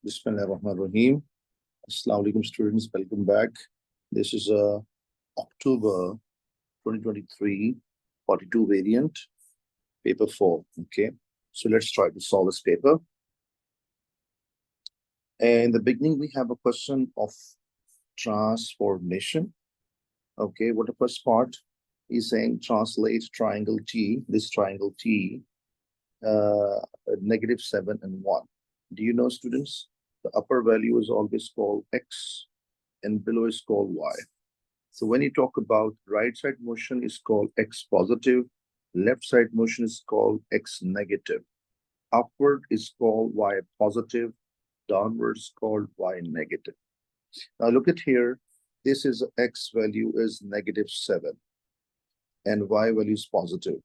Bismillahirrahmanirrahim. Assalamu alaikum students, welcome back. This is October 2023 42 variant, paper 4. Okay, so let's try to solve this paper. And in the beginning, we have a question of transformation. Okay, what the first part is saying, translate triangle T, this triangle T, -7 and 1. Do you know, students? The upper value is always called X and below is called Y. So when you talk about right side motion is called X positive, left side motion is called X negative. Upward is called Y positive, downward is called Y negative. Now look at here, this is X value is -7 and Y value is positive.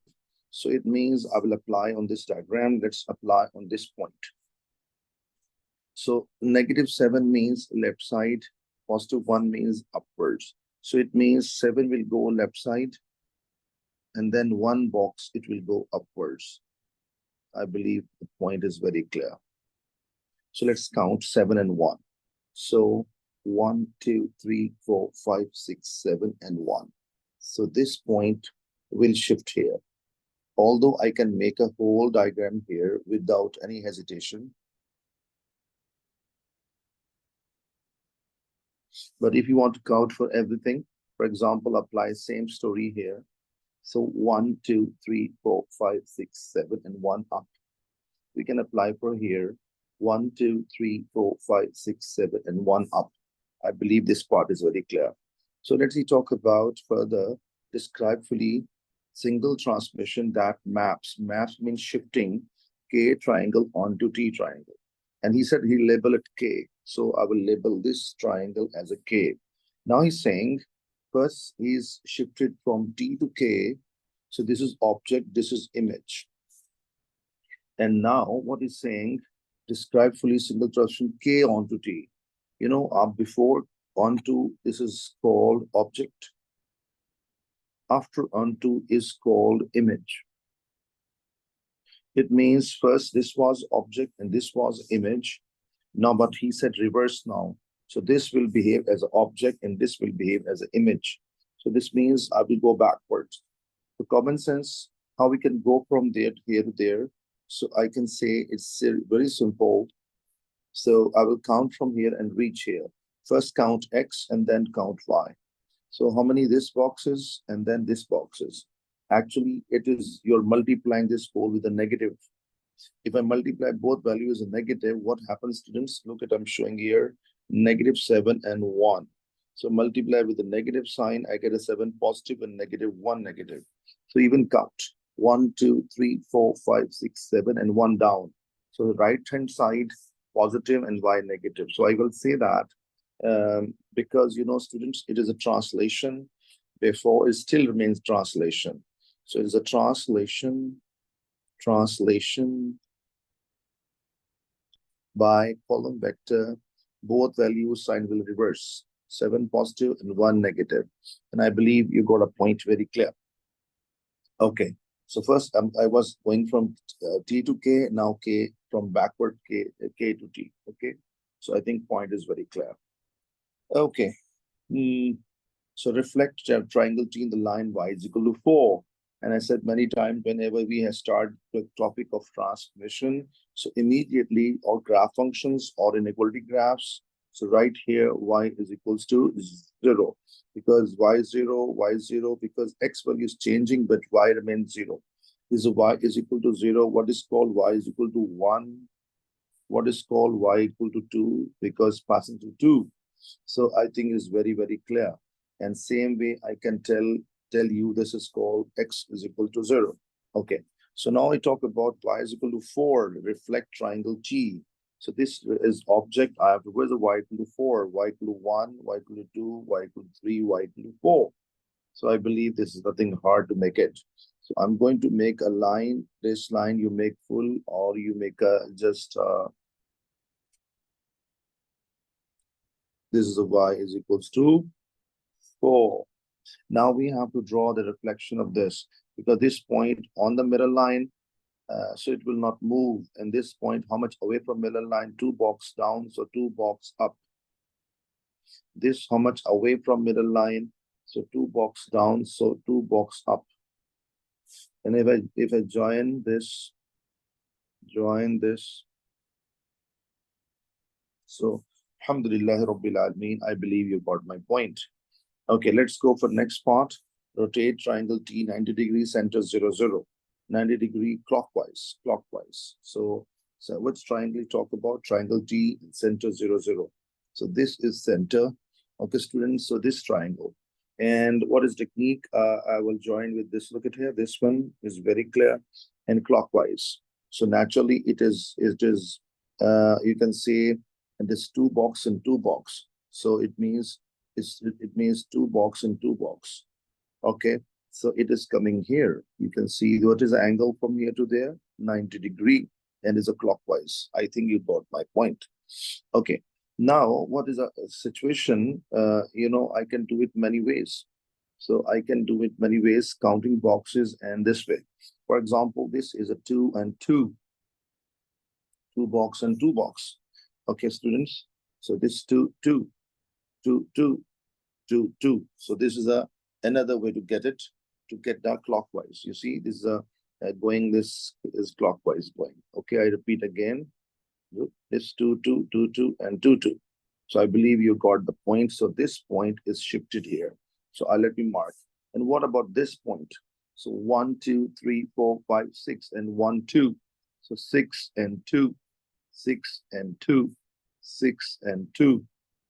So it means I will apply on this diagram. Let's apply on this point. So -7 means left side, +1 means upwards. So it means 7 will go left side, and then one box, it will go upwards. I believe the point is very clear. So let's count 7 and 1. So 1, 2, 3, 4, 5, 6, 7, and 1. So this point will shift here. Although I can make a whole diagram here without any hesitation. But if you want to count for everything, for example, apply same story here. So 1, 2, 3, 4, 5, 6, 7, and 1 up. We can apply for here 1, 2, 3, 4, 5, 6, 7, and 1 up. I believe this part is very clear. So let's talk about further. Describe fully single transmission that maps. Maps means shifting K triangle onto T triangle. And he said he label it K. So I will label this triangle as a K. Now he's saying first he's shifted from T to K. So this is object, this is image. And now what he's saying, describe fully single transmission K onto T. You know, before onto, this is called object. After onto is called image. It means first this was object and this was image. Now, but he said reverse now. So this will behave as an object and this will behave as an image. So this means I will go backwards. For common sense, how we can go from there to here to there. So I can say it's very simple. So I will count from here and reach here. First count X and then count Y. So how many this boxes and then this boxes? Actually, it is you're multiplying this whole with a negative. If I multiply both values as a negative, what happens, students? Look at I'm showing here, -7 and 1. So multiply with the negative sign, I get a 7 positive and -1 negative. So even count 1, 2, 3, 4, 5, 6, 7, and 1 down. So the right-hand side positive and Y negative. So I will say that because, you know, students, it is a translation. Therefore, it still remains translation. So it's a translation by column vector. Both values sign will reverse. 7 positive and 1 negative. And I believe you got a point very clear. Okay. So first, I was going from T to K, now K from backward K to T. Okay. So I think point is very clear. Okay. So reflect triangle T in the line Y is equal to 4. And I said many times, whenever we have started the topic of transformation, so immediately all graph functions or inequality graphs. So right here, Y is equals to 0. Because Y is 0, because X value is changing, but Y remains 0. Is Y is equal to 0. What is called Y is equal to 1? What is called Y equal to 2? Because passing to 2. So I think it's very, very clear. And same way, I can tell you this is called X is equal to 0. Okay. So now I talk about Y is equal to 4, reflect triangle T. So this is object. I have to, where's the Y equal to 4? Y equal to 1, Y equal to 2, Y equal to 3, Y equal to 4. So I believe this is nothing hard to make it. So I'm going to make a line. This line you make full or you make a just this is a Y is equals to 4. Now we have to draw the reflection of this because this point on the middle line So it will not move. And this point, how much away from middle line? 2 box down, so 2 box up. This how much away from middle line? So 2 box down, so 2 box up. And if I join this, so Alhamdulillah Rabbil Alameen, I believe you got my point. Okay, let's go for next part. Rotate triangle T 90 degrees, center 0, 0. 90 degree clockwise. So which triangle you talk about? Triangle T, center 0, 0. So this is center. Okay, students, so this triangle. And what is technique? I will join with this. Look at here. This one is very clear and clockwise. So naturally, it is you can say this 2 box and 2 box. So it means it means 2 box and 2 box. Okay, so it is coming here. You can see what is the angle from here to there? 90 degree, and is a clockwise. I think you got my point. Okay, now what is a situation? I can do it many ways. So I can do it many ways, counting boxes and this way. For example, this is a 2 and 2. 2 box and 2 box. Okay, students. So this 2, 2, 2, 2, 2, 2. So this is another way to get it, to get that clockwise. You see, this is going, this is clockwise going. Okay, I repeat again. This 2, 2, 2, 2, and 2, 2. So I believe you got the point. So this point is shifted here. So I'll let me mark. And what about this point? So 1, 2, 3, 4, 5, 6, and 1, 2. So 6 and 2, 6 and 2, 6 and 2,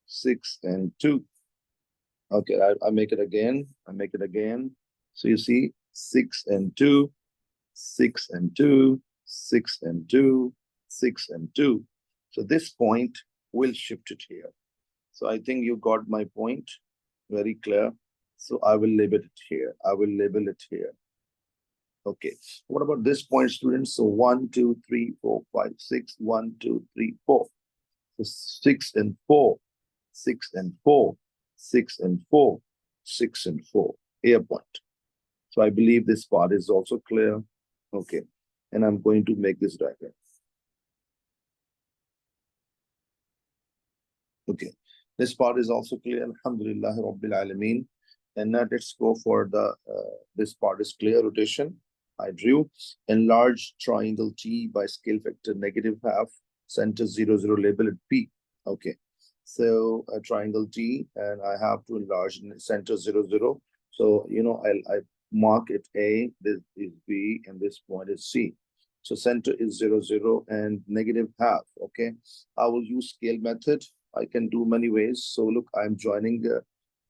6 and 2. Okay, I make it again. So you see 6 and 2, 6 and 2, 6 and 2, 6 and 2. So this point will shift it here. So I think you got my point. Very clear. So I will label it here. Okay. What about this point, students? So 1, 2, 3, 4, 5, 6. 1, 2, 3, 4. So 6 and 4, 6 and 4, 6 and 4, 6 and 4. Here point. So I believe this part is also clear. Okay. And I'm going to make this diagram. Okay. This part is also clear. Alhamdulillah Rabbil Alameen. And now let's go for the, this part is clear, rotation. I drew enlarge triangle T by scale factor -half, center 0, 0, label it P. Okay. So a triangle T, and I have to enlarge center 0, 0. So, I mark it A, this is B, and this point is C. So center is 0, 0, and -half. Okay. I will use scale method. I can do many ways. So look, I'm joining the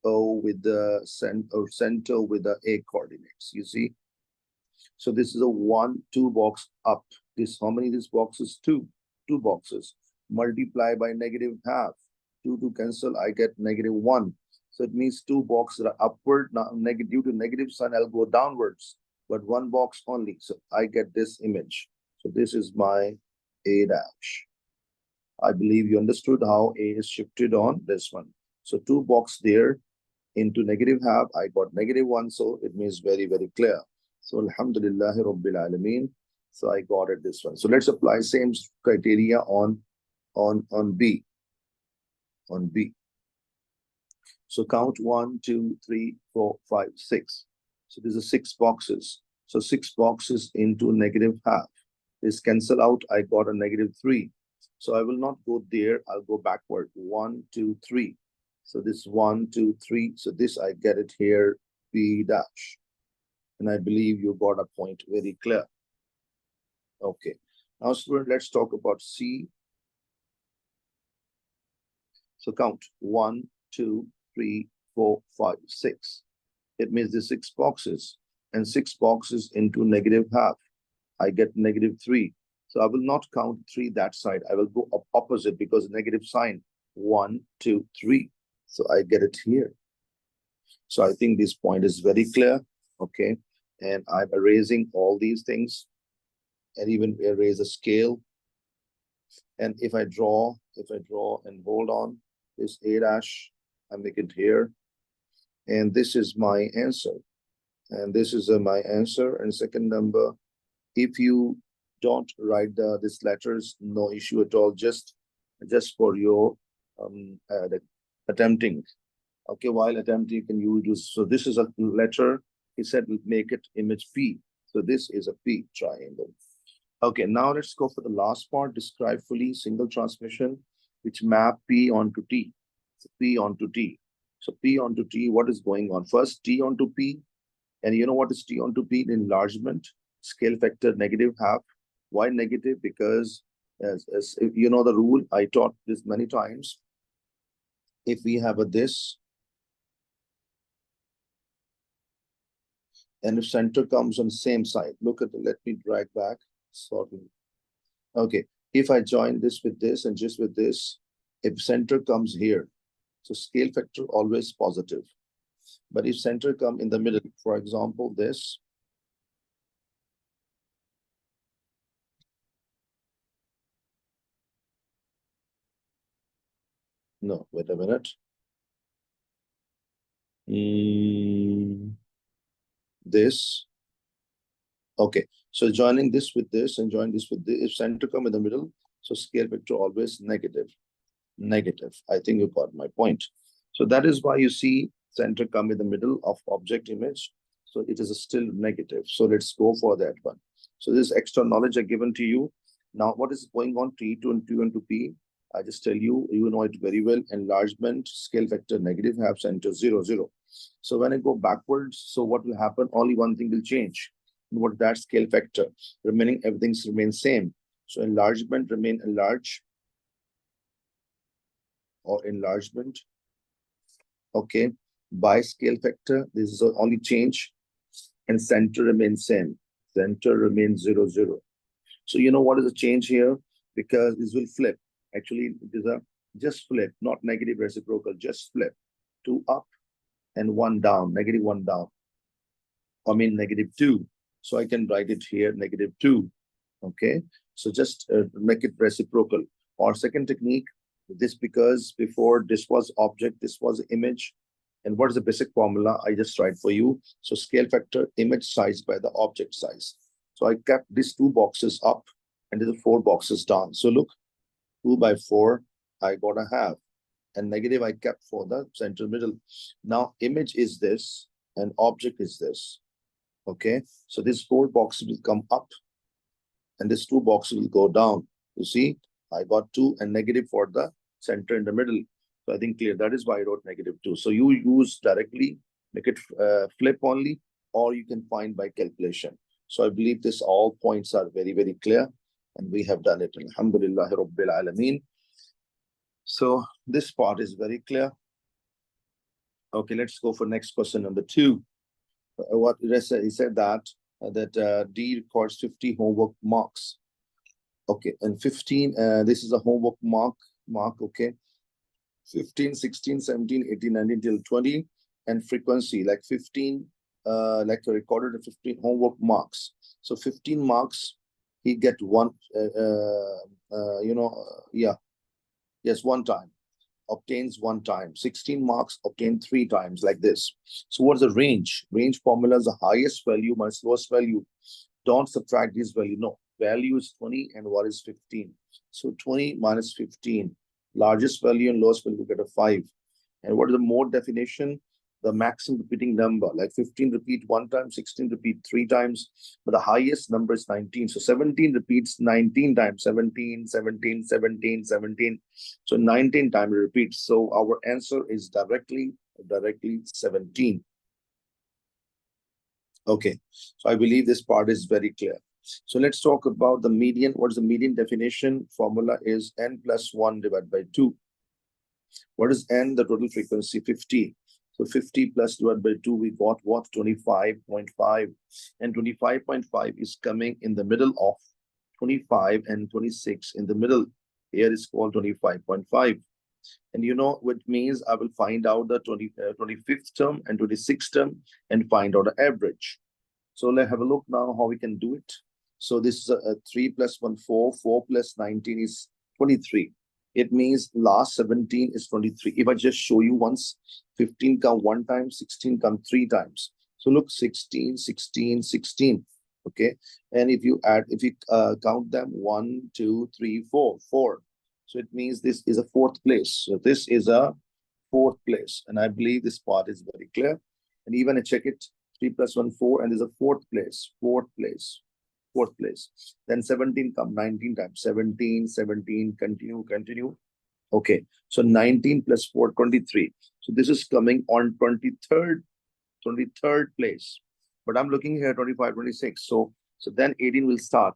O with the center with the A coordinates. You see? So this is a 1, 2 box up. This, how many this box is? 2. 2 boxes. Multiply by -half. 2 to cancel, I get -1. So it means 2 boxes are upward. Now, due to negative sign, I'll go downwards. But 1 box only. So I get this image. So this is my A dash. I believe you understood how A is shifted on this one. So 2 box there into -half. I got -1. So it means very, very clear. So Alhamdulillah Rabbil Alameen. So I got it this one. So let's apply same criteria on B. On B. So count 1, 2, 3, 4, 5, 6. So these are 6 boxes. So 6 boxes into -half. This cancel out. I got a -3. So I will not go there. I'll go backward. 1, 2, 3. So this 1, 2, 3. So this I get it here, B dash. And I believe you got a point very clear. Okay. Now, student, let's talk about C. So count 1, 2, 3, 4, 5, 6. It means the 6 boxes, and 6 boxes into -half. I get -3. So I will not count 3 that side. I will go opposite because negative sign. 1, 2, 3. So I get it here. So I think this point is very clear. Okay. And I'm erasing all these things and even erase a scale. And if I draw and hold on, this A dash, I make it here. And this is my answer. And this is my answer. And second number, if you Don't write these letters, no issue at all, just for your attempting. Okay, while attempting, can you use, so this is a letter, he said make it image P. So this is a P triangle. Okay, now let's go for the last part, describe fully single transmission, which map P onto T. So P onto T. So P onto T, what is going on? First, T onto P. And you know what is T onto P? Enlargement, scale factor negative half. Why negative? Because as you know the rule, I taught this many times. If we have a this, and if center comes on same side, look at it, let me drag back. Sorry. Okay, if I join this with this and just with this, if center comes here, so scale factor always positive. But if center come in the middle, for example, this, no, wait a minute. This, okay, so joining this with this and join this with this, if center come in the middle, so scale factor always negative. I think you got my point. So that is why you see center come in the middle of object image. So it is still negative. So let's go for that one. So this extra knowledge I given to you. Now what is going on T2 and 2 and 2P? I just tell you, you know it very well. Enlargement, scale factor negative, have center 0, 0. So when I go backwards, so what will happen? Only one thing will change. What that scale factor? Remaining everything remains same. So enlargement remain enlarge or enlargement. Okay, by scale factor, this is the only change, and center remains same. Center remains 0, 0. So you know what is the change here? Because this will flip. Actually, it is a just flip, not negative reciprocal, just flip. 2 up and 1 down, negative 1 down. I mean negative 2. So I can write it here, negative 2. Okay, so just make it reciprocal. Or second technique, this because before this was object, this was image. And what is the basic formula? I just write for you. So scale factor, image size by the object size. So I kept these 2 boxes up and the 4 boxes down. So look, 2 by 4, I got a half. And negative I kept for the center middle. Now image is this and object is this. Okay, so these 4 boxes will come up and this 2 boxes will go down. You see, I got 2 and negative for the center in the middle. So I think clear. That is why I wrote negative 2. So you use directly, make it flip only, or you can find by calculation. So I believe this all points are very, very clear. And we have done it. Alhamdulillah Rabbil Alameen. So this part is very clear. Okay, let's go for next question number 2. What he said that D records 50 homework marks. Okay, and 15, this is a homework mark, okay. 15, 16, 17, 18, 19 till 20, and frequency like 15, like recorded 15 homework marks. So 15 marks, he get one, yes, one time, obtains one time. 16 marks, obtained 3 times, like this. So what's the range? Range formula is the highest value minus lowest value. Don't subtract this value, no. Value is 20 and what is 15? So 20 minus 15. Largest value and lowest value, we get a 5. And what is the mode definition? The maximum repeating number, like 15 repeat 1 time, 16 repeat 3 times, but the highest number is 19. So 17 repeats 19 times, 17, 17, 17, 17. So 19 times it repeats. So our answer is directly 17. Okay, so I believe this part is very clear. So let's talk about the median. What is the median definition? Formula is n plus 1 divided by 2. What is n? The total frequency, 50. So 50 plus divided by 2, we got what? 25.5. And 25.5 is coming in the middle of 25 and 26. In the middle, here is called 25.5. And you know what means? I will find out the 25th term and 26th term and find out the average. So let's have a look now how we can do it. So this is a 3 plus 1, 4. 4 plus 19 is 23. It means last 17 is 23. If I just show you once, 15 come 1 time, 16 come 3 times. So look, 16, 16, 16. Okay, and if you count them, 1, 2, 3, 4, 4. So it means this is a fourth place. So this is a fourth place, and I believe this part is very clear. And even I check it, 3 plus 1, 4, and there's a fourth place, fourth place. Then 17 come 19 times, 17, 17, continue. Okay, so 19 plus 4, 23. So this is coming on 23rd place. But I'm looking here 25, 26. So then 18 will start.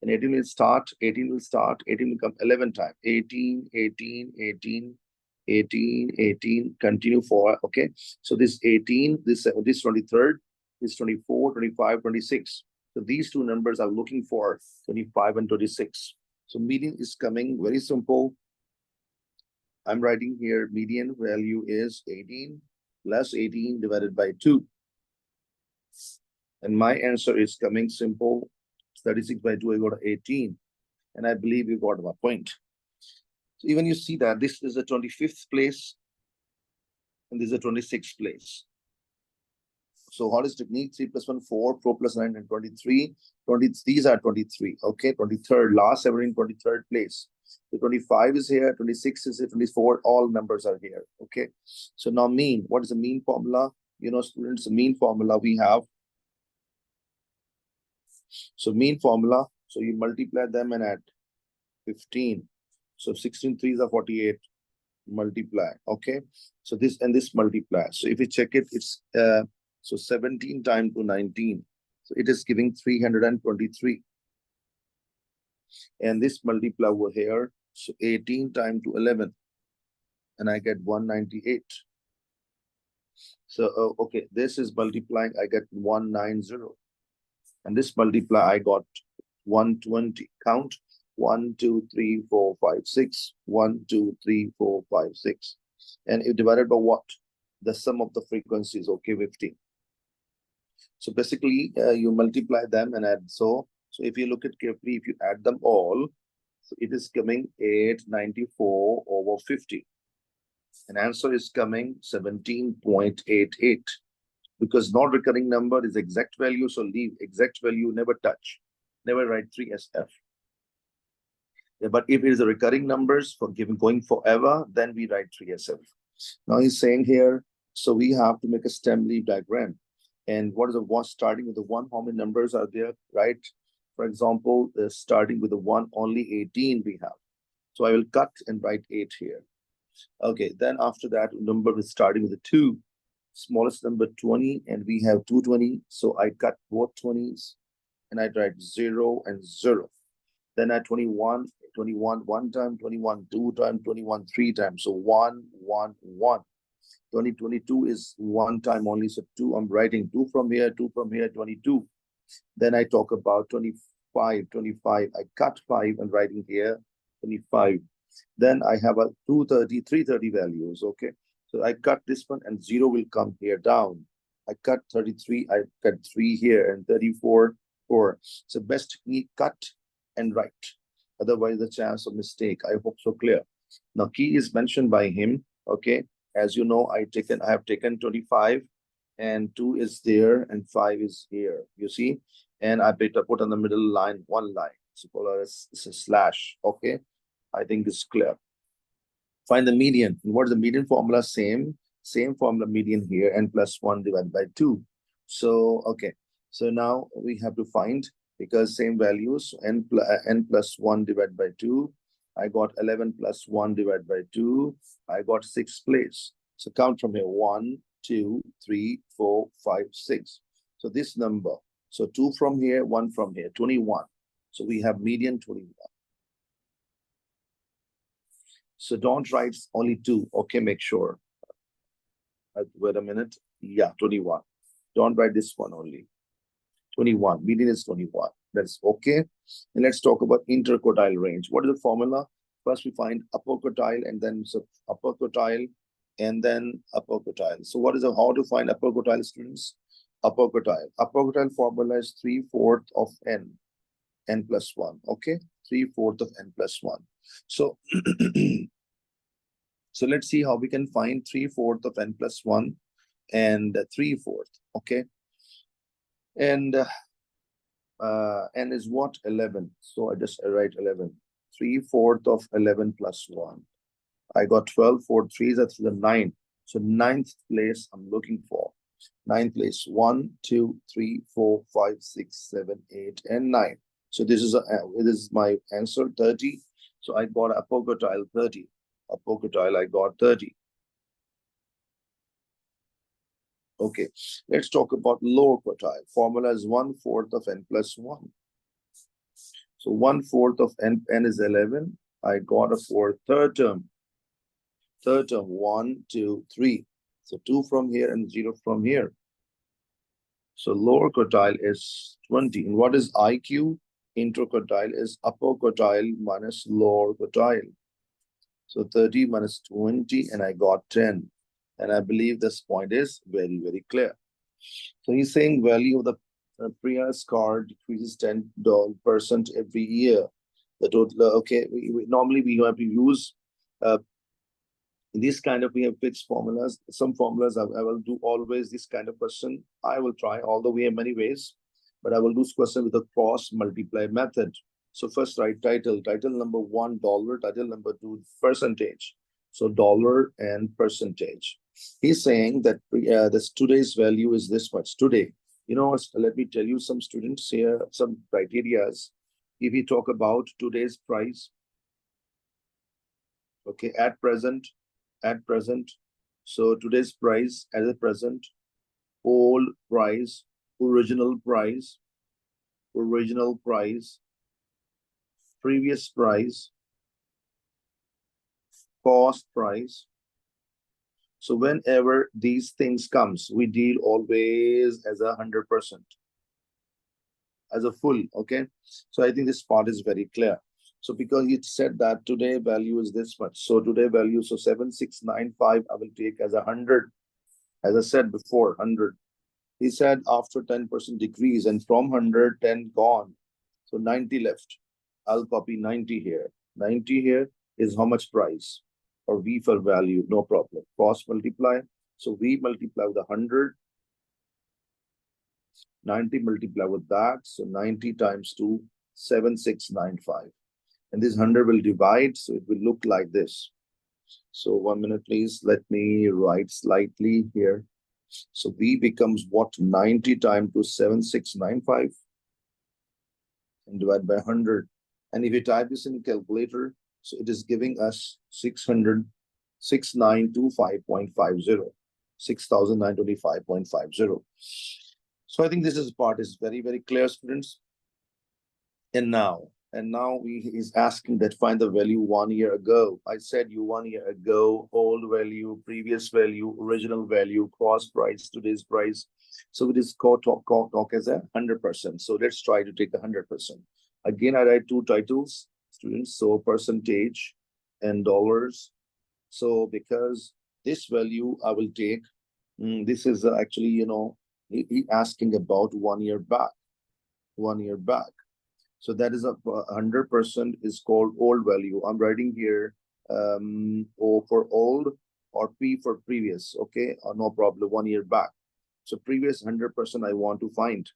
And 18 will start, 18 will come 11 times. 18, 18, 18, 18, 18, continue for, okay. So this 18, this 23rd, this 24, 25, 26. So these two numbers are looking for 25 and 26. So median is coming, very simple. I'm writing here, median value is 18 plus 18 divided by 2. And my answer is coming simple, 36 by 2, I got 18. And I believe you got my point. So even you see that this is the 25th place, and this is the 26th place. So what is technique? 3 plus 1, 4, 4 plus 9, and 23. These are 23, okay? 23rd, last ever in 23rd place. The 25 is here, 26 is here, 24, all numbers are here, okay? So now mean, what is the mean formula? You know, students, the mean formula we have. So mean formula, so you multiply them and add 15. So 16 3s are 48, multiply, okay? So this and this multiply. So if you check it, it's so 17 times to 19. So it is giving 323. And this multiply over here, so 18 times to 11. And I get 198. So, okay, this is multiplying, I get 190. And this multiply, I got 120. Count 1, 2, 3, 4, 5, 6. 1, 2, 3, 4, 5, 6. And if divided by what? The sum of the frequencies, okay, 15. So basically, you multiply them and add. So if you look at carefully, if you add them all, so it is coming 894 over 50. And answer is coming 17.88. Because non-recurring number is exact value, so leave exact value, never touch. Never write 3SF. Yeah, but if it is a recurring numbers for going forever, then we write 3SF. Now he's saying here, so we have to make a stem leaf diagram. And what is the one starting with the 1? How many numbers are there, right? For example, starting with the 1, only 18 we have. So I will cut and write 8 here. Okay, then after that, number is starting with the 2. Smallest number 20, and we have 220. So I cut both 20s and I write 0 and 0. Then at 21, 21 1 time, 21 2 times, 21 3 times. So 1 1 1. 2022 is 1 time only. So 2, I'm writing 2 from here, 2 from here, 22. Then I talk about 25, 25. I cut 5 and writing here 25. Then I have a 230, 330 values. Okay. So I cut this one and 0 will come here down. I cut 33, I cut 3 here, and 34, 4. So best technique, cut and write. Otherwise, the chance of mistake. I hope so clear. Now, key is mentioned by him. Okay. As you know, I have taken 25, and 2 is there, and 5 is here. You see? And I put on the middle line, 1 line. So it's a slash. Okay. I think it's clear. Find the median. And what is the median formula? Same formula, median here, n plus 1 divided by 2. So, okay. So now we have to find, because same values, n plus 1 divided by 2. I got 11 plus 1 divided by 2. I got 6th place. So count from here, 1, 2, 3, 4, 5, 6. So this number, so 2 from here, 1 from here, 21. So we have median 21. So don't write only 2. Okay, make sure. Wait a minute. Yeah, 21. Don't write this one only. 21. Median is 21. That's okay. And let's talk about interquartile range. What is the formula? First, we find upper quartile, and then upper quartile, and then upper quartile. So what is how to find upper quartile, students? Upper quartile. Upper quartile formula is 3/4 of n plus 1. Okay, 3/4 of n plus 1. So, so let's see how we can find 3/4 of n plus 1 and 3/4. Okay, and N is what? 11. So I just write 11. 3/4 of 11 plus 1. I got 12. 4 3s, that's the 9. So ninth place I'm looking for. Ninth place. 1, 2, 3, 4, 5, 6, 7, 8, and 9. So this is my answer, 30. So I got upper quartile 30. Upper quartile, I got 30. Okay, let's talk about lower quartile. Formula is 1/4 of n plus 1. So 1/4 of n is 11. I got a for third term. Third term, 1, 2, 3. So 2 from here and 0 from here. So lower quartile is 20. And what is IQ? Interquartile is upper quartile minus lower quartile. So 30 minus 20, and I got 10. And I believe this point is very, very clear. So he's saying value of the Prius car decreases 10% every year. The total, okay, normally we have to use this kind of, we have fixed formulas. Some formulas I will do always this kind of question. I will try, although we have many ways, but I will do this question with a cross multiply method. So first write title number 1 dollar, title number 2 percentage. So dollar and percentage. He's saying that this today's value is this much today. You know, let me tell you some students here, some criterias. If we talk about today's price, okay, at present, so today's price as a present, old price, original price, previous price, cost price. So whenever these things comes, we deal always as 100%, as a full, okay? So I think this part is very clear. So because it said that today value is this much, so today value, so 7695 I will take as 100. As I said before, 100. He said after 10% decrease, and from 100, 10 gone, so 90 left. I'll copy 90 here. 90 here is how much price, or V for value, no problem. Cross multiply. So V multiply with 100. 90 multiply with that. So 90 times 2, 7695. And this 100 will divide. So it will look like this. So 1 minute, please. Let me write slightly here. So V becomes what? 90 times to 7695 and divide by 100. And if you type this in calculator, so it is giving us 6925.50, 6925.50. So I think this is part is very, very clear, students. And now he's asking that find the value 1 year ago. I said you 1 year ago, old value, previous value, original value, cross price, today's price. So it is called talk as 100%. So let's try to take 100%. Again, I write two titles, students. So percentage and dollars. So because this value I will take, this is actually, you know, he asking about 1 year back, 1 year back. So that is 100% is called old value. I'm writing here O for old or P for previous. Okay, no problem. 1 year back. So previous 100% I want to find.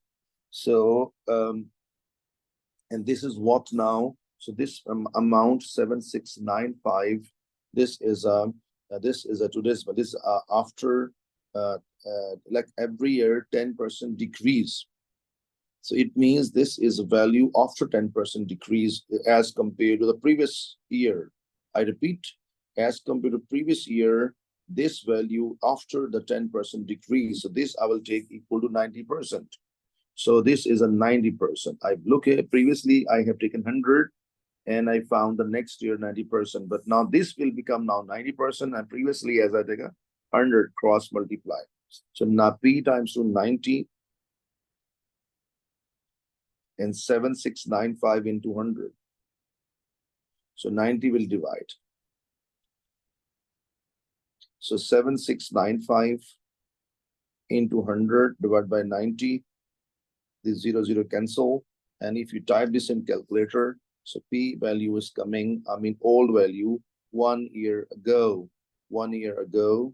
So and this is what now? So this amount 7695. This is today's, but this after like every year 10% decrease. So it means this is a value after 10% decrease as compared to the previous year. I repeat, as compared to previous year, this value after the 10% decrease. So this I will take equal to 90%. So this is a 90%. I look at previously I have taken 100 and I found the next year 90%. But now this will become now 90%, and previously as I take a 100 cross multiply. So now P times to 90 and 7695 into 100. So 90 will divide. So 7695 into 100 divided by 90. This 0 cancel. And if you type this in calculator, so P value is coming, I mean old value 1 year ago. 1 year ago.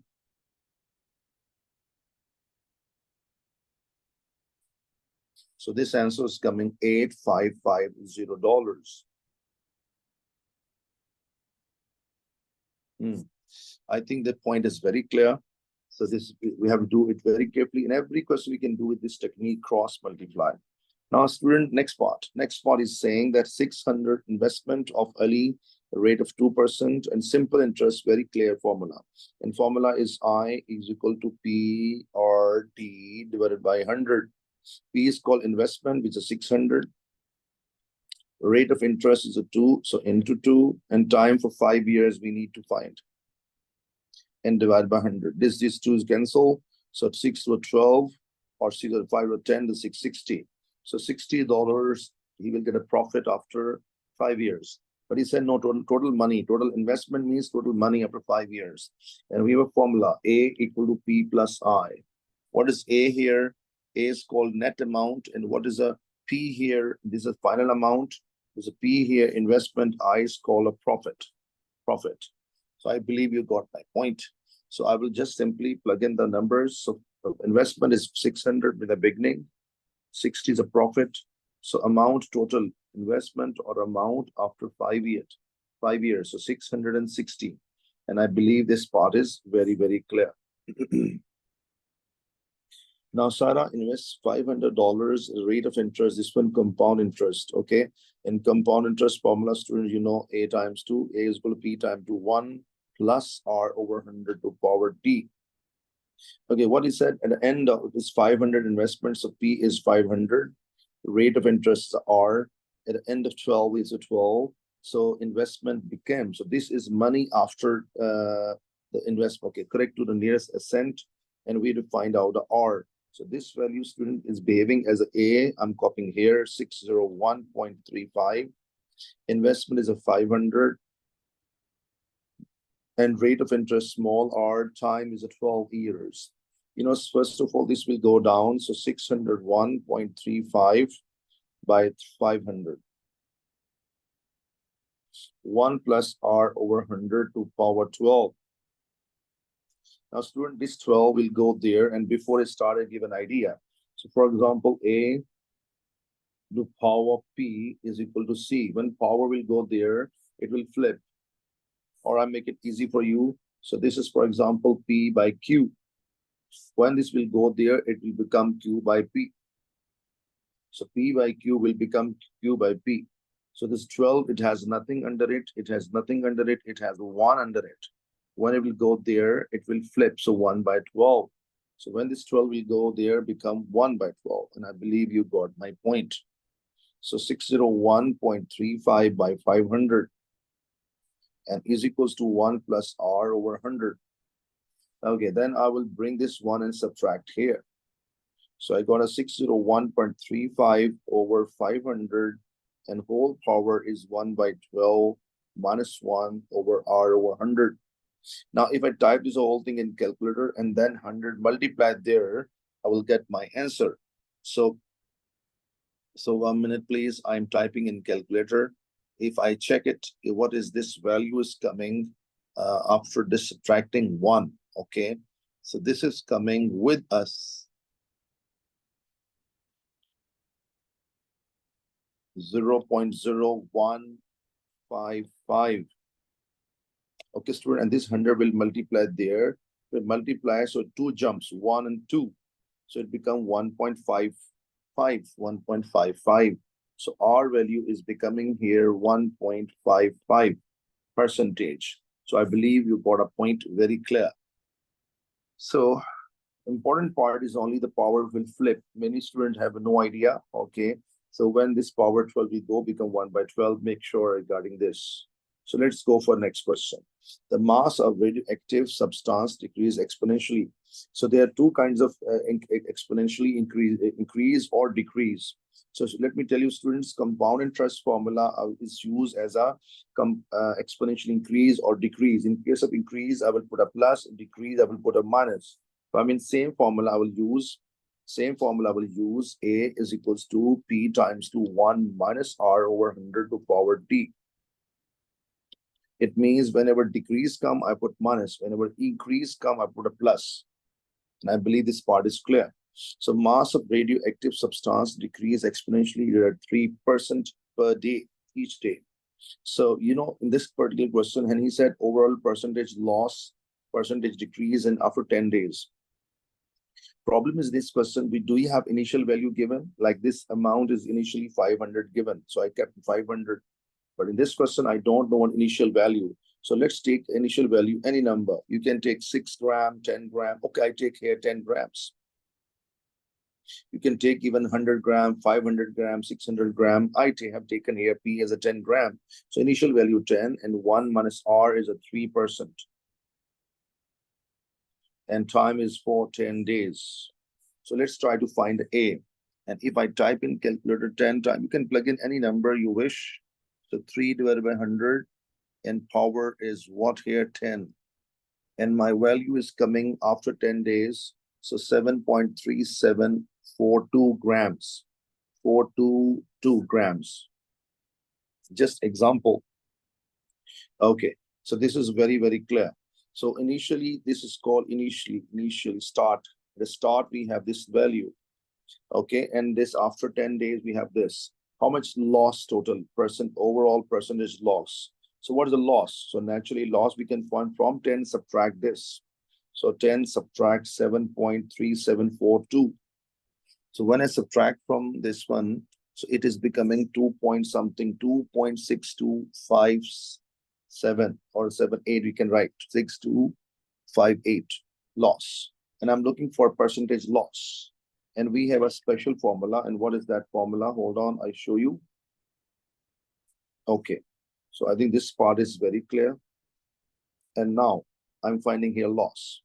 So this answer is coming $8,550. I think the point is very clear. So this, we have to do it very carefully. In every question we can do with this technique, cross multiply. Now, student, next part. Next part is saying that 600 investment of Ali, rate of 2% and simple interest, very clear formula. And formula is I is equal to P or T divided by 100. P is called investment, which is 600. Rate of interest is a 2, so into 2. And time for 5 years we need to find. And divide by 100. This 2 is cancel. So 6 to 12 or 6 to 5 to 10 to 660. So $60, he will get a profit after 5 years. But he said no, total money, total investment means total money after 5 years. And we have a formula, A equal to P plus I. What is A here? A is called net amount. And what is a P here? This is a final amount. There's a P here, investment. I is called a profit. So I believe you got my point. So I will just simply plug in the numbers. So investment is 600 with a beginning. 60 is a profit. So amount total investment or amount after 5 years. 5 years. So 660. And I believe this part is very, very clear. Now, Sarah invests $500 rate of interest. This one compound interest. Okay. In compound interest formula, students, you know, A times 2. A is equal to P times 2, 1 plus R over 100 to power T. Okay, what he said at the end of this 500 investments, so P is 500. Rate of interest R. At the end of 12 is a 12. So investment became, so this is money after the investment. Okay, correct to the nearest ascent. And we have to find out the R. So this value, student, is behaving as A. I'm copying here, 601.35. Investment is a 500. And rate of interest, small r, time is at 12 years. You know, first of all, this will go down. So 601.35 by 500. 1 plus r over 100 to power 12. Now, student, this 12 will go there. And before it started, give an idea. So, for example, A to power P is equal to C. When power will go there, it will flip. Or I make it easy for you. So this is, for example, P by Q. When this will go there, it will become Q by P. So P by Q will become Q by P. So this 12, it has nothing under it. It has nothing under it. It has 1 under it. When it will go there, it will flip. So 1 by 12. So when this 12 will go there, become 1 by 12. And I believe you got my point. So 601.35 by 500. And is equals to 1 plus r over 100. Okay, then I will bring this 1 and subtract here. So I got a 601.35 over 500 and whole power is 1 by 12 minus 1 over r over 100. Now, if I type this whole thing in calculator and then 100 multiplied there, I will get my answer. So 1 minute, please. I'm typing in calculator. If I check it, what is this value is coming after this subtracting 1, okay? So this is coming with us 0.0155. Okay, student, and this 100 will multiply there. Will multiply, so 2 jumps, 1 and 2. So it becomes 1.55. So our value is becoming here 1.55%. So I believe you got a point very clear. So important part is only the power will flip. Many students have no idea. Okay. So when this power 12 will go become 1 by 12, make sure regarding this. So let's go for next question. The mass of radioactive substance decrease exponentially. So there are two kinds of exponentially increase or decrease. So let me tell you, students, compound interest formula is used as a exponential increase or decrease. In case of increase, I will put a plus. In decrease, I will put a minus. So I mean, same formula I will use. A is equals to P times 2, 1 minus R over 100 to power T. It means whenever decrease come, I put minus. Whenever increase come, I put a plus. And I believe this part is clear. So mass of radioactive substance decrease exponentially at 3% per day, each day. So, in this particular question, and he said overall percentage loss, percentage decrease in after 10 days. Problem is this question, do we have initial value given? Like this amount is initially 500 given. So I kept 500. But in this question, I don't know an initial value. So let's take initial value, any number. You can take 6 gram, 10 gram. Okay, I take here 10 grams. You can take even 100 gram, 500 gram, 600 gram. I have taken here P as a 10 gram. So initial value 10 and 1 minus R is a 3%. And time is for 10 days. So let's try to find A. And if I type in calculator 10 times, you can plug in any number you wish. So 3 divided by 100 and power is what here? 10. And my value is coming after 10 days. So 7.3742 grams. 422 grams. Just example. Okay. So this is very, very clear. So initially, this is called initially start. The start, we have this value. Okay. And this after 10 days, we have this. How much loss total overall percentage loss? So what is the loss? So naturally loss we can find from 10, subtract this. So 10 subtract 7.3742. So when I subtract from this one, so it is becoming 2.6257 or 78. We can write 6258 loss. And I'm looking for percentage loss. And we have a special formula. And what is that formula? Hold on, I show you. Okay. So I think this part is very clear. And now I'm finding here loss.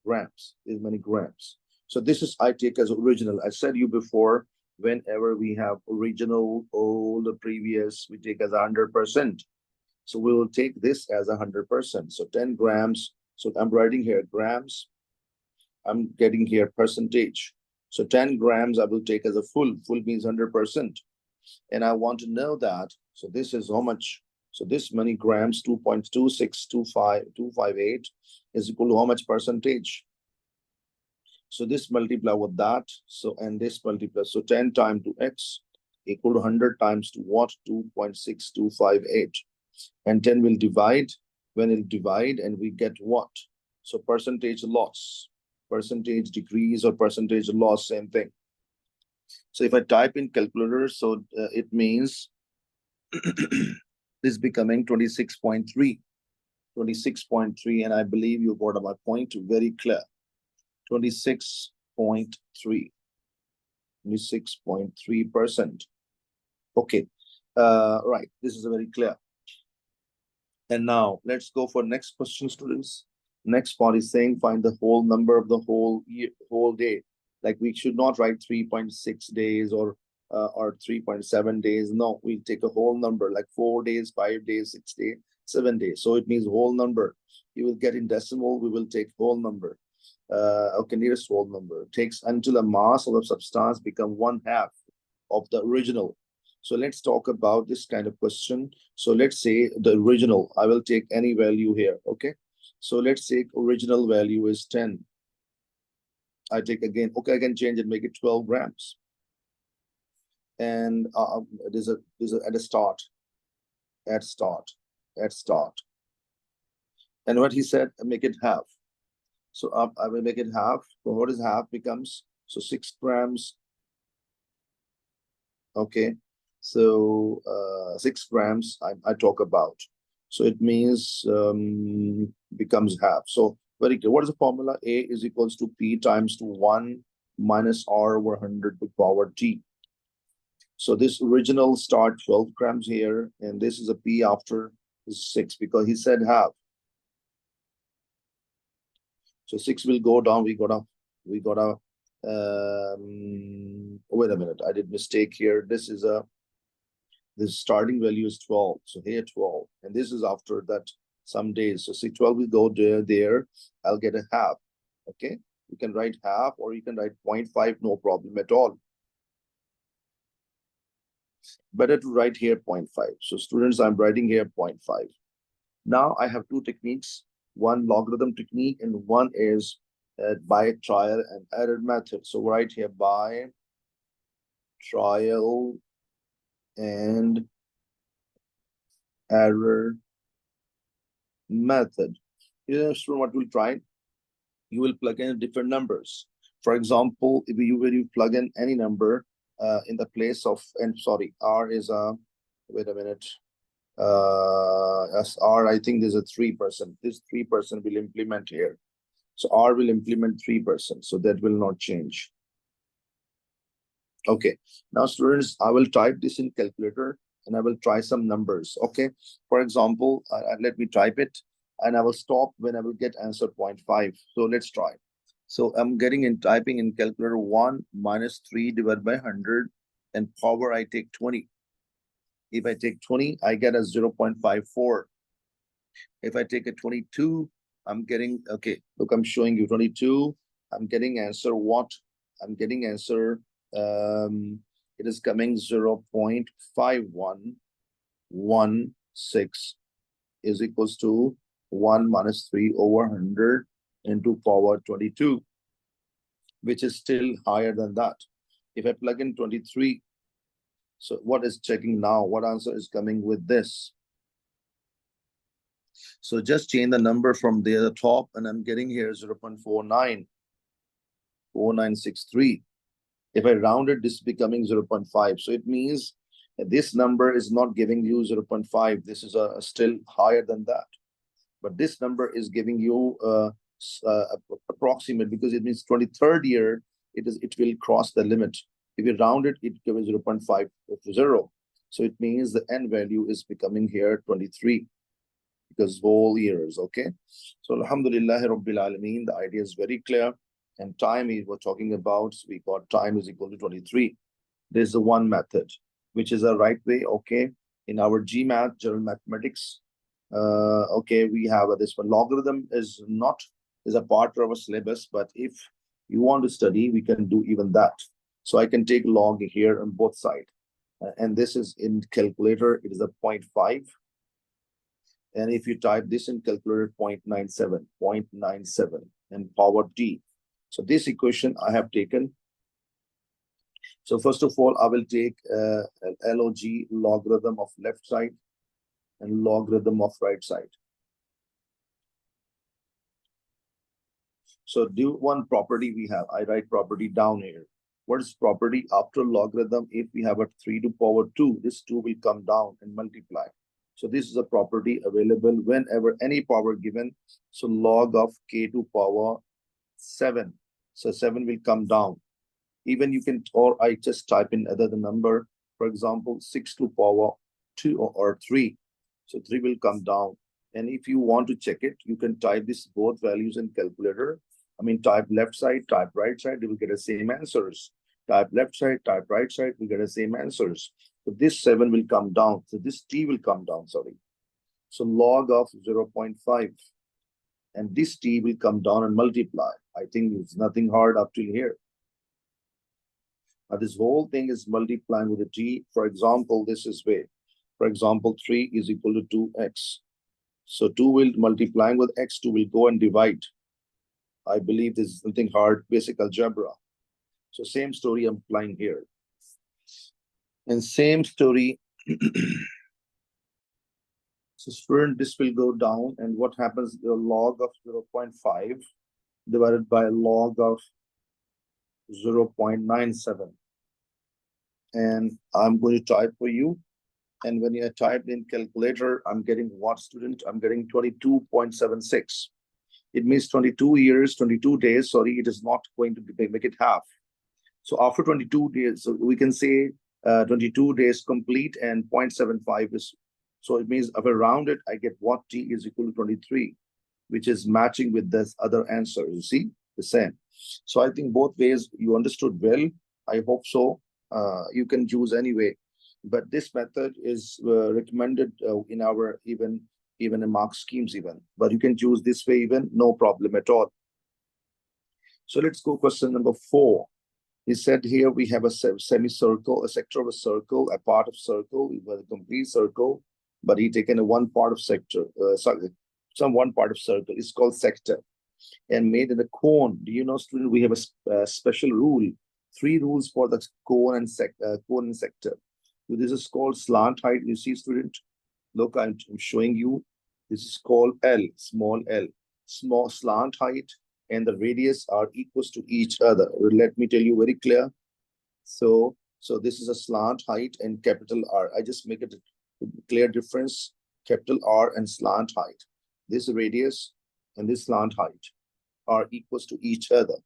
Grams, is many grams. So this is I take as original. I said you before, whenever we have original, old, previous, we take as 100%. So we will take this as 100%. So 10 grams. So I'm writing here grams. I'm getting here percentage. So 10 grams I will take as a full. Full means 100%. And I want to know that. So this is how much. So this many grams, 2.2625258 is equal to how much percentage? So this multiply with that. So, and this multiply. So 10 times to X equal to 100 times to what? 2.6258. And 10 will divide. When it divide and we get what? So percentage loss, percentage decrease or percentage loss, same thing. So if I type in calculator, so it means this becoming 26.3, 26.3. And I believe you got my point very clear. 26.3, 26.3%. Okay. Right. This is very clear. And now let's go for next question, students. Next part is saying find the whole number of the whole year, whole day. Like we should not write 3.6 days or 3.7 days. No, we take a whole number like 4 days, 5 days, 6 days, 7 days. So it means whole number. You will get in decimal. We will take whole number. Okay, nearest whole number. It takes until a mass of the substance become 1/2 of the original. So let's talk about this kind of question. So let's say the original, I will take any value here, okay? So let's say original value is 10. I take again, okay, I can change it, make it 12 grams. And there's a at start. And what he said, make it half. So I will make it half. So what is half becomes? So 6 grams. Okay. So 6 grams I talk about. So it means becomes half. So very good. What is the formula? A is equals to P times to 1 minus R over 100 to power T. So this original start 12 grams here, and this is a P after is 6 because he said half. So 6 will go down. We got a wait a minute. I did mistake here. This starting value is 12. So here 12. And this is after that some days. So see 12 will go there. I'll get a half. Okay. You can write half or you can write 0.5. No problem at all. Better to write here 0.5. So students, I'm writing here 0.5. Now I have two techniques. One logarithm technique and one is by trial and error method. So right here, by trial and error method. Here's what we'll try. You will plug in different numbers. For example, if you plug in any number in the place of, and sorry, R is a, wait a minute, as R, I think there's a 3%. This 3% will implement here. So R will implement 3%. So that will not change. Okay. Now, students, I will type this in calculator and I will try some numbers. Okay. For example, let me type it and I will stop when I will get answer 0.5. So let's try. So I'm typing in calculator 1 minus 3 divided by 100 and power I take 20. If I take 20, I get a 0.54. If I take a 22, I'm getting, okay, look, I'm showing you 22. I'm getting answer what? I'm getting answer, it is coming 0.5116 is equals to 1 minus 3 over 100 into power 22, which is still higher than that. If I plug in 23, so what is checking now? What answer is coming with this? So just change the number from the top and I'm getting here 0.4963. If I round it, this is becoming 0.5. So it means that this number is not giving you 0.5. This is still higher than that. But this number is giving you approximate, because it means 23rd year, it will cross the limit. If you round it, it gives 0.50. So it means the end value is becoming here 23, because whole years. Okay. So Alhamdulillah Rabbil Alameen, the idea is very clear. And time is we're talking about, we got time is equal to 23. There's the one method, which is a right way. Okay. In our GMAT, general mathematics, okay, we have this one. Logarithm is a part of our syllabus, but if you want to study, we can do even that. So I can take log here on both sides. And this is in calculator, it is a 0.5. And if you type this in calculator, 0.97, and power d. So this equation I have taken. So first of all, I will take log, logarithm of left side, and logarithm of right side. So do one property we have. I write property down here. What is property? After logarithm, if we have a 3 to power 2, this 2 will come down and multiply. So this is a property available whenever any power given. So log of k to power 7. So 7 will come down. Even you can, or I just type in other the number. For example, 6 to power 2 or 3. So 3 will come down. And if you want to check it, you can type this both values in calculator. I mean, type left side, type right side, you will get the same answers. Type left side, type right side, we get the same answers. So this 7 will come down. So this t will come down, sorry. So log of 0.5. And this t will come down and multiply. I think it's nothing hard up till here. Now this whole thing is multiplying with a t. For example, this is way. For example, 3 is equal to 2x. So 2 will multiplying with x, 2 will go and divide. I believe this is something hard, basic algebra. So same story I'm applying here. And same story. So student, this will go down. And what happens? The log of 0.5 divided by log of 0.97. And I'm going to type for you. And when you type in calculator, I'm getting what, student? I'm getting 22.76. It means 22 years, 22 days. Sorry, it is not going to make it half. So after 22 days, so we can say 22 days complete and 0.75 is. So it means if I round it, I get what t is equal to 23, which is matching with this other answer. You see, the same. So I think both ways you understood well. I hope so. You can choose anyway. But this method is recommended in our even in mark schemes even. But you can choose this way even, no problem at all. So let's go question number 4. He said here we have a semicircle, a sector of a circle, a part of circle, with a complete circle, but he taken a one part of sector, sorry, some one part of circle. It's called sector. and made in a cone. Do you know, student, we have a special rule, 3 rules for the cone and sector. So this is called slant height. You see, student, look, I'm showing you. This is called L, small l. Small slant height and the radius are equals to each other. Let me tell you very clear. So this is a slant height and capital R. I just make it a clear difference, capital R and slant height. This radius and this slant height are equals to each other.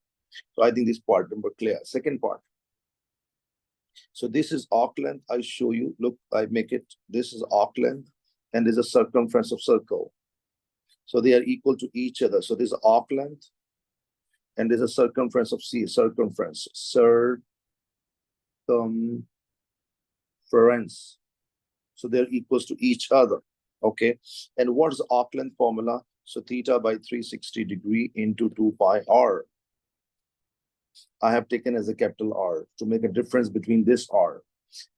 So I think this part number clear. Second part. So this is arc length. I show you. Look, I make it. This is arc length, and there's a circumference of circle. So they are equal to each other. So there's arc length, and there's a circumference of circumference. Circumference. So they're equals to each other. Okay. And what's the arc length formula? So theta by 360 degree into 2 pi r. I have taken as a capital R to make a difference between this R.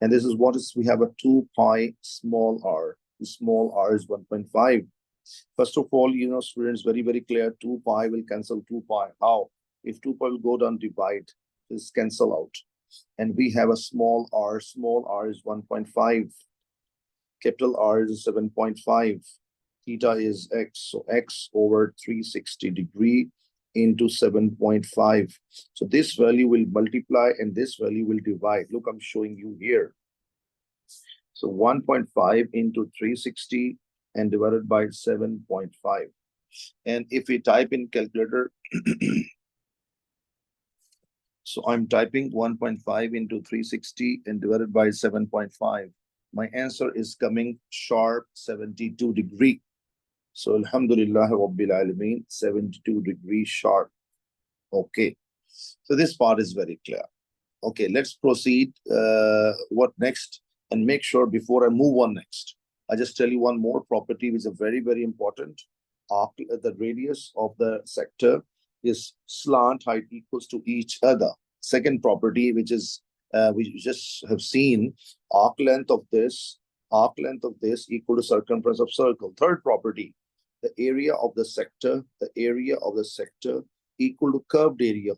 And this is what is, we have a 2 pi small r. The small r is 1.5. First of all, you know, students, very, very clear, 2 pi will cancel 2 pi. How? If 2 pi will go down, divide, this cancel out. And we have a small r is 1.5. Capital R is 7.5. Theta is x. So x over 360 degree into 7.5. So this value will multiply and this value will divide. Look, I'm showing you here. So 1.5 into 360 and divided by 7.5. And if we type in calculator, so I'm typing 1.5 into 360 and divided by 7.5. My answer is coming sharp 72 degree. So Alhamdulillah Rabbil Alameen, 72 degree sharp. Okay. So this part is very clear. Okay, let's proceed. What next? And make sure before I move on next, I just tell you one more property which is very, very important. The radius of the sector is slant height equals to each other. Second property, which is we just have seen, arc length of this equal to circumference of circle. Third property, the area of the sector equal to curved area.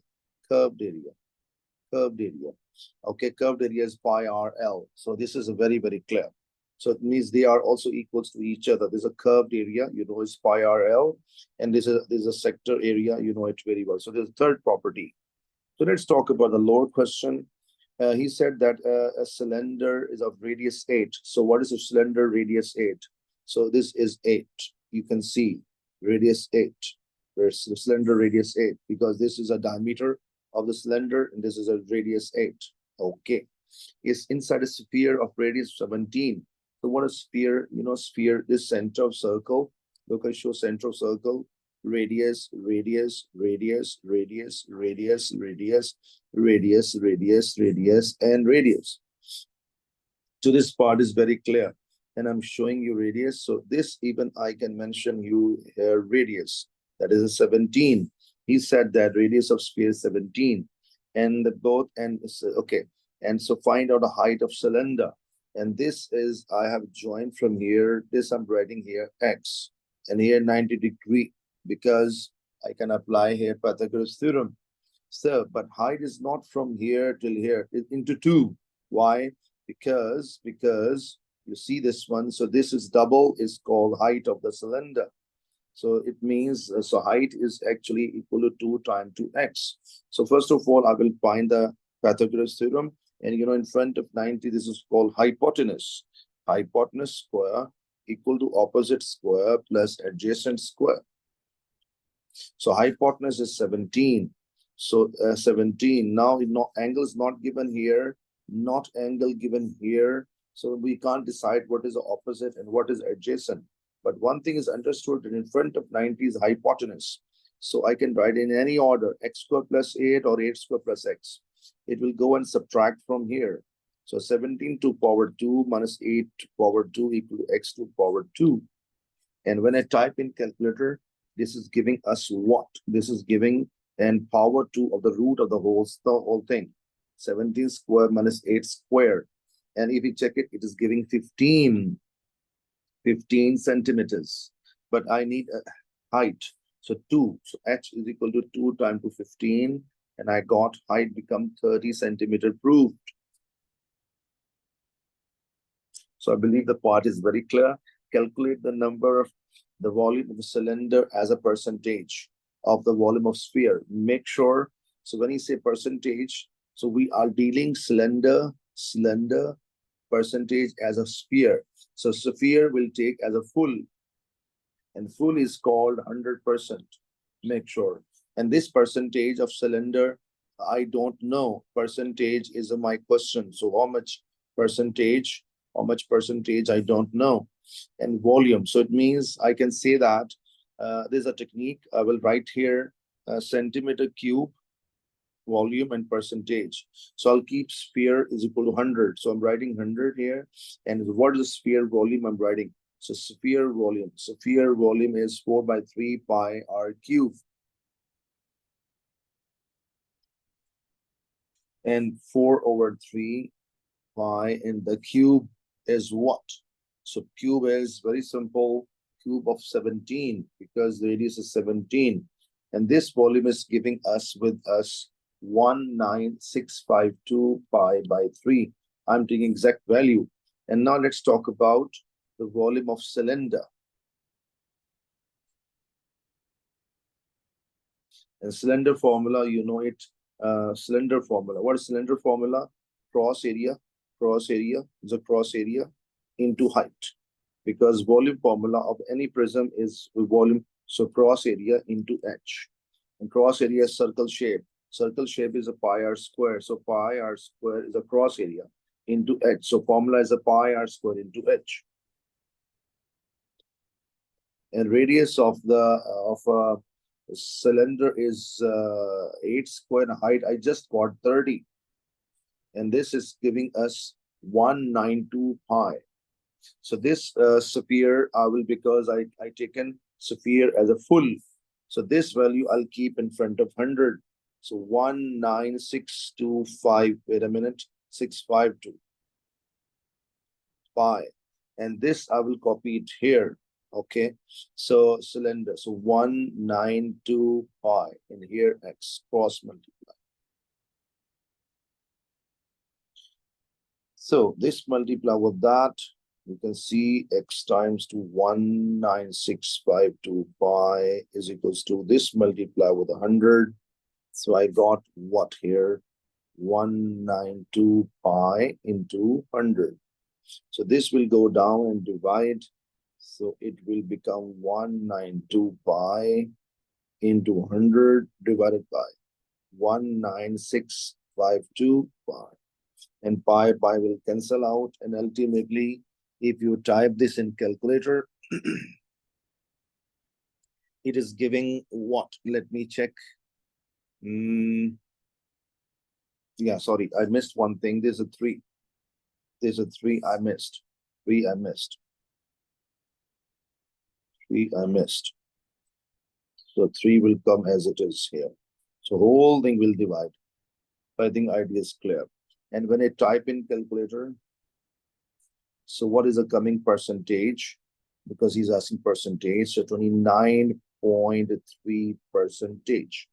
Okay, curved area is pi r l. So this is very, very clear. So it means they are also equals to each other. There's a curved area, you know, is pi r l, and there's a sector area, you know it very well. So there's a third property. So let's talk about the lower question. He said that a cylinder is of radius 8. So what is a cylinder radius 8? So this is 8. You can see radius 8. There's the cylinder radius 8 because this is a diameter of the cylinder and this is a radius 8. Okay. It's inside a sphere of radius 17. So what is sphere? You know, sphere is center of circle. Look, I show center of circle. Radius, radius, radius, radius, radius, radius, radius, radius, radius, and radius. So this part is very clear. And I'm showing you radius. So this even I can mention you here radius. That is a 17. He said that radius of sphere is 17. And the both and okay. And so find out the height of cylinder. And this is I have joined from here. This I'm writing here x. And here 90 degree. Because I can apply here Pythagoras theorem. So, but height is not from here till here, into 2. Why? Because you see this one. So this is double is called height of the cylinder. So it means, so height is actually equal to 2 times 2x. So first of all, I will find the Pythagoras theorem. And you know, in front of 90, this is called hypotenuse. Hypotenuse square equal to opposite square plus adjacent square. So hypotenuse is 17. So 17. Now angle is not given here, not angle given here. So we can't decide what is the opposite and what is adjacent. But one thing is understood that in front of 90 is hypotenuse. So I can write in any order, x squared plus 8 or 8 squared plus x. It will go and subtract from here. So 17 to power 2 minus 8 to power 2 equal to x to power 2. And when I type in calculator, this is giving us what? This is giving and power 2 of the root of the whole thing. 17 square minus 8 square. And if you check it, it is giving 15 centimeters. But I need a height. So 2. So H is equal to 2 times to 15. And I got height become 30 centimeter proved. So I believe the part is very clear. Calculate the number of the volume of a cylinder as a percentage of the volume of sphere. Make sure, so when you say percentage, so we are dealing cylinder percentage as a sphere. So sphere will take as a full, and full is called 100%. Make sure. And this percentage of cylinder, I don't know. Percentage is my question. So how much percentage? How much percentage? I don't know. And volume. So it means I can say that there's a technique. I will write here centimeter cube, volume, and percentage. So I'll keep sphere is equal to 100. So I'm writing 100 here. And what is the sphere volume I'm writing? So sphere volume. Sphere volume is 4 by 3 pi r cube. And 4 over 3 pi in the cube is what? So cube is very simple, cube of 17, because the radius is 17. And this volume is giving us 19652 pi by 3. I'm taking exact value. And now let's talk about the volume of cylinder. And cylinder formula, you know it. Cylinder formula. What is cylinder formula? Cross area. Cross area is a cross area into height. Because volume formula of any prism is volume. So cross area into H. And cross area is circle shape. Circle shape is a pi r square. So pi r square is a cross area into H. So formula is a pi r square into H. And radius of the cylinder is 8 square, and height I just got 30. And this is giving us 192 pi. So this sphere I will, because I taken sphere as a full. So this value I'll keep in front of 100. So 19625, wait a minute, 652 pi. And this I will copy it here. Okay, so cylinder, so 192 pi, and here X cross multiply. So this multiply with that, you can see X times to 19652 pi is equals to this multiply with 100. So I got what here? 192 pi into 100. So this will go down and divide. So it will become 192 pi into 100 divided by 19652 pi. And pi will cancel out. And ultimately, if you type this in calculator, it is giving what? Let me check. Yeah, sorry, I missed one thing. There's a 3. There's a 3 I missed. 3 I missed. 3 I missed. So 3 will come as it is here. So whole thing will divide. I think idea is clear. And when I type in calculator, so what is the coming percentage? Because he's asking percentage, so 29.3 percentage.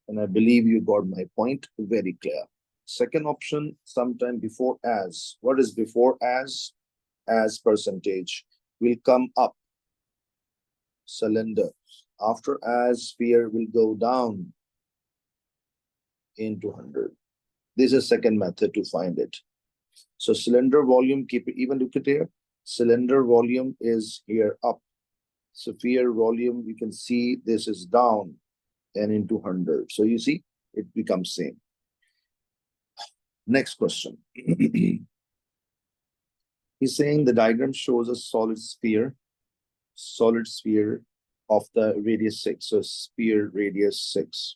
And I believe you got my point very clear. Second option, sometime before as. What is before as? As percentage will come up. Cylinder. After as, sphere will go down into 100. This is second method to find it. So cylinder volume, keep it even, look at here. Cylinder volume is here up. Sphere volume, you can see this is down and into 100. So you see, it becomes same. Next question. He's saying the diagram shows a solid sphere of the radius 6. So sphere radius 6.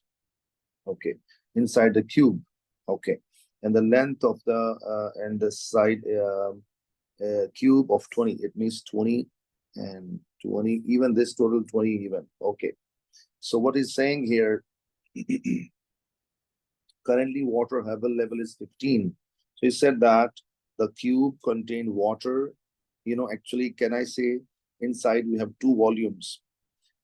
Okay. Inside the cube. Okay. And the length of the and the side cube of 20. It means 20 and 20. Even this total 20 even. Okay. So what he's saying here, currently water level is 15. So he said that the cube contained water. Actually, can I say inside we have 2 volumes.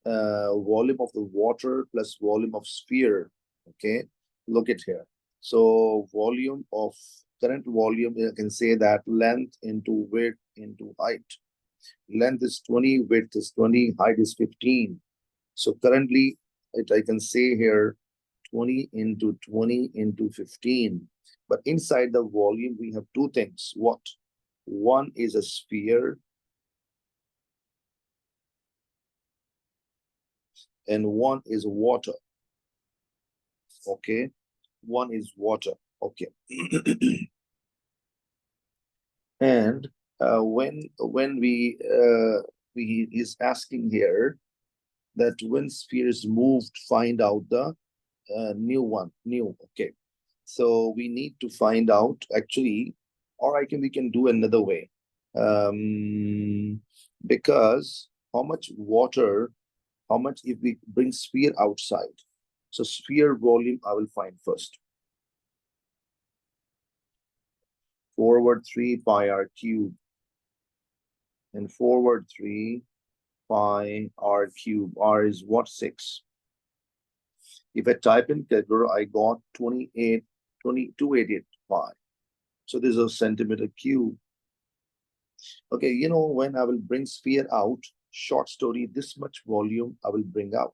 volume of the water plus volume of sphere. Okay, look at here. So volume of current volume, you can say that length into width into height. Length is 20, width is 20, height is 15. So currently, I can say here 20 into 20 into 15. But inside the volume, we have two things. What? One is a sphere and one is water. Okay, one is water. Okay. And when we is asking here that when sphere is moved, find out the new one, new. Okay, so we need to find out actually, or we can do another way, because how much water, how much if we bring sphere outside. So sphere volume I will find first. Forward 3 pi r cube and forward 3 pi r cube. R is what? 6. If I type in calculator, I got 288 pi. So this is a centimeter cube. Okay, you know, when I will bring sphere out, short story, this much volume I will bring out.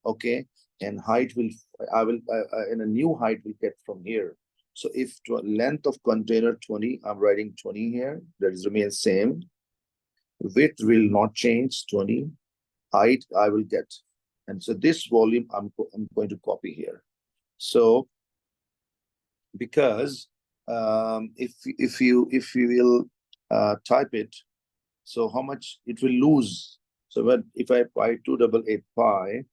Okay, and height will, and a new height will get from here. So if length of container 20, I'm writing 20 here, that is remains same. Width will not change, 20. Height I will get. And so this volume I'm going to copy here. So because if you will type it, so how much it will lose. So when if I apply 288 pi,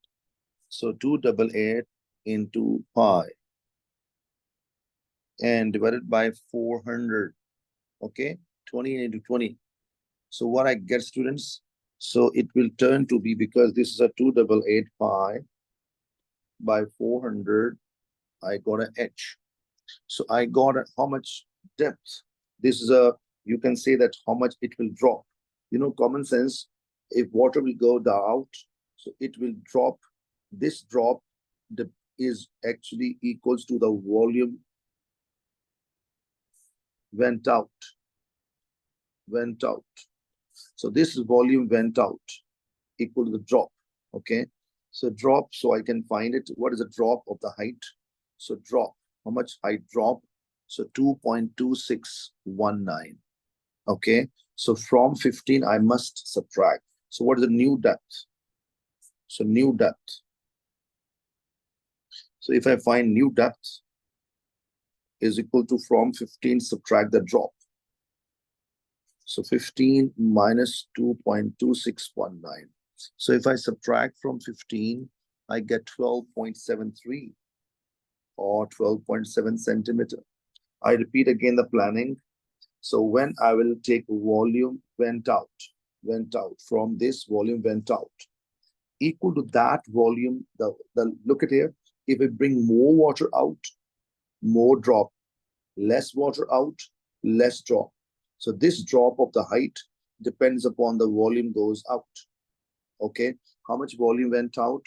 so 288 into pi and divided by 400. Okay, 20 into 20. So what I get, students? So it will turn to be, because this is a 288 pi by 400, I got an h. So I got how much depth. This is a, you can say that how much it will drop. You know, common sense, if water will go out, so it will drop. This drop is actually equals to the volume went out. So this volume went out equal to the drop. Okay, so drop, so I can find it. What is the drop of the height? So drop, how much height drop? So 2.2619. Okay, so from 15 I must subtract. So what is the new depth? So new depth. So if I find new depth is equal to from 15 subtract the drop. So 15 minus 2.2619. So if I subtract from 15, I get 12.73 or 12.7 centimeter. I repeat again the planning. So when I will take volume went out from this volume went out, equal to that volume, the look at here, if we bring more water out, more drop, less water out, less drop. So this drop of the height depends upon the volume goes out. Okay, how much volume went out?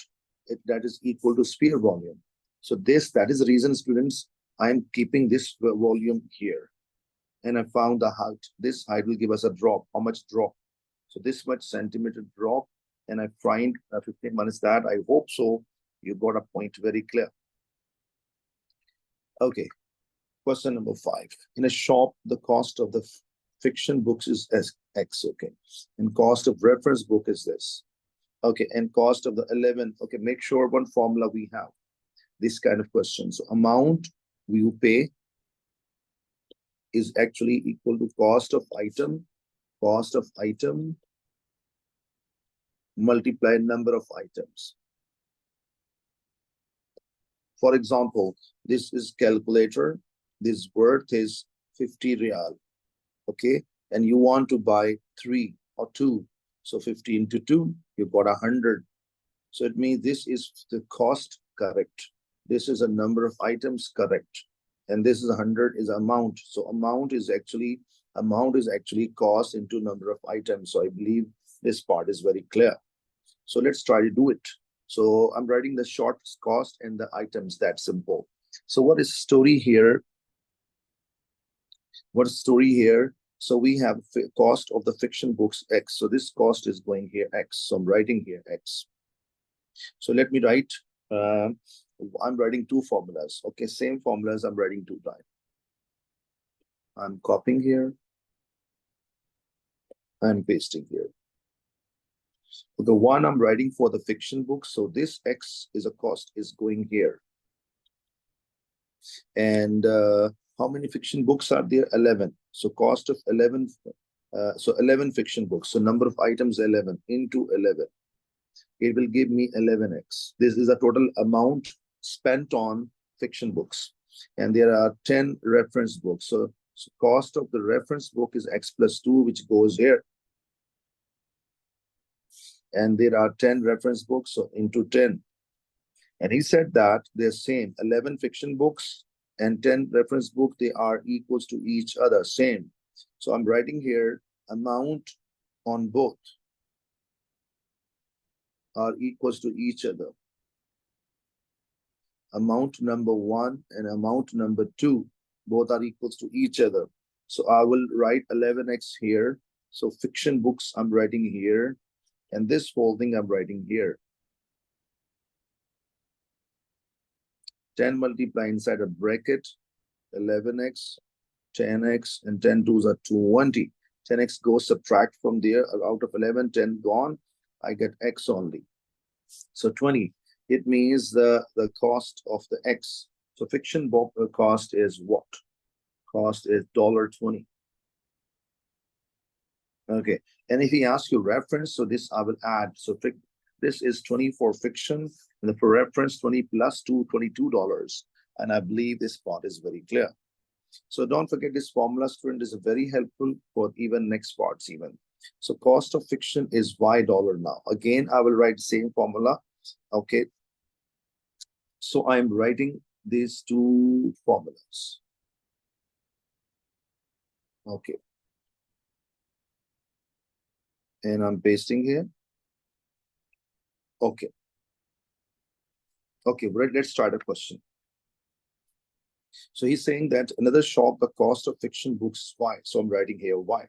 That is equal to sphere volume. So that is the reason, students, I'm keeping this volume here. And I found the height. This height will give us a drop. How much drop? So this much centimeter drop. And I find 15 minus that. I hope so. You got a point very clear. Okay. Question number 5. In a shop, the cost of the fiction books is X. Okay. And cost of reference book is this. Okay. And cost of the 11. Okay. Make sure one formula we have. This kind of question. So amount we pay is actually equal to cost of item multiplied number of items. For example, this is calculator. This worth is 50 real. Okay, and you want to buy 3 or 2. So 50 into 2, you got 100. So it means this is the cost, correct. This is a number of items, correct. And this is 100 is amount. So amount is actually cost into number of items. So I believe this part is very clear. So let's try to do it. So I'm writing the short cost and the items. That simple. So what is story here? What is story here? So we have cost of the fiction books X. So this cost is going here X. So I'm writing here X. So let me write. I'm writing two formulas. Okay, same formulas. I'm writing two times. I'm copying here. I'm pasting here. The one I'm writing for the fiction book. So this X is a cost is going here. And how many fiction books are there? 11. So cost of 11. So 11 fiction books. So number of items 11 into 11. It will give me 11x. This is a total amount spent on fiction books. And there are 10 reference books. So cost of the reference book is x plus 2, which goes here. And there are 10 reference books, so into 10. And he said that they're same, 11 fiction books and 10 reference book, they are equals to each other, same. So I'm writing here amount on both are equals to each other. Amount number 1 and amount number 2, both are equals to each other. So I will write 11x here. So fiction books I'm writing here. And this whole thing I'm writing here. 10 multiply inside a bracket, 11x, 10x, and 10 twos are 20. 10x goes subtract from there. Out of 11, 10 gone. I get x only. So 20. It means the cost of the x. So fiction book cost is what? Cost is $20. Okay. And if he asks you reference, so this I will add. So this is 20 for fiction, and for reference 20 plus 2, $22. And I believe this part is very clear. So don't forget this formula, student, is very helpful for even next parts even. So cost of fiction is $y now. Again, I will write same formula. Okay. So I'm writing these two formulas. Okay. And I'm pasting here. Okay. Okay, let's start a question. So he's saying that another shop, the cost of fiction books is Y. So I'm writing here Y.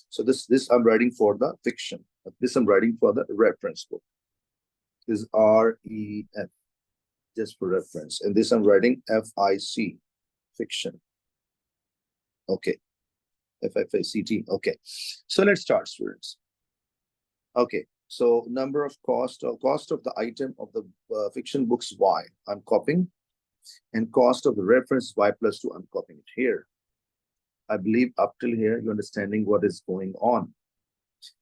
So this I'm writing for the fiction. This I'm writing for the reference book. This is REF, just for reference. And this I'm writing FIC, fiction. Okay. FFACT. Okay. So let's start, students. Okay. So number of cost of the item of the fiction books Y. I'm copying. And cost of the reference Y plus 2, I'm copying it here. I believe up till here, you're understanding what is going on.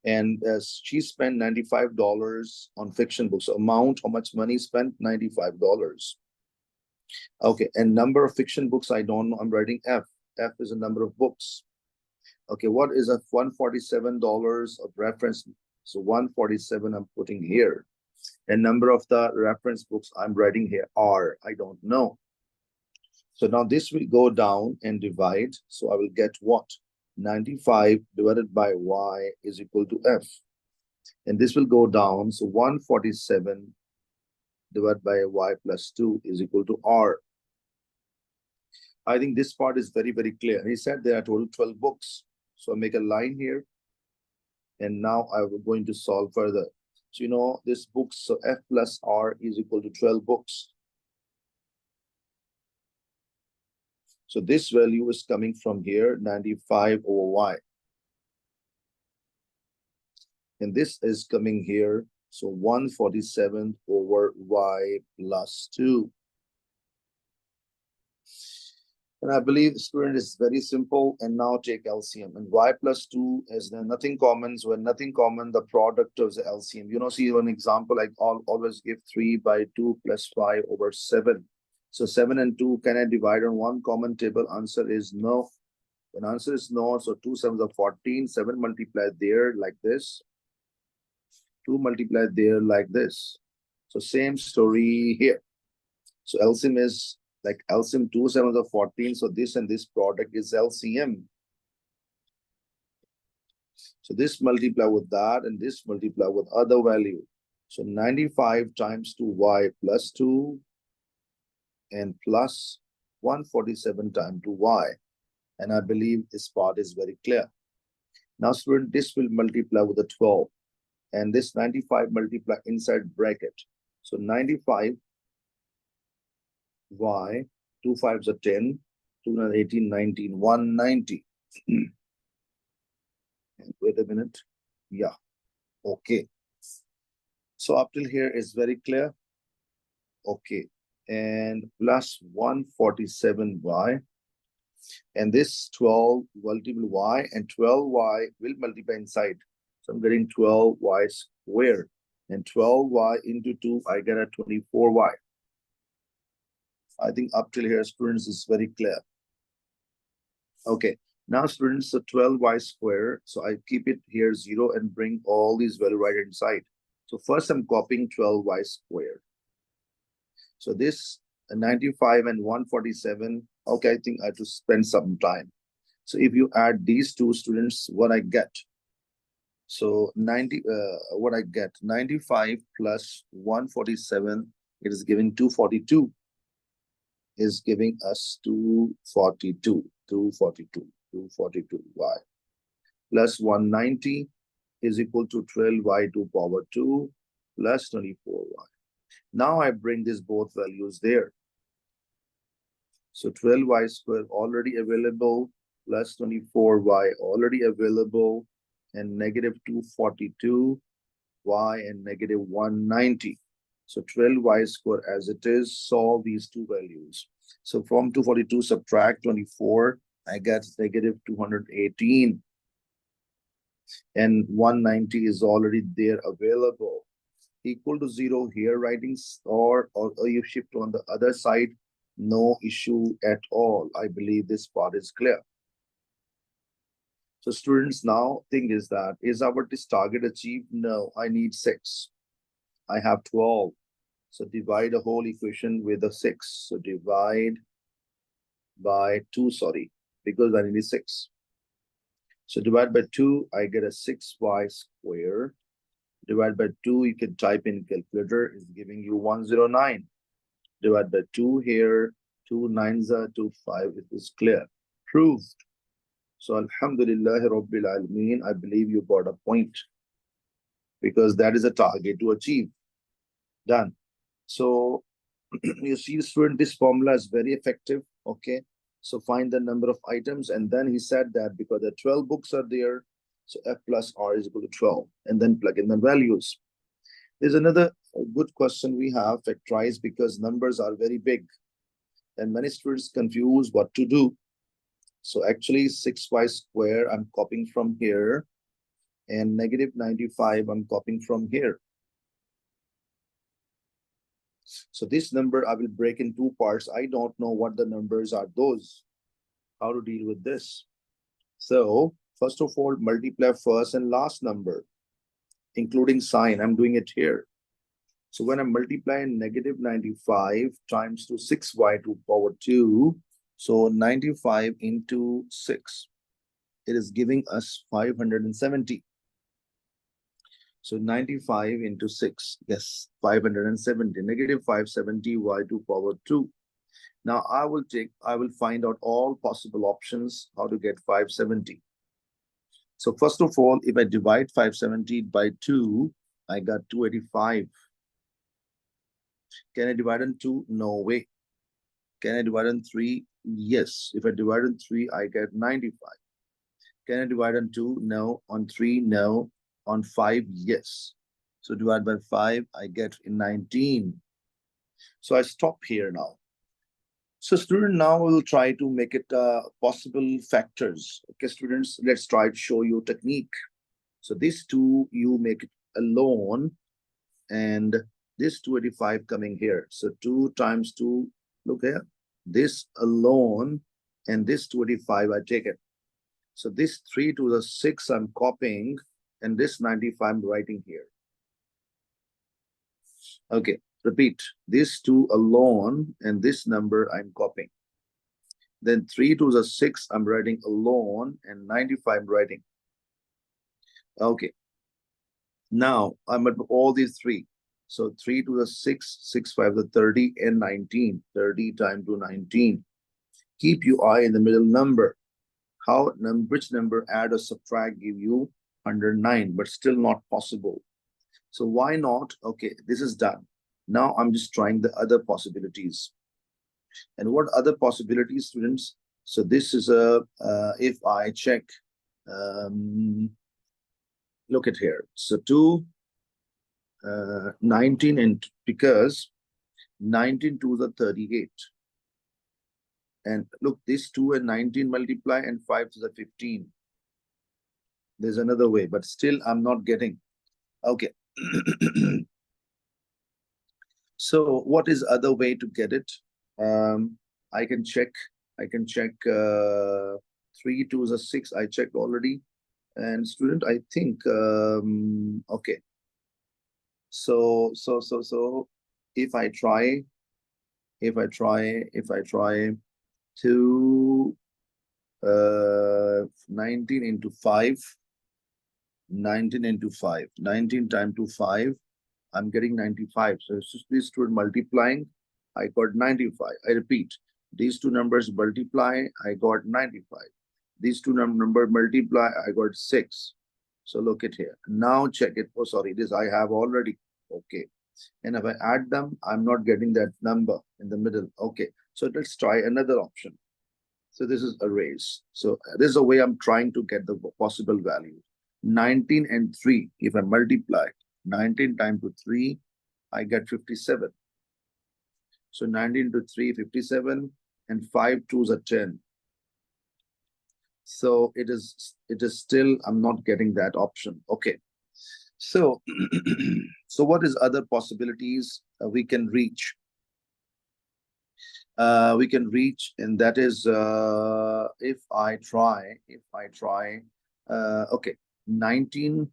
And she spent $95 on fiction books. So amount, how much money spent? $95. Okay, and number of fiction books, I don't know. I'm writing F. F is a number of books. Okay, what is a $147 of reference? So 147 I'm putting here. And number of the reference books I'm writing here R. I don't know. So now this will go down and divide. So I will get what? 95 divided by Y is equal to F. And this will go down. So 147 divided by Y plus 2 is equal to R. I think this part is very, very clear. He said there are total 12 books. So I make a line here. And now I'm going to solve further. So you know this books, so F plus R is equal to 12 books. So this value is coming from here, 95 over Y. And this is coming here, so 147 over Y plus 2. And I believe, student, is very simple. And now take LCM. And Y plus 2 is there nothing common. So when nothing common, the product of the LCM. You know, see one example, like always give 3 by 2 plus 5 over 7. So 7 and 2, can I divide on one common table? Answer is no. When answer is no, so 2 sevens are 14. 7 multiplied there like this. 2 multiplied there like this. So same story here. So LCM is like LCM 2 sevens are 14. So this and this product is LCM. So this multiply with that and this multiply with other value. So 95 times 2y plus 2 and plus 147 times 2y. And I believe this part is very clear. Now, student, this will multiply with the 12. And this 95 multiply inside bracket. So 95 y, 2 5s are 10, 2 18, 19, 190. Wait a minute. Yeah. Okay. So up till here is very clear. Okay. And plus 147y. And this 12 multiple y and 12y will multiply inside. So I'm getting 12y squared. And 12y into 2, I get a 24y. I think up till here, students, is very clear. Okay. Now, students, so 12y squared. So I keep it here 0 and bring all these values right inside. So first I'm copying 12y squared. So this 95 and 147. Okay, I think I have to spend some time. So if you add these two, students, what I get? So 95 plus 147, it is giving 242. Is giving us 242 y plus 190 is equal to 12y to power 2 plus 24y. Now I bring these both values there. So 12y squared already available plus 24y already available and negative 242y and negative 190. So 12y squared as it is, solve these two values. So from 242 subtract 24, I get negative 218. And 190 is already there available. Equal to 0 here writing or you shift on the other side, no issue at all. I believe this part is clear. So students, now thing is that, is our this target achieved? No, I need 6. I have 12. So divide the whole equation with a 6. So divide by 2, sorry, because I need 6. So divide by 2, I get a 6y squared. Divide by 2, you can type in calculator, is giving you 109. Divide by 2 here, 2 9s are 2 5. It is clear. Proved. So Alhamdulillah Rabbil Alameen, I believe you got a point. Because that is a target to achieve. Done. So you see, student, this formula is very effective. Okay. So find the number of items. And then he said that because the 12 books are there, so F plus R is equal to 12. And then plug in the values. There's another good question we have, factorize, because numbers are very big. And many students confuse what to do. So actually 6y squared, I'm copying from here. And negative 95, I'm copying from here. So this number I will break in two parts. I don't know what the numbers are those. How to deal with this. So first of all, multiply first and last number, including sign. I'm doing it here. So when I multiply negative 95 times to 6y to power 2, so 95 into 6, it is giving us 570. So 95 into 6, yes, 570, negative 570 y to power 2. Now I will find out all possible options how to get 570. So first of all, if I divide 570 by 2, I got 285. Can I divide on 2? No way. Can I divide on 3? Yes. If I divide on 3, I get 95. Can I divide on 2? No. On 3? No. On 5? Yes. So divide by 5, I get 19. So I stop here now. So student, now we'll try to make it possible factors. Okay, students, let's try to show you technique. So these two, you make it alone, and this 285 coming here. So 2 times 2, look here, this alone, and this 285, I take it. So this 3 to the 6, I'm copying, and this 95, I'm writing here. Okay, repeat, this 2 alone, and this number I'm copying. Then 3 to the 6, I'm writing alone, and 95 I'm writing. Okay. Now I'm at all these three. So 3 to the 6, 6, 5 to the 30, and 19. 30 times to 19. Keep your eye in the middle number. Which number add or subtract give you 109, but still not possible. So why not? Okay, this is done. Now I'm just trying the other possibilities. And what other possibilities, students? So this is if I check, look at here. So 19 and because 19 to the 38. And look, this 2 and 19 multiply and 5 to the 15. There's another way, but still I'm not getting. Okay. So what is other way to get it? I can check 3 to the 6. I checked already. And student, I think okay. So if I try to 19 into 5, 19 into 5, 19 times to 5, I'm getting 95. So these two multiplying, I got 95. I repeat, these two numbers multiply, I got 95. These two numbers multiply, I got 6. So look at here. Now check it. Oh, sorry, this I have already. Okay. And if I add them, I'm not getting that number in the middle. Okay. So let's try another option. So this is arrays. So this is a way I'm trying to get the possible value. 19 and 3, if I multiply 19 times to 3, I get 57. So 19 to 3, 57, and 5 2s are 10. So it is still, I'm not getting that option. Okay. So, so what is other possibilities we can reach? And that is if I try, okay, 19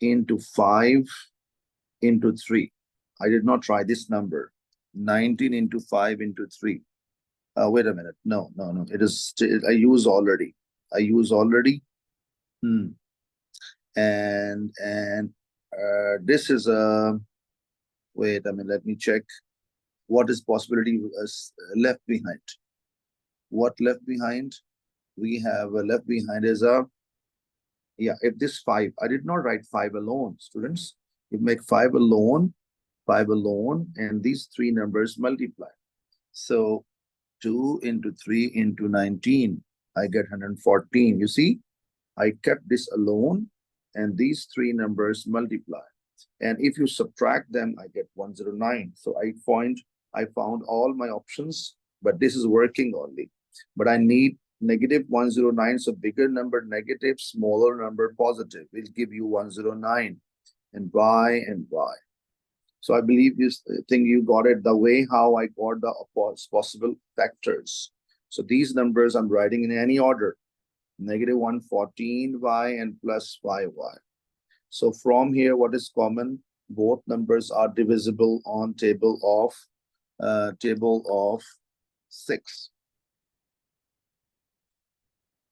into 5 into 3. I did not try this number. 19 into 5 into 3. Wait a minute. No. It is still, I use already. And this is a, wait a minute, let me check. What is possibility left behind? What left behind? We have left behind is a, yeah, if this 5, I did not write 5 alone, students. You make 5 alone, and these three numbers multiply. So 2 into 3 into 19, I get 114. You see, I kept this alone, and these three numbers multiply. And if you subtract them, I get 109. So I found all my options, but this is working only. But I need negative 109. So bigger number negative, smaller number positive will give you 109. And why and why? So I believe you think you got it the way how I got the possible factors. So these numbers I'm writing in any order. Negative 114y and plus 5y. So from here, what is common? Both numbers are divisible on table of 6.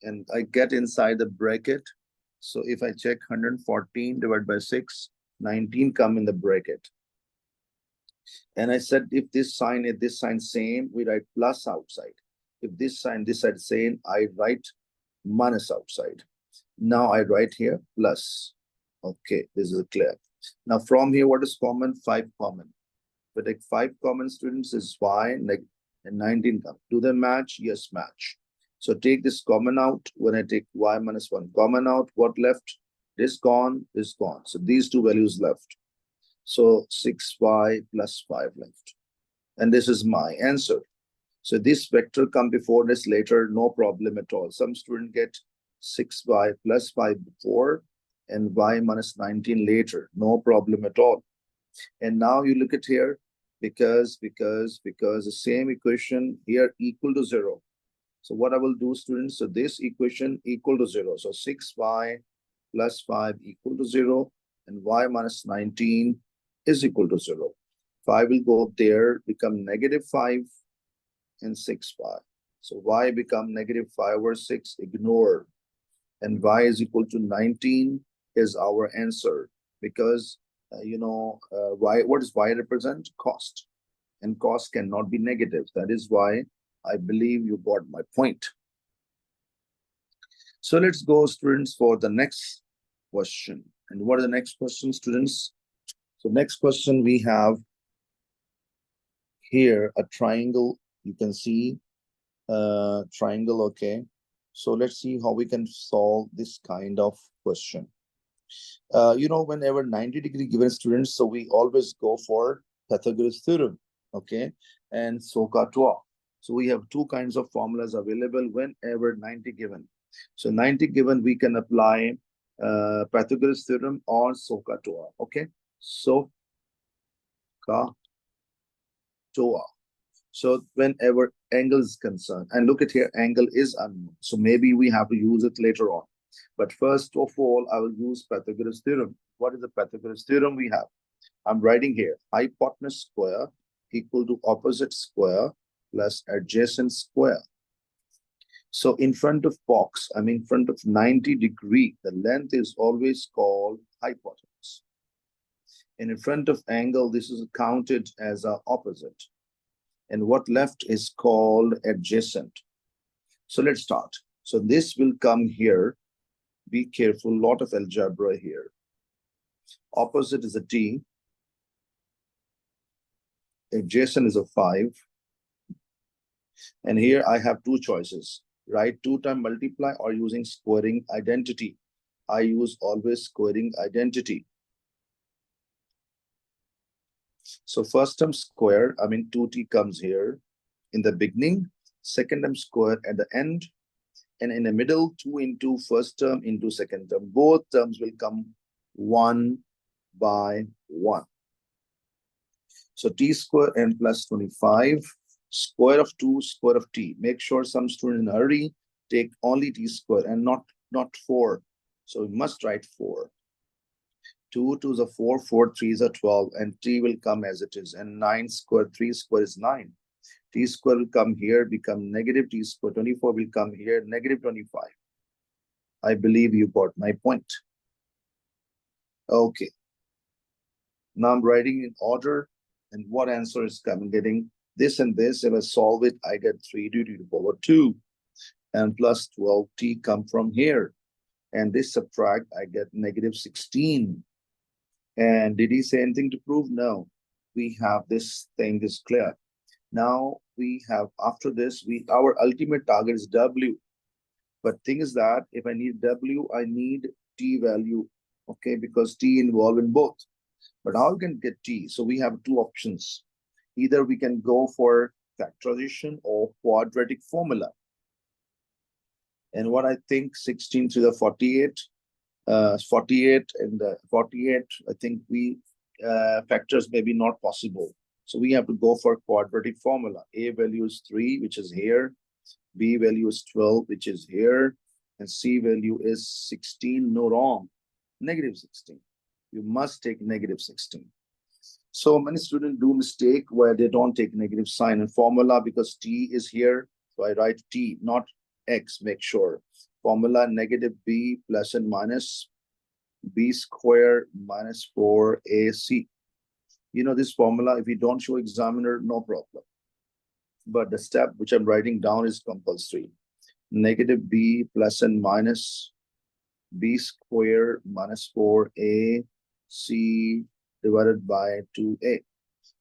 And I get inside the bracket. So if I check 114 divided by 6, 19 come in the bracket. And I said, if this sign same, we write plus outside. If this side same, I write minus outside. Now I write here plus. Okay, this is clear. Now from here, what is common? 5 common. If I take 5 common, students, is y and 19 come. Do they match? Yes, match. So take this common out. When I take y minus 1 common out, what left? This gone, this gone. So these two values left. So 6y plus 5 left. And this is my answer. So this vector come before this later, no problem at all. Some student get 6y plus 5 before and y minus 19 later, no problem at all. And now you look at here, because the same equation here equal to 0. So what I will do, students, so this equation equal to 0. So 6y plus 5 equal to 0 and y minus 19 is equal to 0. 5 will go up there, become negative 5 and 6y. So y become negative 5 over 6, ignore. And y is equal to 19 is our answer, because what does y represent? Cost, and cost cannot be negative. That is why I believe you got my point. So let's go, students, for the next question. And what are the next questions, students? So next question we have here a triangle. You can see triangle. Okay, so let's see how we can solve this kind of question. Whenever 90-degree given, students, so we always go for Pythagoras theorem, okay, and SOHCAHTOA. So we have two kinds of formulas available whenever 90 given. So 90 given, we can apply Pythagoras theorem or SOHCAHTOA, okay. SOHCAHTOA. So whenever angle is concerned, and look at here, angle is unknown, so maybe we have to use it later on. But first of all, I will use Pythagoras theorem. What is the Pythagoras theorem we have? I'm writing here, hypotenuse square equal to opposite square plus adjacent square. So in front of box, I mean in front of 90-degree, the length is always called hypotenuse. And in front of angle, this is counted as a opposite. And what left is called adjacent. So let's start. So this will come here. Be careful, lot of algebra here. Opposite is a t. Adjacent is a 5. And here I have two choices. Write 2 times multiply or using squaring identity. I use always squaring identity. So first term square, I mean 2t comes here in the beginning, second term square at the end, and in the middle 2 into first term into second term. Both terms will come 1 by 1. So t square n plus 25, square of 2, square of t. Make sure some student in a hurry take only t square and not 4. So we must write 4. 2 2 is a 4, 4 3 is a 12, and t will come as it is. And 9 square, 3 square is 9. T square will come here, become negative t square. 24 will come here, negative 25. I believe you got my point. Okay. Now I'm writing in order, and what answer is coming? Getting this and this. If I solve it, I get 3 to the power 2, and plus 12t come from here. And this subtract, I get negative 16. And did he say anything to prove? No. We have this thing is clear. Now we have, after this, our ultimate target is W. But thing is that if I need W, I need T value, okay, because T involved in both. But how can get T? So we have two options. Either we can go for factorization or quadratic formula. And what I think 16 to the 48, 48 and 48, I think we factors may be not possible. So we have to go for quadratic formula. A value is 3, which is here. B value is 12, which is here. And C value is 16. No, wrong. Negative 16. You must take negative 16. So many students do mistake where they don't take negative sign in formula because T is here. So I write T, not X. Make sure. Formula negative B plus and minus B square minus 4AC. You know this formula, if you don't show examiner, no problem. But the step which I'm writing down is compulsory. Negative B plus and minus B square minus 4AC divided by 2A.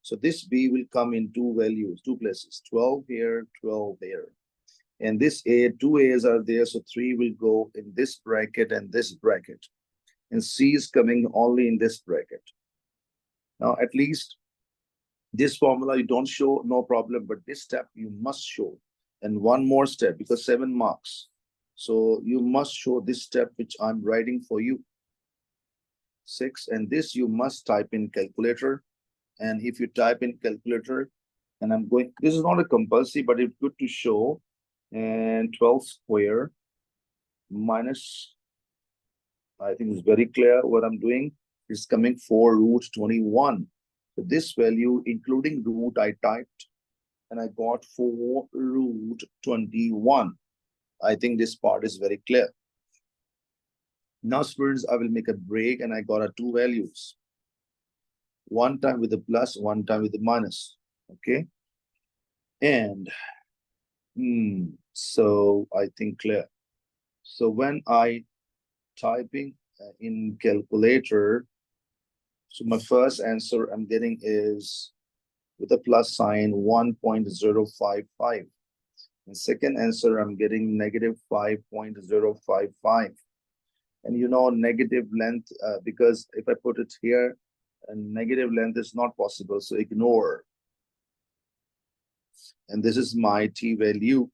So this B will come in two values, two places, 12 here, 12 there. And this A, two A's are there, so 3 will go in this bracket and this bracket. And C is coming only in this bracket. Now, at least this formula you don't show, no problem, but this step you must show. And one more step, because 7 marks. So you must show this step, which I'm writing for you. 6, and this you must type in calculator. And if you type in calculator, and I'm going, this is not a compulsory, but it's good to show. And 12 square minus, I think it's very clear what I'm doing. It's coming 4 root 21. So this value, including root, I typed, and I got 4 root 21. I think this part is very clear. Now, students, I will make a break and I got a two values. One time with the plus, one time with the minus. Okay. And so I think clear. So when I typing in calculator, so my first answer I'm getting is with a plus sign 1.055. And second answer I'm getting negative 5.055. And you know, negative length, because if I put it here, a negative length is not possible. So ignore. And this is my t value.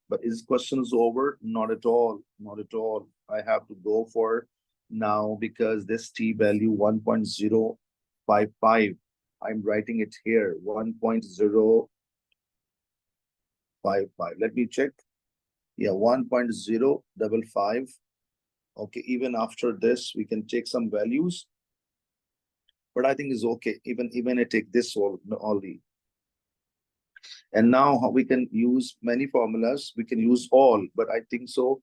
But is questions over? Not at all. Not at all. I have to go for now because this t value 1.055. I'm writing it here 1.055. Let me check. Yeah, 1.055. Okay, even after this, we can take some values. But I think it's okay. Even I take this only. And now we can use many formulas. We can use all, but I think so.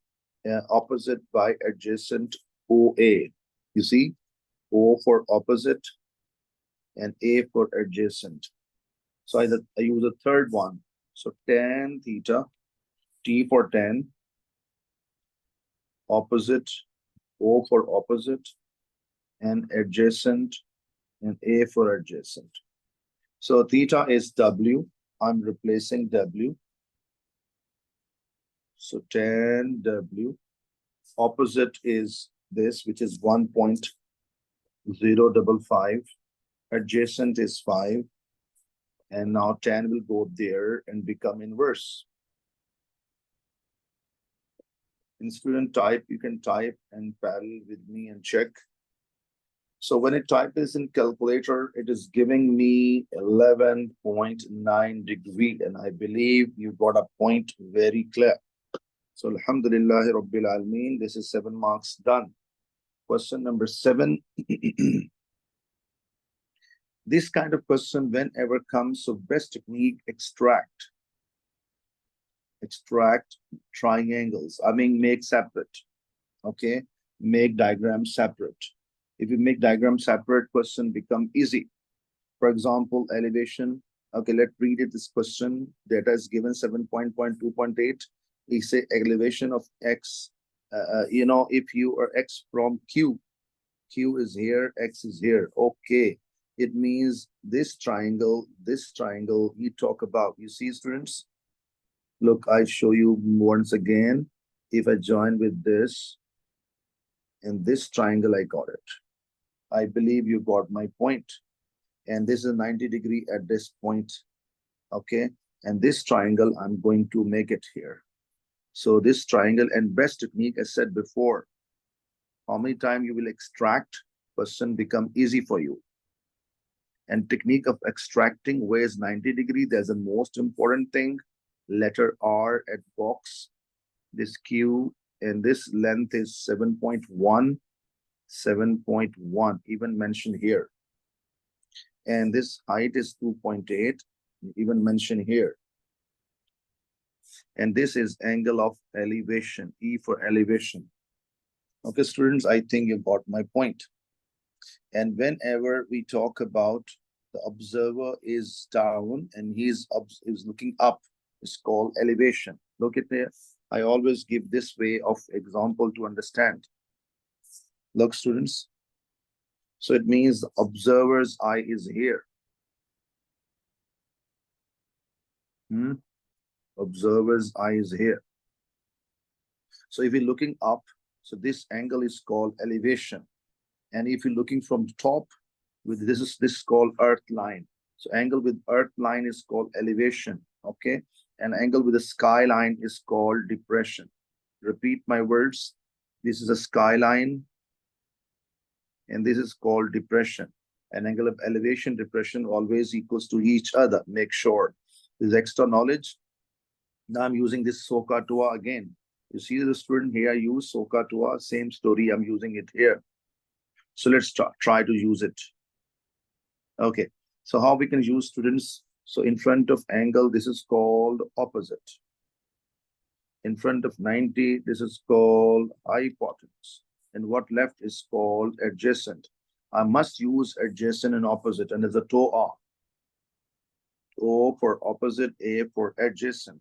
Opposite by adjacent OA. You see, O for opposite and A for adjacent. So I use a third one. So tan theta, T for tan, opposite, O for opposite, and adjacent, and A for adjacent. So theta is W. I'm replacing W. So tan W. Opposite is this, which is 1.055. Adjacent is 5. And now tan will go there and become inverse. In student type, you can type and parallel with me and check. So when I type this in calculator, it is giving me 11.9 degree. And I believe you got a point very clear. So Alhamdulillah Rabbil Alameen, this is 7 marks done. Question number 7. This kind of question whenever comes, so best technique, extract triangles. I mean, make separate. Okay, make diagrams separate. If you make diagrams separate, question become easy. For example, elevation. Okay, let's read it. This question data is given 7.2.8. We say elevation of x. You know, if you are x from Q is here, x is here. Okay, it means this triangle you talk about. You see, students? Look, I show you once again. If I join with this and this triangle, I got it. I believe you got my point. And this is 90 degree at this point. Okay. And this triangle, I'm going to make it here. So this triangle and best technique, as said before, how many times you will extract, question become easy for you. And technique of extracting where is 90 degree. There's a most important thing. Letter R at box. This Q and this length is 7.1. 7.1 even mentioned here. And this height is 2.8 even mentioned here. And this is angle of elevation, E for elevation. Okay, students, I think you got my point. And whenever we talk about the observer is down and he's looking up, it's called elevation. Look at there. I always give this way of example to understand. Look, students. So it means the observer's eye is here. Observer's eye is here. So if you're looking up, so this angle is called elevation. And if you're looking from the top, with this is called earth line. So angle with earth line is called elevation. Okay. And angle with the sky line is called depression. Repeat my words. This is a skyline. And this is called depression. An angle of elevation, depression always equals to each other. Make sure. This is extra knowledge. Now I'm using this SOHCAHTOA again. You see the student here use SOHCAHTOA, same story, I'm using it here. So let's try to use it. Okay, so how we can use, students? So in front of angle, this is called opposite. In front of 90, this is called hypotenuse. and what left is called adjacent. I must use adjacent and opposite, and there's a TOA. O for opposite, A for adjacent.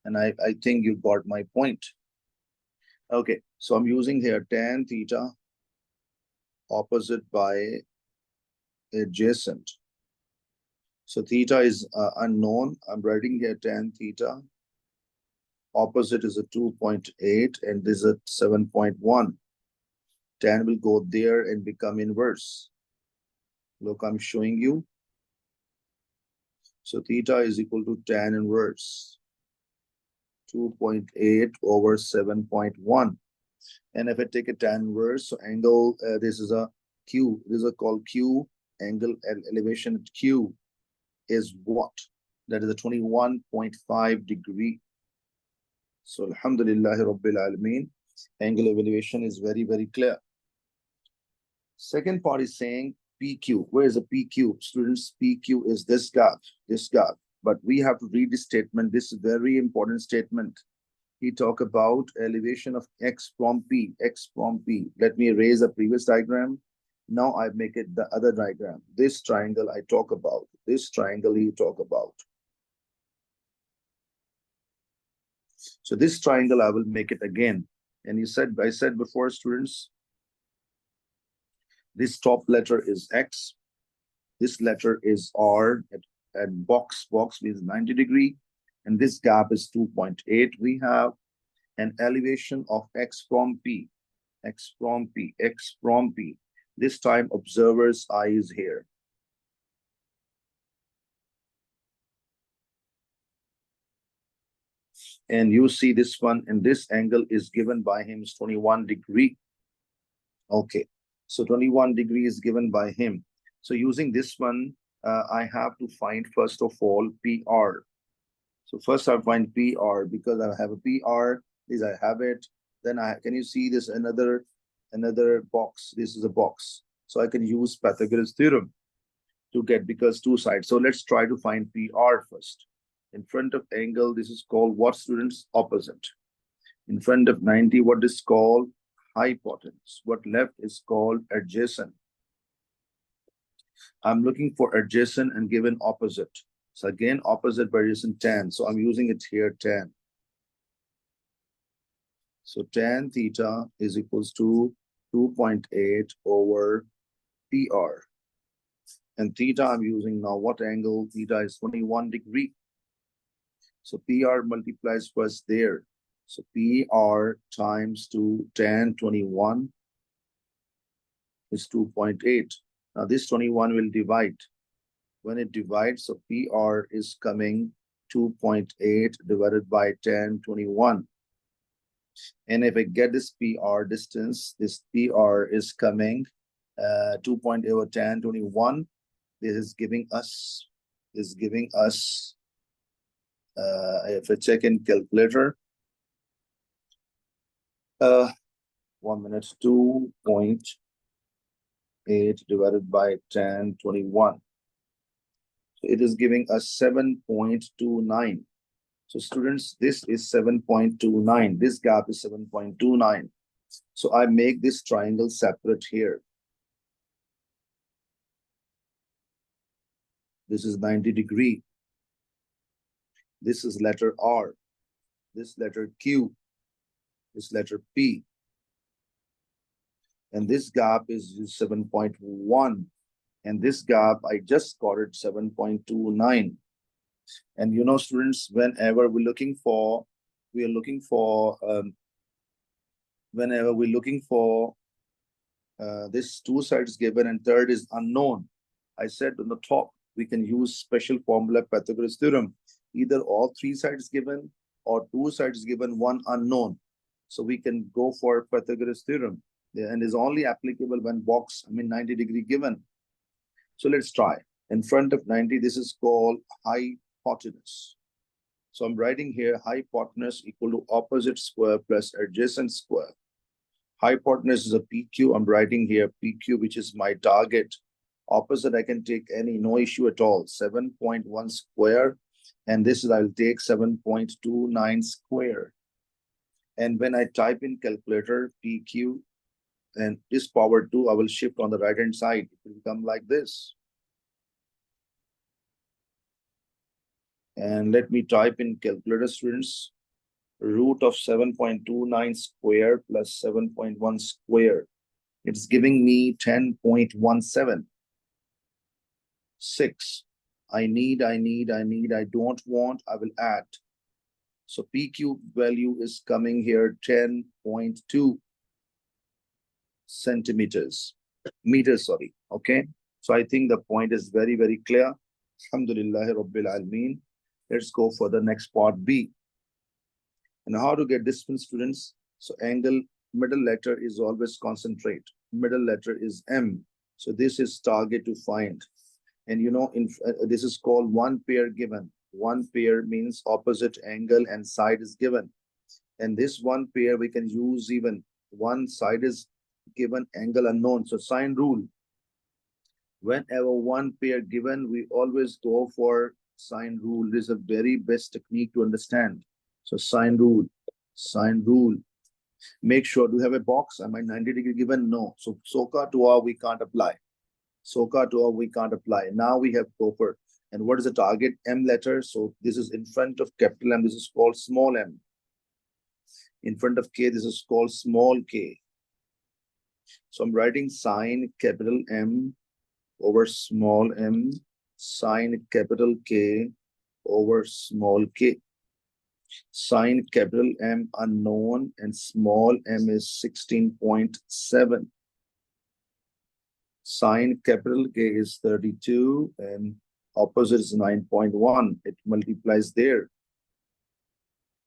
And I think you got my point. Okay, so I'm using here tan theta opposite by adjacent. So theta is unknown. I'm writing here tan theta. Opposite is a 2.8 and this is a 7.1. Tan will go there and become inverse. Look, I'm showing you. So theta is equal to tan inverse 2.8 over 7.1. And if I take a tan inverse, so angle, this is a Q, this is called Q, angle elevation at Q is what? That is a 21.5 degree. So alhamdulillah Rabbil Alameen, angle of elevation is very, very clear. Second part is saying PQ. Where is the PQ? Students, PQ is this gap, this gap. But we have to read this statement. This is a very important statement. He talk about elevation of X from P, X from P. Let me erase the previous diagram. Now I make it the other diagram. This triangle I talk about. This triangle he talk about. So this triangle I will make it again. And I said before, students, this top letter is X. This letter is R at box. Box means 90 degree. And this gap is 2.8. We have an elevation of X from P. X from P. X from P. This time observer's eye is here. And you see this one, and this angle is given by him is 21 degree. Okay, so 21 degree is given by him. So using this one, I have to find first of all PR. So first I find PR because I have a PR, this I have it. Then can you see this another box? This is a box. So I can use Pythagoras theorem to get, because two sides. So let's try to find PR first. In front of angle, this is called what, students? Opposite. In front of 90, what is called? Hypotenuse. What left is called adjacent. I'm looking for adjacent and given opposite. So again, opposite by adjacent tan. So I'm using it here, tan. So tan theta is equals to 2.8 over PR. And theta I'm using now, what angle? Theta is 21 degree. So PR multiplies first there. So PR times 2 tan 21 is 2.8. Now this 21 will divide. When it divides, so PR is coming 2.8 divided by tan 21. And if I get this PR distance, this PR is coming 2.8 over tan 21. This is giving us, if I check in calculator, 1 minute, 2.8 divided by tan 21. So it is giving us 7.29. So students, this is 7.29. This gap is 7.29. So I make this triangle separate here. This is 90 degree. This is letter R. This letter Q. This letter P. And this gap is 7.1. And this gap, I just got it 7.29. And you know, students, whenever we're looking for this two sides given and third is unknown, I said on the top, we can use special formula Pythagoras theorem. Either all three sides given or two sides given, one unknown. So we can go for Pythagoras theorem. And is only applicable when 90 degree given. So let's try. In front of 90, this is called hypotenuse. So I'm writing here hypotenuse equal to opposite square plus adjacent square. Hypotenuse is a PQ. I'm writing here PQ, which is my target. Opposite, I can take any, no issue at all. 7.1 square. And this is, I'll take 7.29 square. And when I type in calculator PQ, and this power 2, I will shift on the right hand side. It will become like this. And let me type in calculator, students. Root of 7.29 square plus 7.1 square. It's giving me 10.17. 6. I don't want, I will add. So PQ value is coming here 10.2 centimeters, meters, sorry. Okay. So I think the point is very, very clear. Alhamdulillah Rabbil Alameen. Let's go for the next part B. And how to get distance, students? So angle, middle letter is always concentrate. Middle letter is M. So this is target to find. And you know, this is called one pair given. One pair means opposite angle and side is given. And this one pair we can use even one side is given, angle unknown. So sine rule. Whenever one pair given, we always go for sine rule. This is a very best technique to understand. So sine rule, sine rule. Make sure, do you have a box? Am I 90 degree given? No. So SOHCAHTOA 2R we can't apply. SOHCAHTOA 2R we can't apply. Now we have proper. And what is the target? M letter. So this is in front of capital M. This is called small m. In front of K, this is called small k. So I'm writing sine capital M over small m, sine capital K over small k. Sine capital M unknown and small m is 16.7. Sine capital K is 32 and opposite is 9.1. It multiplies there.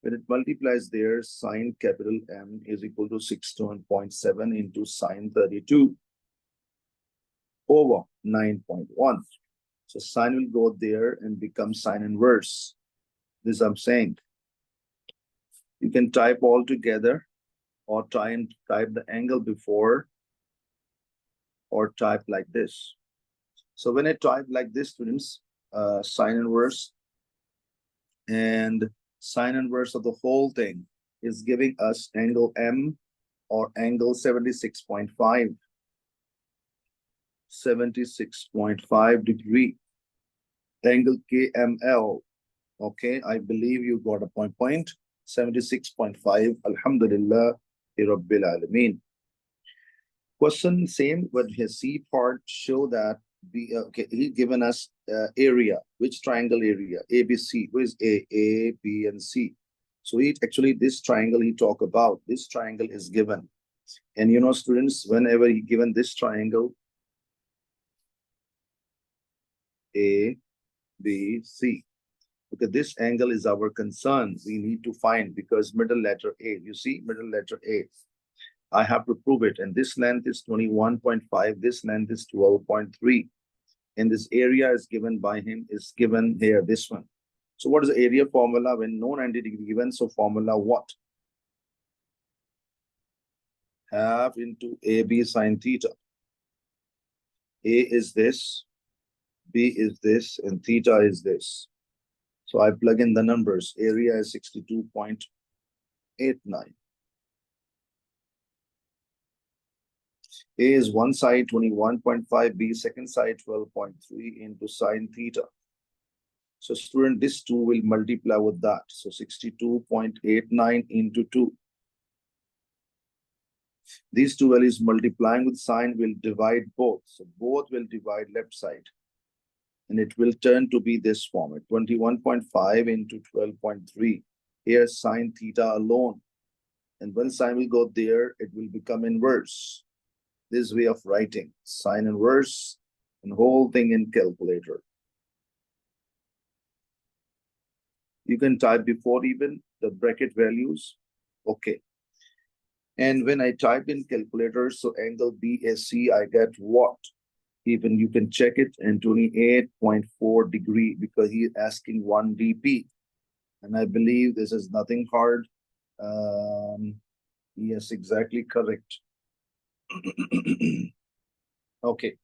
When it multiplies there, sine capital M is equal to 16.7 into sine 32 over 9.1. So sine will go there and become sine inverse. This I'm saying. You can type all together or try and type the angle before or type like this. So when I type like this, students, sine inverse and sine inverse of the whole thing is giving us angle M or angle 76.5. 76.5 degree. Angle KML. Okay, I believe you got a point. 76.5. Alhamdulillah Rabbil Alameen. Question same, but his C part show that okay, he given us area. Which triangle area? ABC. Who is A, B, and C? So he actually this triangle he talk about. This triangle is given, and you know, students, whenever he given this triangle, A, B, C. Okay, this angle is our concern. We need to find because middle letter A. You see, middle letter A. I have to prove it. And this length is 21.5. This length is 12.3. And this area is given by him is given here, this one. So what is the area formula when no 90 degree given? So formula what? Half into AB sine theta. A is this, B is this, and theta is this. So I plug in the numbers. Area is 62.89. A is one side 21.5, B second side 12.3 into sine theta. So student, this 2 will multiply with that. So 62.89 into 2. These two values multiplying with sine will divide both. So both will divide left side. And it will turn to be this format, 21.5 into 12.3. Here sine theta alone. And when sine will go there, it will become inverse. This way of writing, sine inverse and whole thing in calculator. You can type before even the bracket values. Okay. And when I type in calculator, so angle BSC, I get what? Even you can check it and 28.4 degree because he is asking 1 dp. And I believe this is nothing hard. Yes, exactly correct. Okay.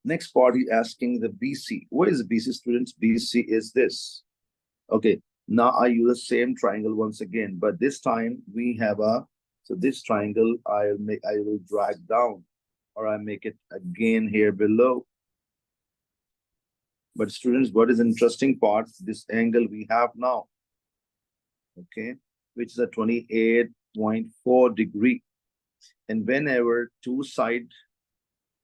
Next part, he asking the BC. What is BC, students? BC is this. Okay. Now I use the same triangle once again, but this time we have a So this triangle I will drag down, or I make it again here below. But students, what is interesting part, this angle we have now, okay, which is a 28.4 degree. And whenever two side,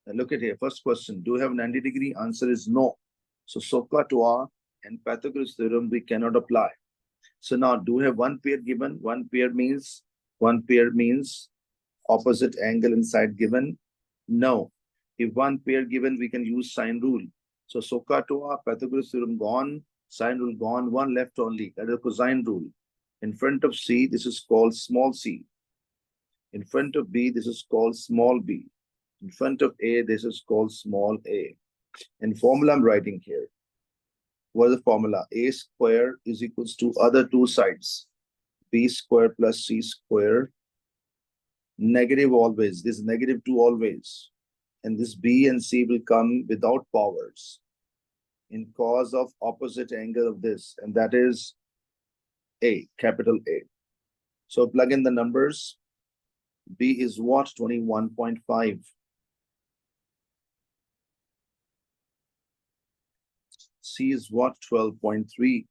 look at here, first question, do you have 90 degree? Answer is no. So SOHCAHTOA and Pythagoras theorem we cannot apply. So now, do we have one pair given? One pair means opposite angle inside given? No. If one pair given, we can use sine rule. So SOHCAHTOA, Pythagoras theorem gone, sine rule gone, one left only, that is cosine rule. In front of C, this is called small c. In front of B, this is called small b. In front of A, this is called small a. And formula I'm writing here. What is the formula? A square is equals to other two sides. B square plus C square. Negative always. This is negative 2 always. And this B and C will come without powers in cause of opposite angle of this. And that is A, capital A. So plug in the numbers. B is what? 21.5. C is what? 12.3.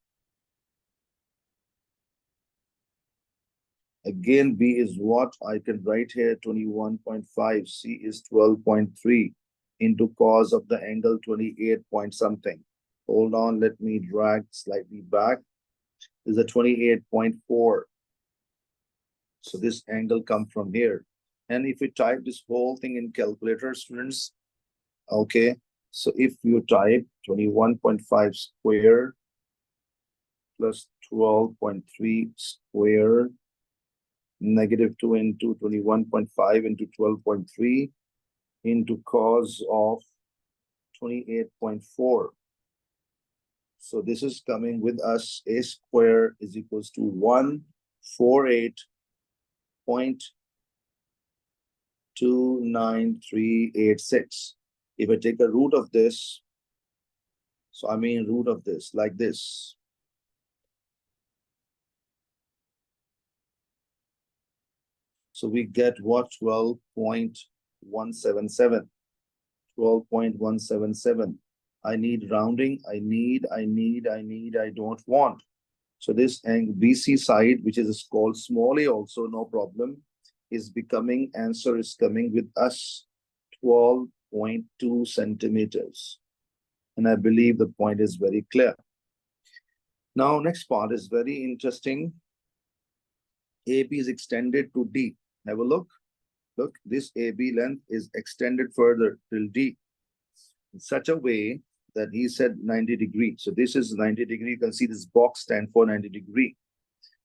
Again, B is what? I can write here 21.5. C is 12.3 into cos of the angle 28 point something. Hold on, let me drag slightly back. This is a 28.4. So this angle come from here. And if we type this whole thing in calculator, students, okay. So if you type 21.5 square plus 12.3 square, negative 2 into 21.5 into 12.3 into cos of 28.4. So this is coming with us, A square is equals to 148.29386. If I take the root of this, so I mean root of this, like this. So we get what? 12.177. 12.177. I need rounding. I don't want. So this BC side, which is called small a also, no problem, is becoming, answer is coming with us 12.2 centimeters. And I believe the point is very clear. Now, next part is very interesting. AB is extended to D. Have a look. Look, this AB length is extended further till D in such a way that he said 90 degree. So this is 90 degree. You can see this box stand for 90 degree.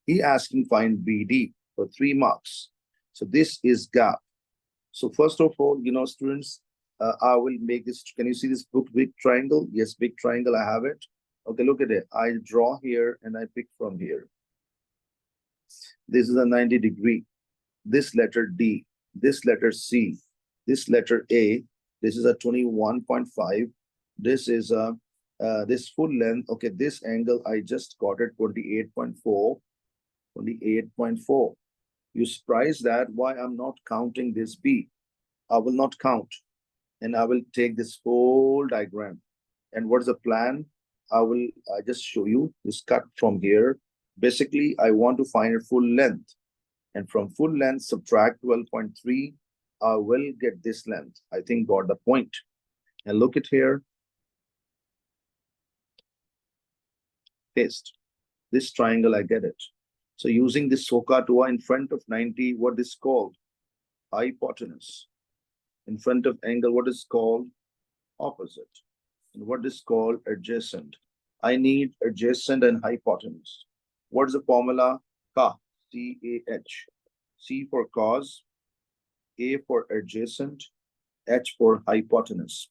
He asking find BD for 3 marks. So this is gap. So first of all, students, I will make this. Can you see this big triangle? Yes, big triangle. I have it. Okay, look at it. I draw here and I pick from here. This is a 90 degree. This letter D, this letter C, this letter A, this is a 21.5. This is a this full length. Okay, this angle I just got it 28.4. 28.4. You surprised that why I'm not counting this B? I will not count, and I will take this whole diagram. And what is the plan? I just show you this cut from here. Basically, I want to find a full length. And from full length, subtract 12.3, I will get this length. I think got the point. And look at here. Paste. This triangle, I get it. So using this SOHCAHTOA in front of 90, what is called? Hypotenuse. In front of angle, what is called? Opposite. And what is called? Adjacent. I need adjacent and hypotenuse. What is the formula? CAH. C-A-H. C for cos, A for adjacent, H for hypotenuse.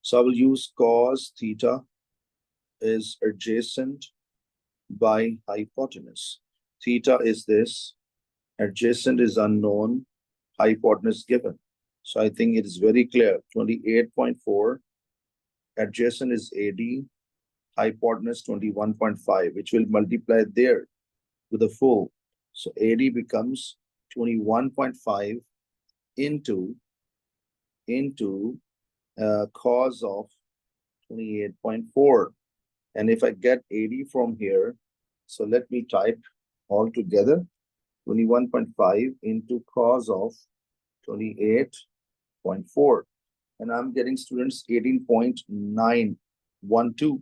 So I will use cos theta is adjacent by hypotenuse. Theta is this, adjacent is unknown, hypotenuse given. So I think it is very clear, 28.4, adjacent is AD, hypotenuse 21.5, which will multiply there with the full. So AD becomes 21.5 into cos of 28.4. And if I get AD from here, so let me type all together 21.5 into cos of 28.4. And I'm getting students 18.912.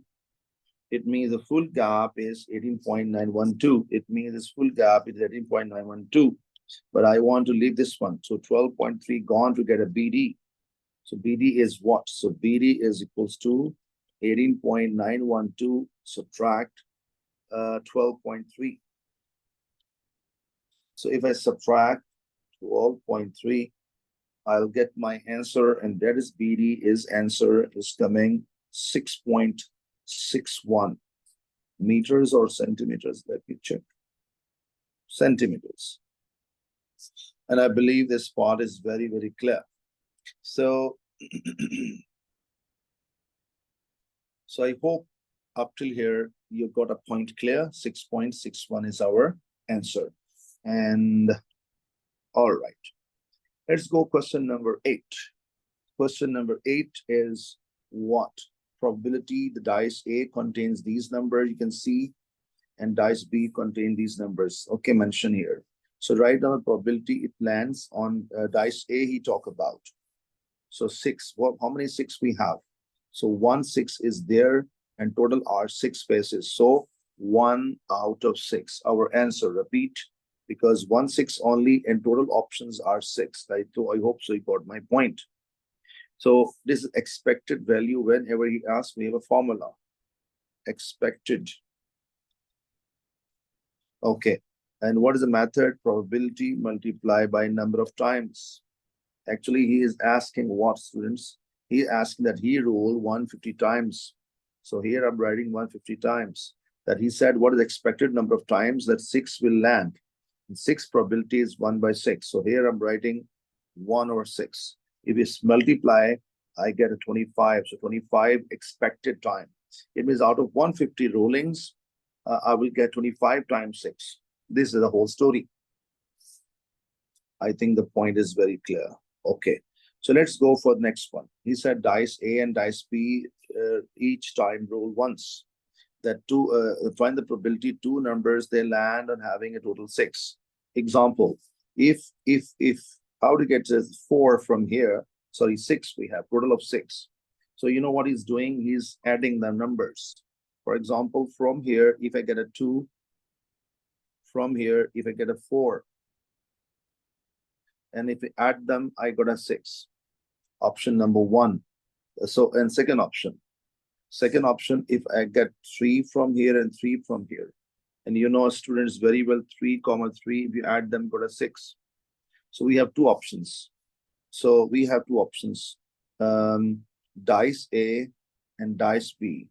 It means the full gap is 18.912. It means this full gap is 18.912. But I want to leave this one. So 12.3 gone to get a BD. So BD is what? So BD is equals to 18.912 subtract 12.3. So if I subtract 12.3, I'll get my answer, and that is BD is answer is coming 6.61 meters or centimeters. Let me check. Centimeters. And I believe this part is very, very clear. So, so I hope up till here you got a point clear. 6.61 is our answer. And all right, let's go question number 8. Question number 8 is what? Probability the dice A contains these numbers, you can see, and dice B contain these numbers. Okay, mention here. So write down the probability it lands on dice A he talk about. So 6, what, how many 6 we have? So 1 6 is there, and total are 6 spaces. So 1 out of 6. Our answer, repeat, because 1 6 only and total options are 6. Right? So I hope so you got my point. So this is expected value. Whenever he asks, we have a formula. Expected. Okay. And what is the method? Probability multiplied by number of times. Actually, he is asking what, students? He is asking that he roll 150 times. So here I'm writing 150 times. That he said what is expected number of times that 6 will land. And 6 probability is 1 by 6. So here I'm writing 1 over 6. If it's multiply, I get a 25. So 25 expected time. It means out of 150 rollings, I will get 25 times 6. This is the whole story. I think the point is very clear. Okay. So let's go for the next one. He said dice A and dice B each time roll once. That find the probability 2 numbers they land on having a total 6. Example, if how to get 4 from here, sorry, 6 we have, total of 6. So you know what he's doing? He's adding the numbers. For example, from here, if I get a 2, from here, if I get a 4, and if I add them, I got a 6. Option number 1. So, and second option, if I get 3 from here and 3 from here, and you know students very well, 3, 3, if you add them, got a 6. So we have 2 options. So we have 2 options, dice A and dice B.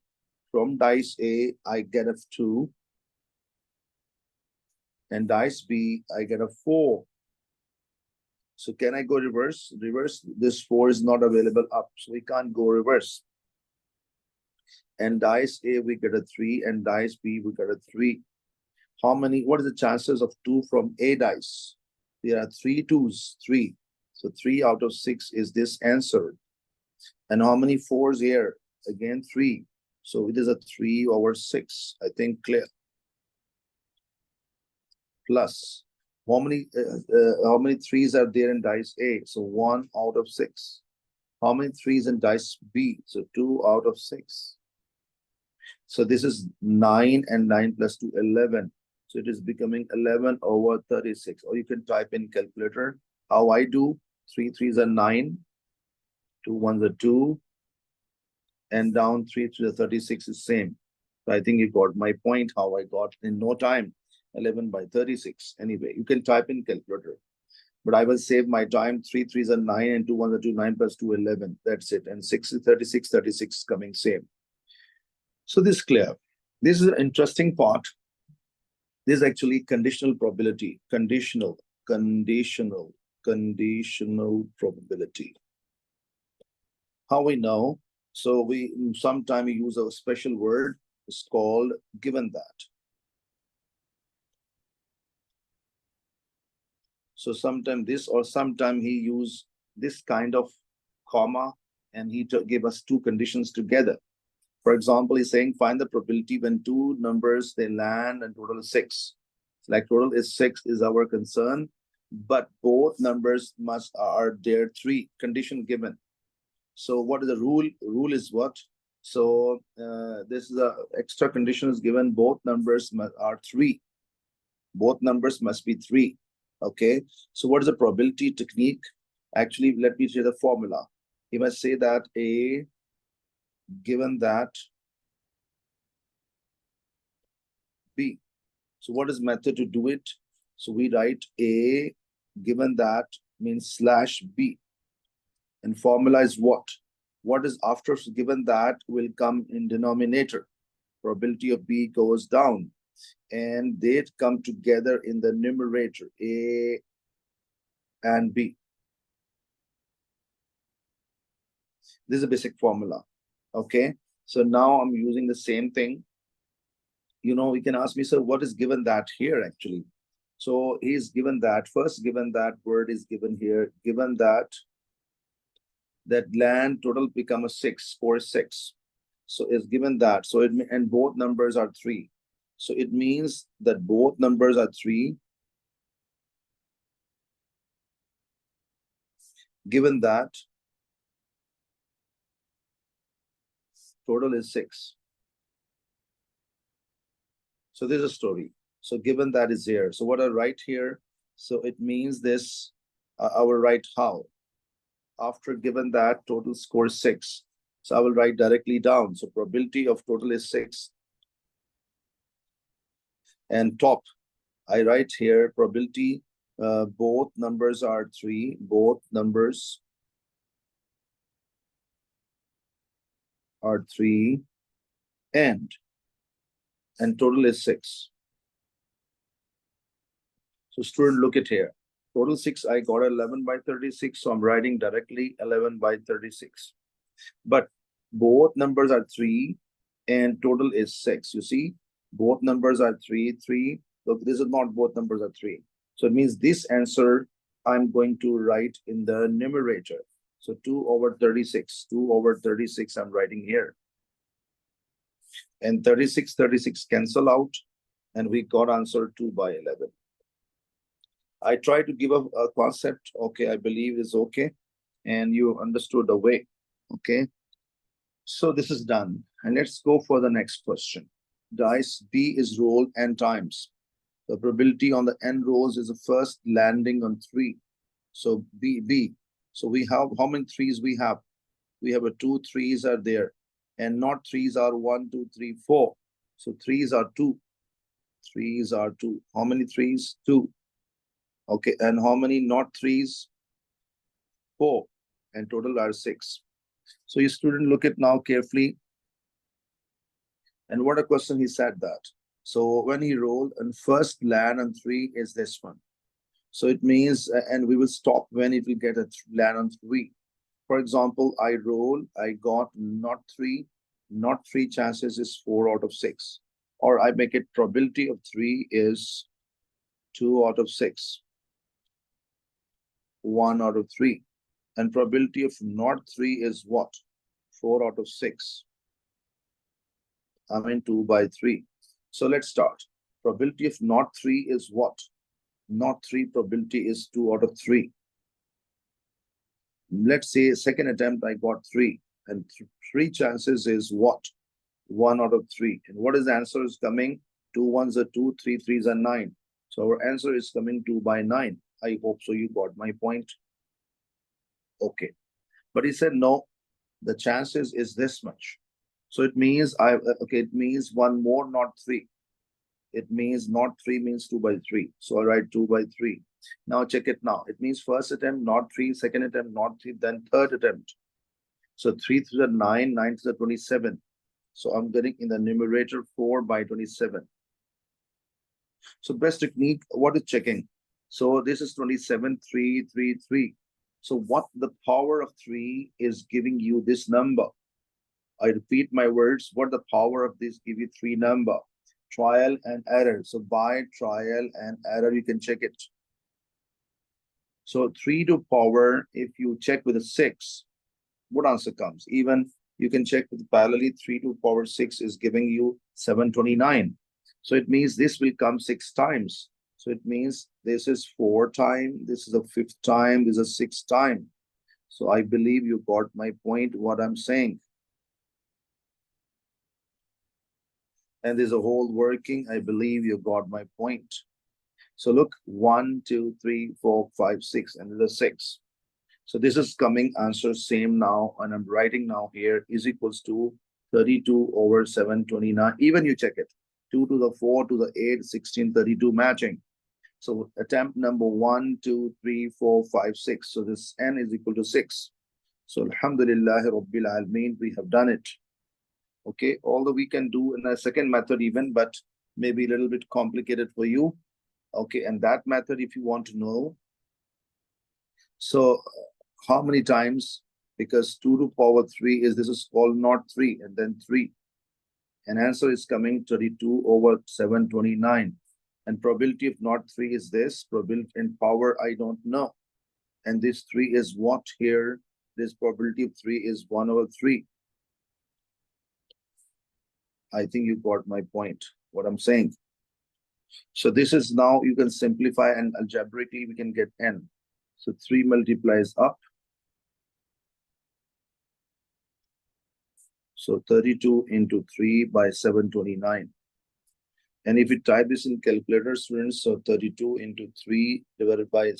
From dice A, I get a 2, and dice B, I get a 4. So can I go reverse? Reverse, this 4 is not available up, so we can't go reverse. And dice A, we get a 3, and dice B, we get a 3. How many, what is the chances of 2 from A dice? There are 3 2s, 3. So 3 out of 6 is this answer. And how many 4s here? Again, 3. So it is a 3 over 6. I think clear. Plus, how many 3s are there in dice A? So 1 out of 6. How many 3s in dice B? So 2 out of 6. So this is 9, and 9 plus 2, 11. So it is becoming 11 over 36. Or you can type in calculator. How I do? 3 3s are 9. 2 1s are 2. And down 3 to the 36 is same. So I think you got my point, how I got in no time 11 by 36. Anyway, you can type in calculator. But I will save my time. 3 3s are 9 and 2 1s are 2. 9 plus 2, 11. That's it. And 6 is 36. 36 is coming same. So this is clear. This is an interesting part. This is actually conditional probability. Conditional probability. How we know? So we sometimes use a special word. It's called given that. So sometime this or sometime he use this kind of comma and he gave us two conditions together. For example, he's saying find the probability when two numbers they land and total is 6. Like total is 6 is our concern, but both numbers are there 3 condition given. So what is the rule? Rule is what? So this is a extra condition is given. Both numbers are 3. Both numbers must be 3. Okay. So what is the probability technique? Actually, let me share the formula. You must say that A, given that B. So what is method to do it? So we write A, given that means slash B. And formula is what? What is after given that will come in denominator. Probability of B goes down. And they come together in the numerator, A and B. This is a basic formula. Okay. So now I'm using the same thing. You know, we can ask me, sir, what is given that here actually? So he's given that first, given that word is given here, given that land total become a 6, score 6. So it's given that. So it and both numbers are 3. So it means that both numbers are 3. Given that total is 6. So there's a story. So given that is here. So what I write here, so it means this, I will write how. After given that total score 6. So I will write directly down. So probability of total is 6. And top, I write here probability, both numbers are 3. Both numbers are 3 and total is 6. So student, look at here. Total 6, I got 11 by 36. So I'm writing directly 11 by 36. But both numbers are 3 and total is 6. You see, both numbers are 3, 3. Look, this is not both numbers are 3. So it means this answer I'm going to write in the numerator. So 2 over 36. 2 over 36 I'm writing here. And 36 cancel out. And we got answer 2 by 11. I try to give a concept, okay, I believe is okay. And you understood the way, okay? So this is done. And let's go for the next question. Dice B is rolled n times. The probability on the n rolls is the first landing on 3. So B. So we have, how many 3s we have? We have a 2 3s are there. And not 3s are 1, 2, 3, 4. So 3s are 2. 3s are 2. How many 3s? 2. Okay, and how many not 3s? 4. And total are 6. So you student look at now carefully. And what a question he said that. So when he rolled and first land on 3 is this one. So it means, and we will stop when it will get a land on 3. For example, I roll, I got not 3. Not 3 chances is 4 out of 6. Or I make it probability of 3 is 2 out of 6. 1 out of 3. And probability of not 3 is what? 4 out of 6. I mean 2 by 3. So let's start. Probability of not 3 is what? Not 3 probability is 2 out of 3. Let's say second attempt I got 3. And 3 chances is what? 1 out of 3. And what is the answer is coming? 2 ones are 2, 3 threes are 9. So our answer is coming 2 by 9. I hope so you got my point. Okay. But he said, no, the chances is this much. So it means it means 1 more, not 3. It means not 3 means 2 by 3. So I write 2 by 3. Now check it now. It means first attempt, not 3, second attempt, not 3, then third attempt. So 3 threes are 9, 9 threes are 27. So I'm getting in the numerator 4 by 27. So best technique, what is checking? So this is 27, 3, 3, 3. So what the power of 3 is giving you this number. I repeat my words, what the power of this give you 3 number. Trial and error. So by trial and error, you can check it. So 3 to power, if you check with a 6, what answer comes? Even you can check with parallelly, 3 to power 6 is giving you 729. So it means this will come 6 times. So it means this is 4 time, this is a 5th time, this is a 6th time. So I believe you got my point, what I'm saying. And there's a whole working, I believe you got my point. So look, 1, 2, 3, 4, 5, 6, and there's a 6. So this is coming answer same now, and I'm writing now here is equals to 32 over 729. Even you check it, 2 to the 4 to the 8, 16, 32 matching. So attempt number 1, 2, 3, 4, 5, 6. So this n is equal to 6. So Alhamdulillah Rabbil Alameen, we have done it. Okay, although we can do in a second method even, but maybe a little bit complicated for you. Okay, and that method, if you want to know, so how many times? Because 2 to power 3 is, this is called not 3 and then 3. And answer is coming 32 over 729. And probability of not 3 is this. Probability in power, I don't know. And this 3 is what here? This probability of 3 is 1 over 3. I think you got my point, what I'm saying. So this is now, you can simplify and algebraically we can get n. So 3 multiplies up. So 32 into 3 by 729. And if you type this in calculator, students, so 32 into 3 divided by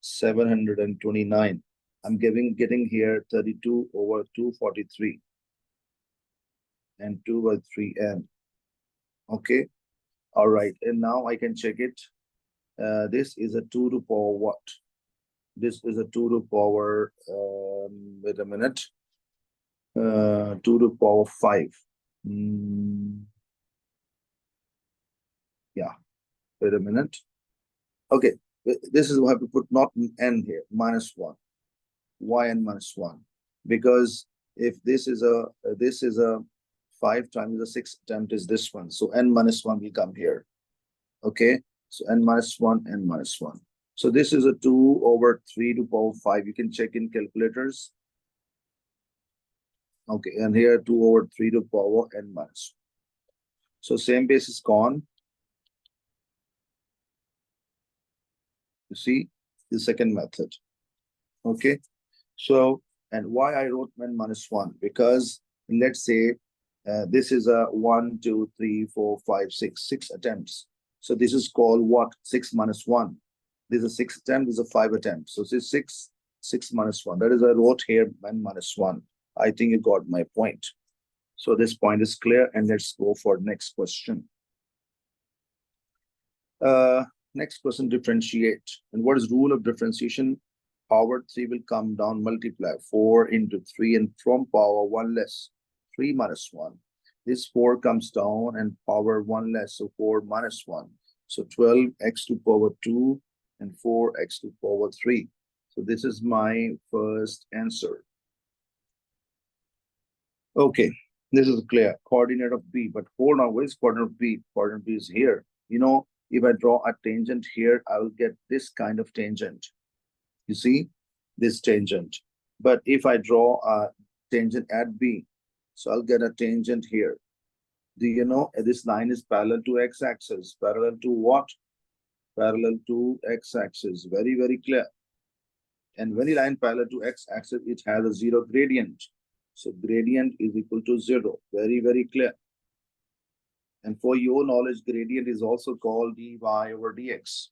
729. I'm getting here 32 over 243. And 2 by 3n. Okay. All right. And now I can check it. This is a 2 to power what? This is a 2 to power, wait a minute. 2 to power 5. Yeah, wait a minute. Okay, this is, we have to put not n here, -1. Why n -1? Because if this is a 5 times the 6th attempt is this one. So n -1 will come here. Okay, so n -1, n -1. So this is a 2 over 3 to power 5. You can check in calculators. Okay, and here 2 over 3 to power n -1. So same base is gone. You see the second method. Okay, so and why I wrote n -1? Because let's say this is a 1, 2, 3, 4, 5, 6 attempts. So this is called what? 6 minus 1. This is a 6 attempt, this is a 5 attempt. So this is 6 minus 1. That is I wrote here n -1. I think you got my point. So this point is clear, and let's go for next question. Next question, differentiate. And what is rule of differentiation? Power 3 will come down, multiply 4 into 3, and from power 1 less, 3 minus 1. This 4 comes down and power 1 less, so 4 minus 1. So 12x to power 2 and 4x to power 3. So this is my first answer. Okay, this is clear. Coordinate of B, but hold on, where is coordinate of B? Coordinate of B is here. You know, if I draw a tangent here, I will get this kind of tangent. You see, this tangent. But if I draw a tangent at B, so I'll get a tangent here. Do you know this line is parallel to x-axis? Parallel to what? Parallel to x-axis. Very, very clear. And when a line parallel to x-axis, it has a 0 gradient. So gradient is equal to 0. Very, very clear. And for your knowledge, gradient is also called dy over dx.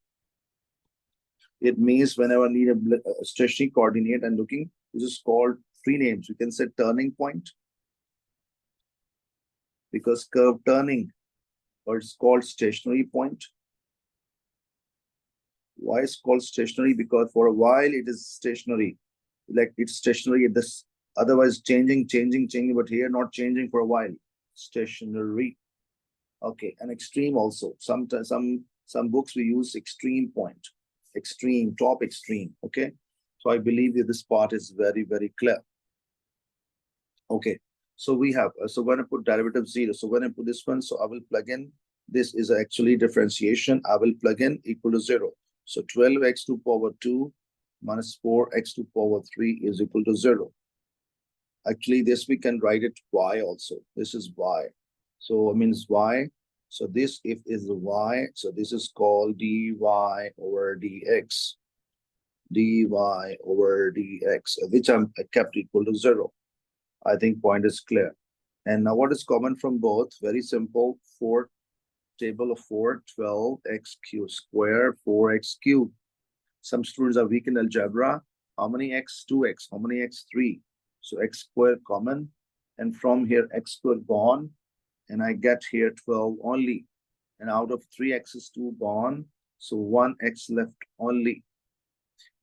It means whenever I need a stationary coordinate and looking, this is called 3 names. You can say turning point, because curve turning, or it's called stationary point. Why it's called stationary? Because for a while it is stationary, like it's stationary at this, otherwise changing, but here not changing for a while. Stationary. Okay, and extreme also. Sometimes some books we use extreme point, extreme, top extreme. Okay, so I believe that this part is very, very clear. Okay, so we have, so when I put derivative 0, so when I put this one, so I will plug in, this is actually differentiation. I will plug in equal to 0. So 12x to power 2 minus 4x to power 3 is equal to 0. Actually, this we can write it y also. This is y. So it means y. So this if is the y, so this is called dy over dx. Dy over dx, which I kept equal to 0. I think point is clear. And now what is common from both? Very simple. 4 table of 4, 12x cubed square, 4x cubed. Some students are weak in algebra. How many x? 2x. How many x? 3. So x squared common. And from here, x squared gone. And I get here 12 only. And out of 3x is 2 gone. So 1x left only.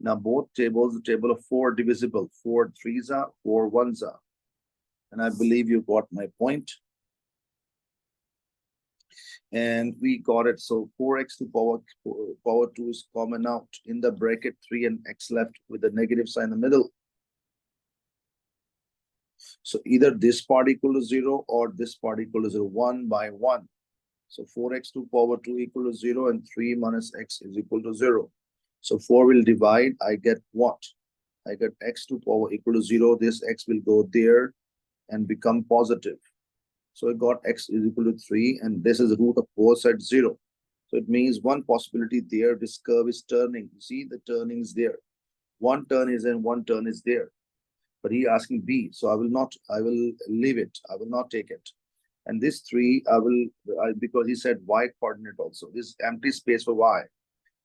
Now both tables, the table of 4 divisible. 4 3s are, 4 1s are. And I believe you got my point. And we got it. So 4x to power 2 is common out. In the bracket, 3 and x left with the negative sign in the middle. So either this part equal to 0 or this part equal to 0, 1 by 1. So 4x to power 2 equal to 0 and 3 minus x is equal to 0. So 4 will divide. I get what? I get x to power equal to 0. This x will go there and become positive. So I got x is equal to 3, and this is the root of both sides 0. So it means one possibility there, this curve is turning. You see the turning is there. One turn is in, one turn is there. But he asking B, so I will leave it. I will not take it. And this 3, because he said y coordinate also. This empty space for y.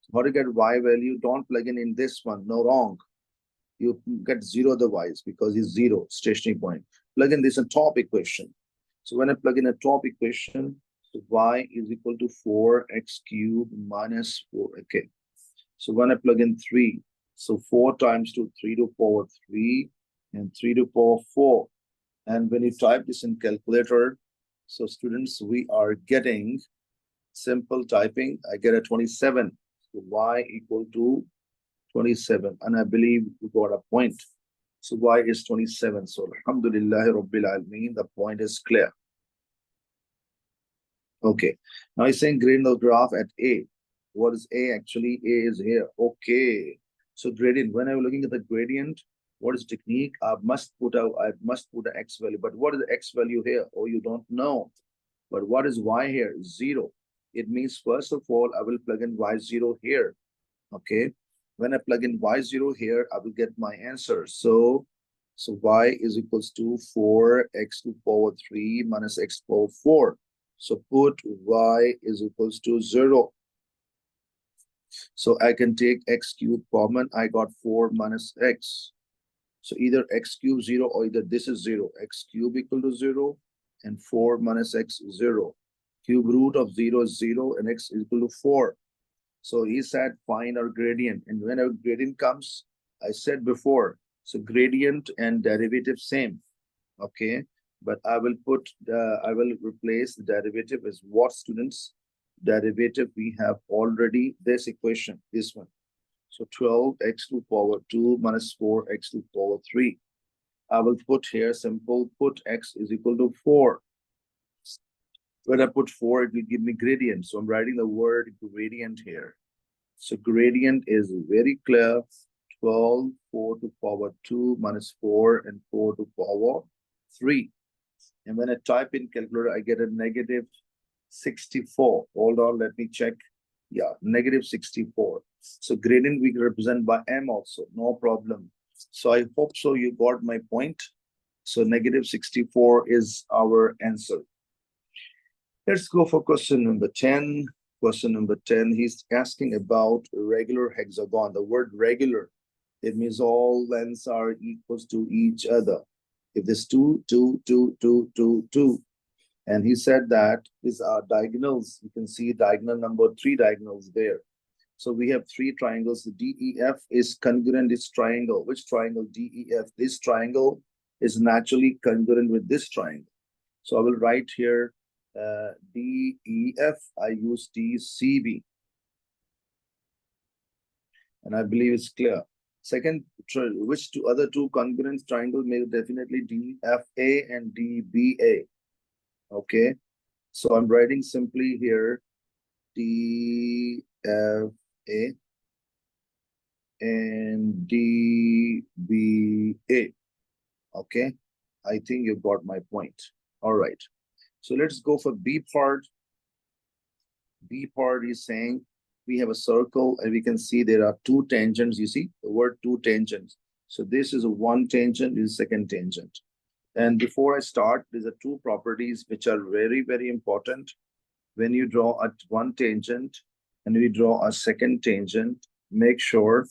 So how to get y value? Don't plug in this one. No, wrong. You get 0 otherwise because it's 0, stationary point. Plug in this in top equation. So when I plug in a top equation, so y is equal to 4x cubed minus 4. Okay. So when I plug in 3, so 4 times 2, 3 to power 3 and 3 to power 4. And when you type this in calculator, so students, we are getting simple typing. I get a 27. So y equal to 27. And I believe we got a point. So y is 27. So alhamdulillah rabbil alameen, the point is clear. Okay. Now he's saying gradient of graph at A. What is A actually? A is here. Okay. So gradient, when I'm looking at the gradient, what is technique? I must put an x value. But what is the x value here? Oh, you don't know. But what is y here? 0. It means first of all, I will plug in y0 here. Okay. When I plug in y0 here, I will get my answer. So y is equals to 4x to power 3 minus x power 4. So put y is equals to 0. So I can take x cubed common. I got 4 minus x. So either x cubed 0 or either this is 0. X cubed equal to 0 and 4 minus x 0. Cube root of 0 is 0 and x is equal to 4. So he said find our gradient. And when our gradient comes, I said before, so gradient and derivative same. Okay. But I will replace the derivative as what, students? Derivative, we have already this equation, this one. So 12x to power 2 minus 4x to power 3. I will put here simple, put x is equal to 4. When I put 4, it will give me gradient. So I'm writing the word gradient here. So gradient is very clear. 12, 4 to power 2 minus 4 and 4 to power 3. And when I type in calculator, I get a negative 64. Hold on, let me check. Yeah, negative 64. So gradient we can represent by m also, no problem. So I hope so you got my point. So negative 64 is our answer. Let's go for question number 10. Question number 10, he's asking about regular hexagon. The word regular, it means all lengths are equals to each other. If there's 2, 2, 2, 2, 2, 2, and he said that these are diagonals. You can see diagonal number 3 diagonals there. So we have 3 triangles. The DEF is congruent this triangle. Which triangle? DEF. This triangle is naturally congruent with this triangle. So I will write here DEF. I use DCB. And I believe it's clear. Second, which other two congruent triangles may definitely DFA and DBA. Okay. So I'm writing simply here DFA and DBA. Okay, I think you got my point. All right, so let's go for B part. B part is saying we have a circle and we can see there are two tangents. You see the word two tangents. So this is a one tangent, this is second tangent. And before I start, there's a two properties which are very, very important. When you draw at one tangent and we draw a second tangent, make sure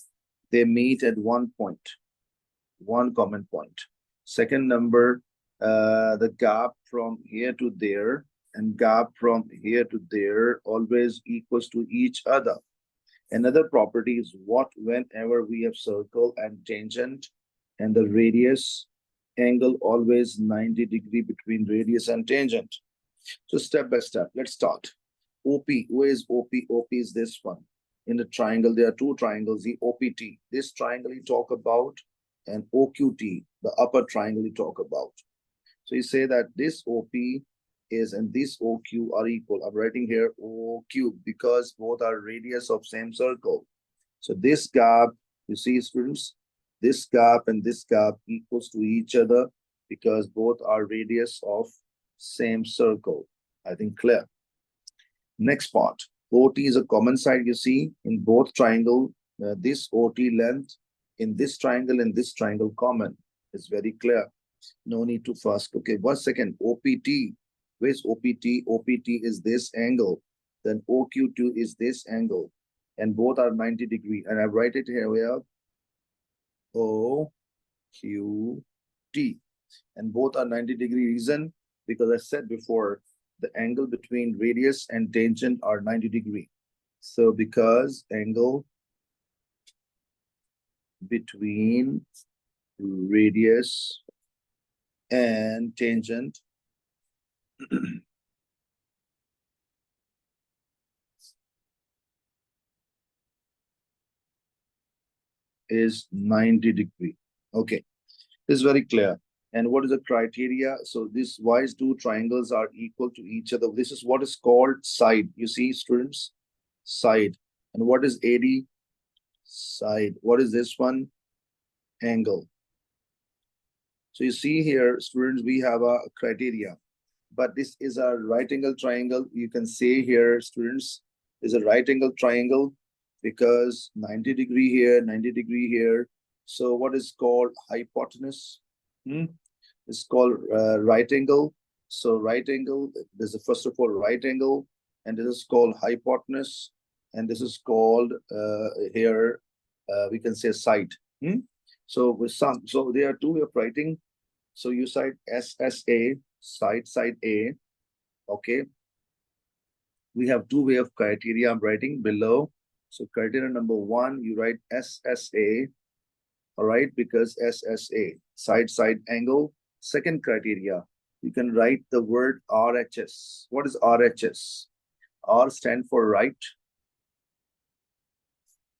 they meet at one point, one common point. Second number, the gap from here to there and gap from here to there always equals to each other. Another property is what whenever we have circle and tangent and the radius angle always 90 degree between radius and tangent. So step by step, let's start. OP, where is OP? OP is this one. In the triangle, there are two triangles, the OPT. This triangle you talk about, and OQT, the upper triangle you talk about. So you say that this OP is and this OQ are equal. I'm writing here OQ because both are radius of same circle. So this gap, you see students, this gap and this gap equals to each other because both are radius of same circle. I think clear. Next part, OT is a common side you see in both triangle. This OT length in this triangle and this triangle common is very clear. No need to first. Okay, 1 second. OPT. Where's OPT? OPT is this angle. Then OQ2 is this angle. And both are 90 degree. And I write it here. We have OQT. And both are 90 degree reason because I said before the angle between radius and tangent are 90 degree. So because angle between radius and tangent is 90 degree. Okay, this is very clear. And what is the criteria? So this wise two triangles are equal to each other. This is what is called side. You see, students, side. And what is AD? Side. What is this one? Angle. So you see here, students, we have a criteria. But this is a right angle triangle. You can say here, students, is a right angle triangle because 90 degree here, 90 degree here. So what is called hypotenuse? It's called right angle. So right angle, there's a first of all right angle, and this is called hypotenuse, and this is called here we can say side. So with some, so there are two way of writing. So you cite SSA, side A. Okay. We have two way of criteria I'm writing below. So criteria number one, you write SSA. All right, because SSA, side angle. Second criteria, you can write the word RHS. What is RHS? R stand for right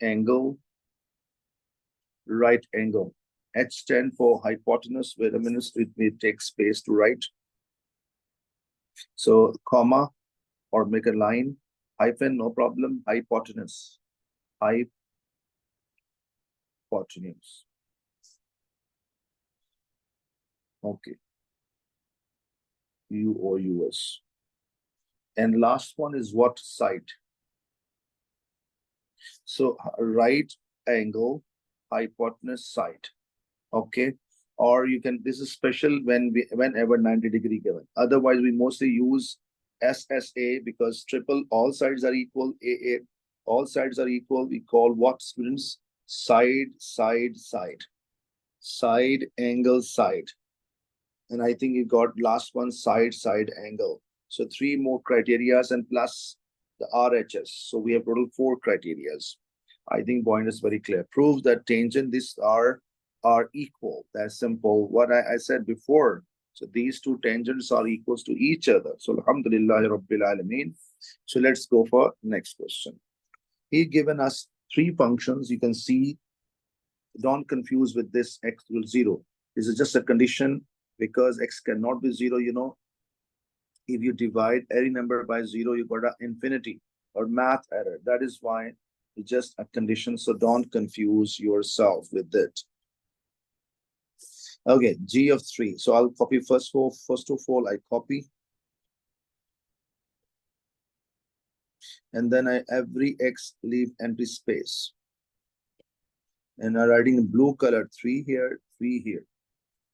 angle, right angle. H stand for hypotenuse. Wait a minute, it may take space to write. So comma or make a line, hyphen, no problem, hypotenuse. Hypotenuse. Okay. U or US. And last one is what side? So right angle, hypotenuse, side. Okay. Or you can, this is special whenever 90 degree given. Otherwise, we mostly use SSA because triple, all sides are equal, AA, all sides are equal. We call what, students? Side, angle, side. And I think you got last one, side, angle. So three more criterias and plus the RHS. So we have total 4 criterias. I think point is very clear. Prove that tangent, these are equal. That's simple. What I said before. So these two tangents are equals to each other. So alhamdulillah rabbil alameen. So let's go for next question. He given us 3 functions. You can see, don't confuse with this x equals 0. This is just a condition because x cannot be 0, you know. If you divide any number by 0, you got an infinity or math error. That is why It's just a condition, so don't confuse yourself with it. Okay, G of 3. So I'll copy first of all, I copy. And then every X leave empty space. And I'm writing in blue color, 3 here, 3 here.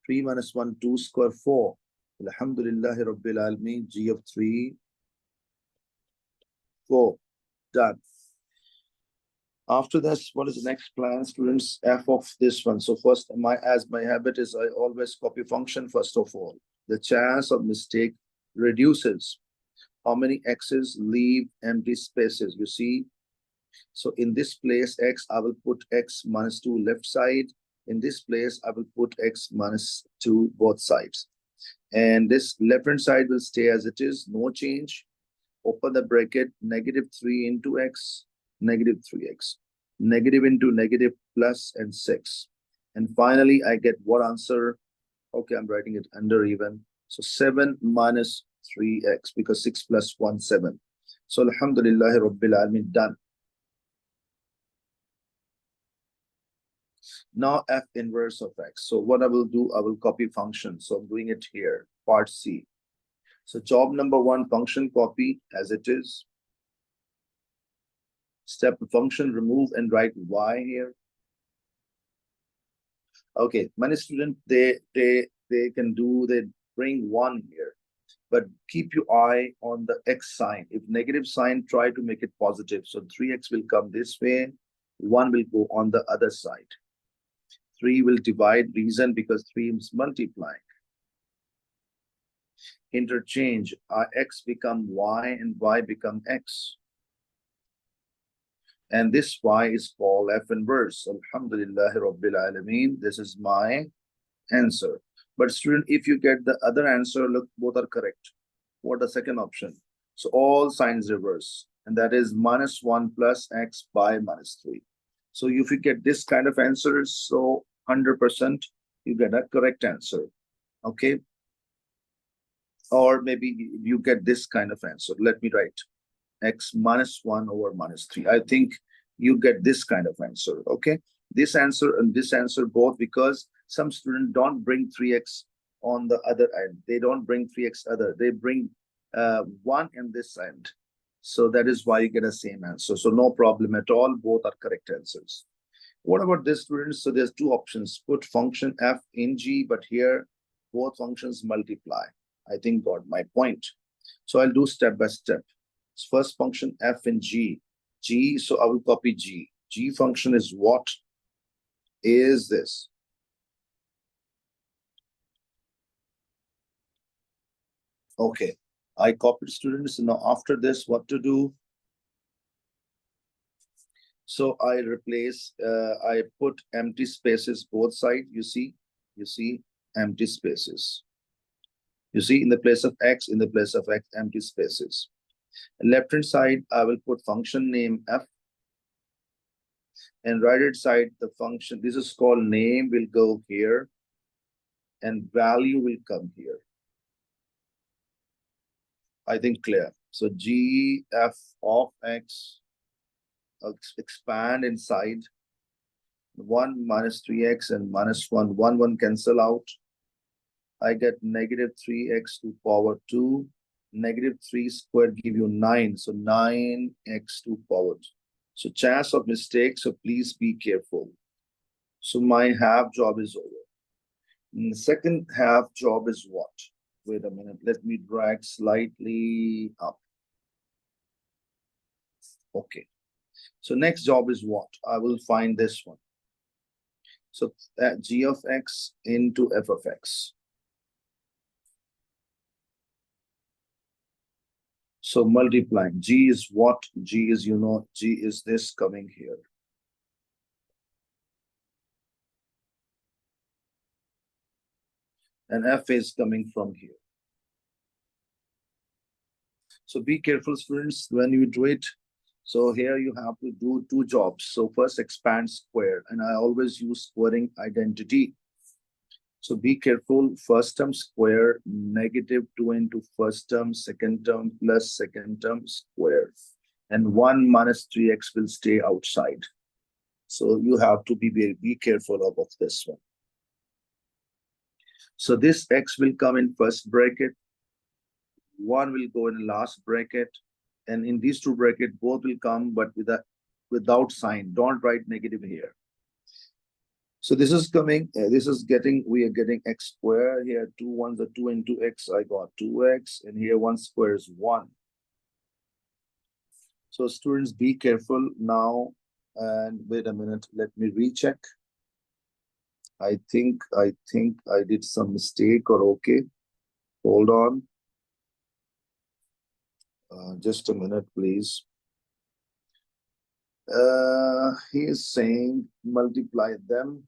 3 minus 1, 2 square, 4. Alhamdulillahi Rabbil Alameen, G of 3, 4. Done. After this, what is the next plan, students? F of this one. So first, as my habit is, I always copy function first of all. The chance of mistake reduces. How many X's leave empty spaces? You see. So in this place, X, I will put X minus 2 left side. In this place, I will put X minus 2 both sides. And this left hand side will stay as it is, no change. Open the bracket, negative 3 into X, negative 3X. Negative into negative plus and 6. And finally, I get what answer? Okay, I'm writing it under even. So 7 minus 3X, because 6 plus 1, 7. So Alhamdulillahi Rabbil Alameen, done. Now F inverse of X. So what I will do, I will copy function. So I'm doing it here, part C. So job number 1, function copy as it is. Step function, remove and write Y here. Okay, many students, they can do, they bring 1 here. But keep your eye on the X sign. If negative sign, try to make it positive. So 3X will come this way, 1 will go on the other side. 3 will divide, reason because 3 is multiplying. Interchange, X become Y and Y become X. And this Y is called F inverse. Alhamdulillahi Rabbil Alameen. This is my answer. But student, if you get the other answer, look, both are correct. What the second option? So all signs reverse. And that is minus 1 plus X by minus 3. So if you get this kind of answers, so 100% you get a correct answer. Okay. Or maybe you get this kind of answer. Let me write X minus 1 over minus 3. I think you get this kind of answer. Okay. This answer and this answer both, because some students don't bring 3X on the other end. They don't bring 3X other. They bring 1 in this end. So that is why you get a same answer. So no problem at all. Both are correct answers. What about this, students? So there's 2 options. Put function F in G, but here both functions multiply. I think got my point. So I'll do step by step. First function F in G. G, so I will copy G. G function is what? Is this. Okay. I copied, students. Now after this, what to do? So I replace, I put empty spaces both sides. You see empty spaces. You see, in the place of X, empty spaces. Left hand side, I will put function name F. And right hand side, the function, this is called name, will go here. And value will come here. I think clear. So G F of X, expand inside. 1 minus 3X and minus 1, 1 cancel out. I get negative 3X to power 2. Negative 3 squared give you 9. So 9X to power 2. So chance of mistake, so please be careful. So my half job is over. And the second half job is what? Wait a minute, let me drag slightly up. Okay. So next job is what? I will find this one. So G of X into F of X. So multiplying. G is what? G is, G is this coming here. And F is coming from here. So be careful, students, when you do it. So here you have to do 2 jobs. So first expand square, and I always use squaring identity. So be careful, first term square, negative 2 into first term, second term plus second term square. and 1 minus 3x will stay outside. So you have to be careful of this one. So this x will come in first bracket, 1 will go in the last bracket, and in these two brackets, both will come, but without sign. Don't write negative here. So this is coming, we are getting x square here. 2 ones are 2 into x. I got 2x, and here 1 square is 1. So students, be careful now. And wait a minute, let me recheck. I think I did some mistake or okay. Hold on. Just a minute, please. He is saying multiply them.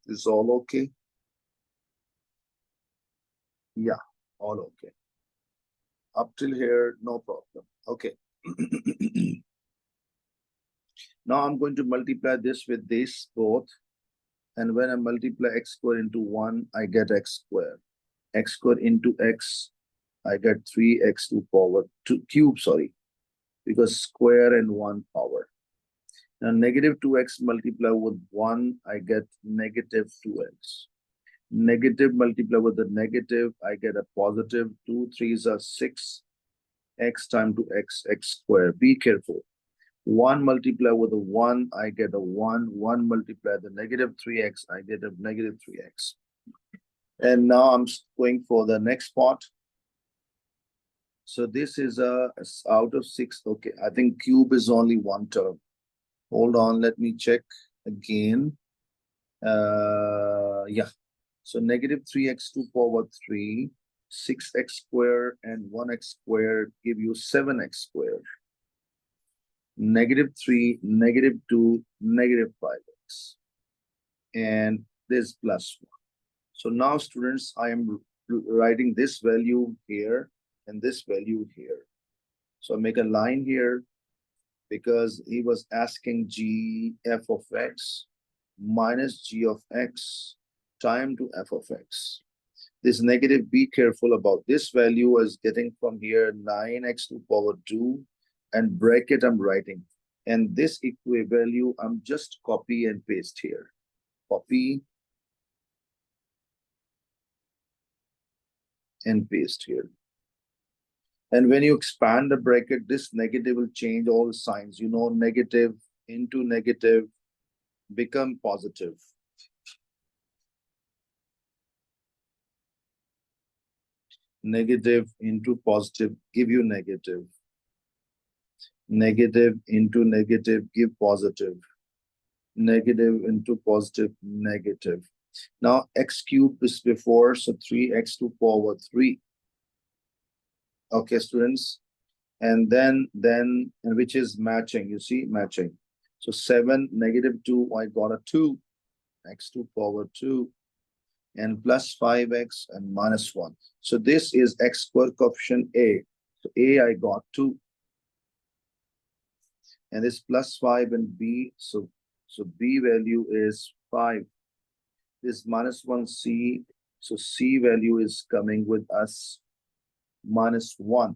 Is all okay? Yeah, all okay. Up till here, no problem. Okay. Now I'm going to multiply this with this both. And when I multiply x squared into 1, I get x squared. X squared into x, I get 3x to power 2 cube, sorry, because square and 1 power. Now negative 2x multiply with 1, I get negative 2x. Negative multiply with the negative, I get a positive. 2 3s are 6. X times to x, x squared. Be careful. 1 multiply with a 1, I get a 1. 1 multiply the negative 3x, I get a negative 3x. And now I'm going for the next part. So this is out of 6. Okay, I think cube is only one term. Hold on, let me check again. Yeah. So negative 3x to power 3, 6x squared and 1x squared give you 7x squared. Negative 3, negative 2, negative 5x. And this plus 1. So now students, I am writing this value here and this value here. So I make a line here because he was asking g f of x minus g of x time to f of x. This negative, be careful about this value is getting from here 9x to power 2 and bracket I'm writing. And this value, I'm just copy and paste here. Copy and paste here. And when you expand the bracket, this negative will change all the signs. You know, negative into negative become positive. Negative into positive give you negative. Negative into negative give positive. Negative into positive, negative. Now x cubed is before, so 3x to power 3. Okay, students. And then which is matching, you see, matching. So 7, negative 2, I got a 2, x to power 2, and plus 5x and minus 1. So this is x squared coefficient A. So A, I got 2. And this plus 5 and B, so B value is 5. This minus 1 C, so C value is coming with us minus 1.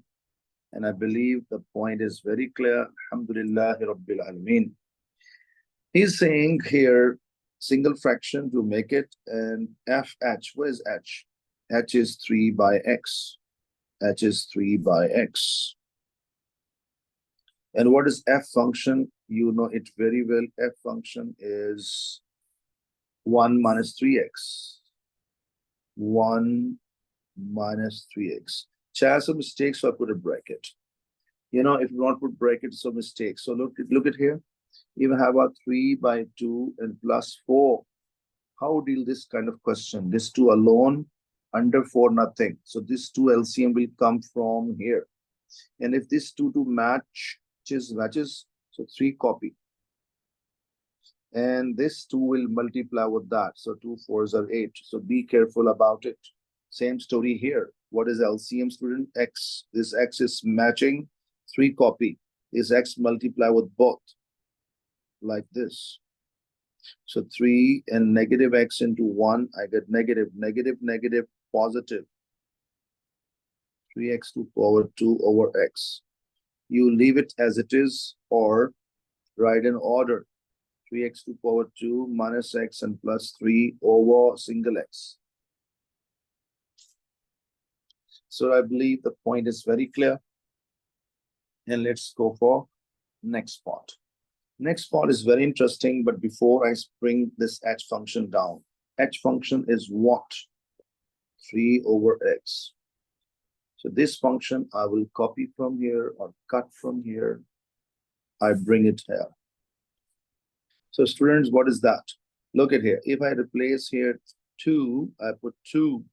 And I believe the point is very clear. Alhamdulillah Rabbil Alameen. He's saying here, single fraction to make it, and FH, where is H? H is 3 by X. H is 3 by X. And what is F function? You know it very well. F function is 1 minus 3x. 1 minus 3x. Chance of mistakes, so I put a bracket. You know, if you don't put brackets, so mistakes. So look at here. You have a 3 by 2 and plus 4. How deal this kind of question? This 2 alone, under 4, nothing. So this 2 LCM will come from here. And if this 2 to matches, so 3 copy. And this 2 will multiply with that. So 2 4s are 8. So be careful about it. Same story here. What is LCM, student? X. This X is matching. 3 copy. This X multiply with both. Like this. So 3 and negative X into 1. I get negative, negative, negative, positive. 3x to power 2 over X. you leave it as it is or write in order. 3x to power 2 minus x and plus 3 over single x. So I believe the point is very clear. And let's go for next part. Next part is very interesting, but before I bring this h function down, h function is what? 3 over x. So this function I will copy from here or cut from here. I bring it here. So students, what is that? Look at here. If I replace here 2, I put 2.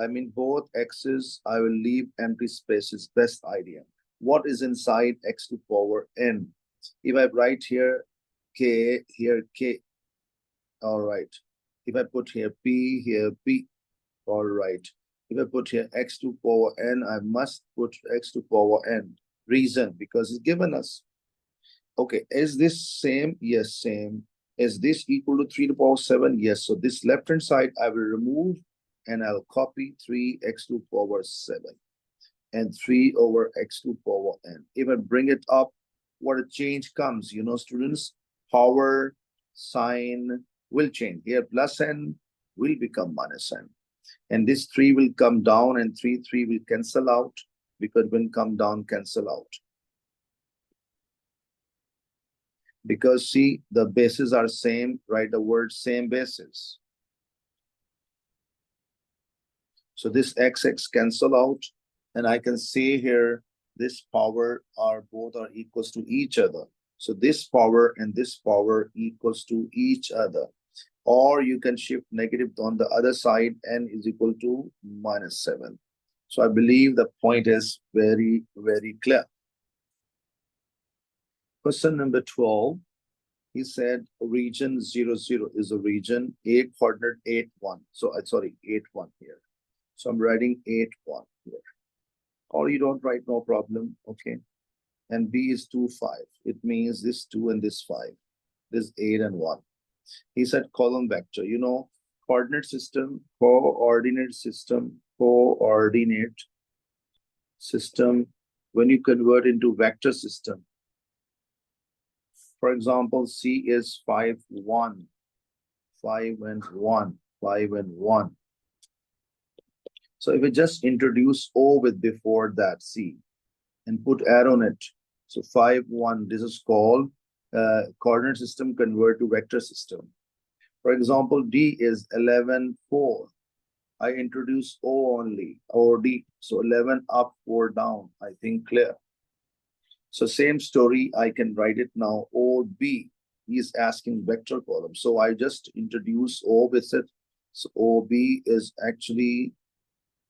I mean both x's, I will leave empty spaces. Best idea. What is inside x to power n? If I write here k, here k. All right. If I put here p, here p. All right. If I put here x to power n, I must put x to power n. Reason, because it's given us. Okay, is this same? Yes, same. Is this equal to 3 to the power 7? Yes. So this left-hand side I will remove and I'll copy 3x to the power 7 and 3 over x to the power n. If I bring it up, what a change comes, you know, students, power sign will change. Here plus n will become minus n. And this 3 will come down and 3 will cancel out, because when come down, cancel out. Because see, the bases are same, write the word same bases. So this xx cancel out, and I can say here this power are both are equals to each other. So this power and this power equals to each other. Or you can shift negative on the other side, n is equal to minus 7. So I believe the point is very, very clear. Question number 12. He said region 0, 0 is a region, A coordinate 8, 1. So sorry, 8, 1 here. So I'm writing 8, 1 here. Or you don't write, no problem. Okay. And B is 2, 5. It means this 2 and this 5. This 8 and 1. He said column vector, you know, coordinate system, coordinate system, coordinate system. When you convert into vector system, for example, C is 5, 1, 5 and 1, 5 and 1. So if we just introduce O with before that C and put arrow on it, so 5, 1, this is called coordinate system convert to vector system. For example, D is 11, 4. I introduce O only, or D. So 11 up, 4 down. I think clear. So same story, I can write it now. OB, he is asking vector column. So I just introduce O with it. So OB is actually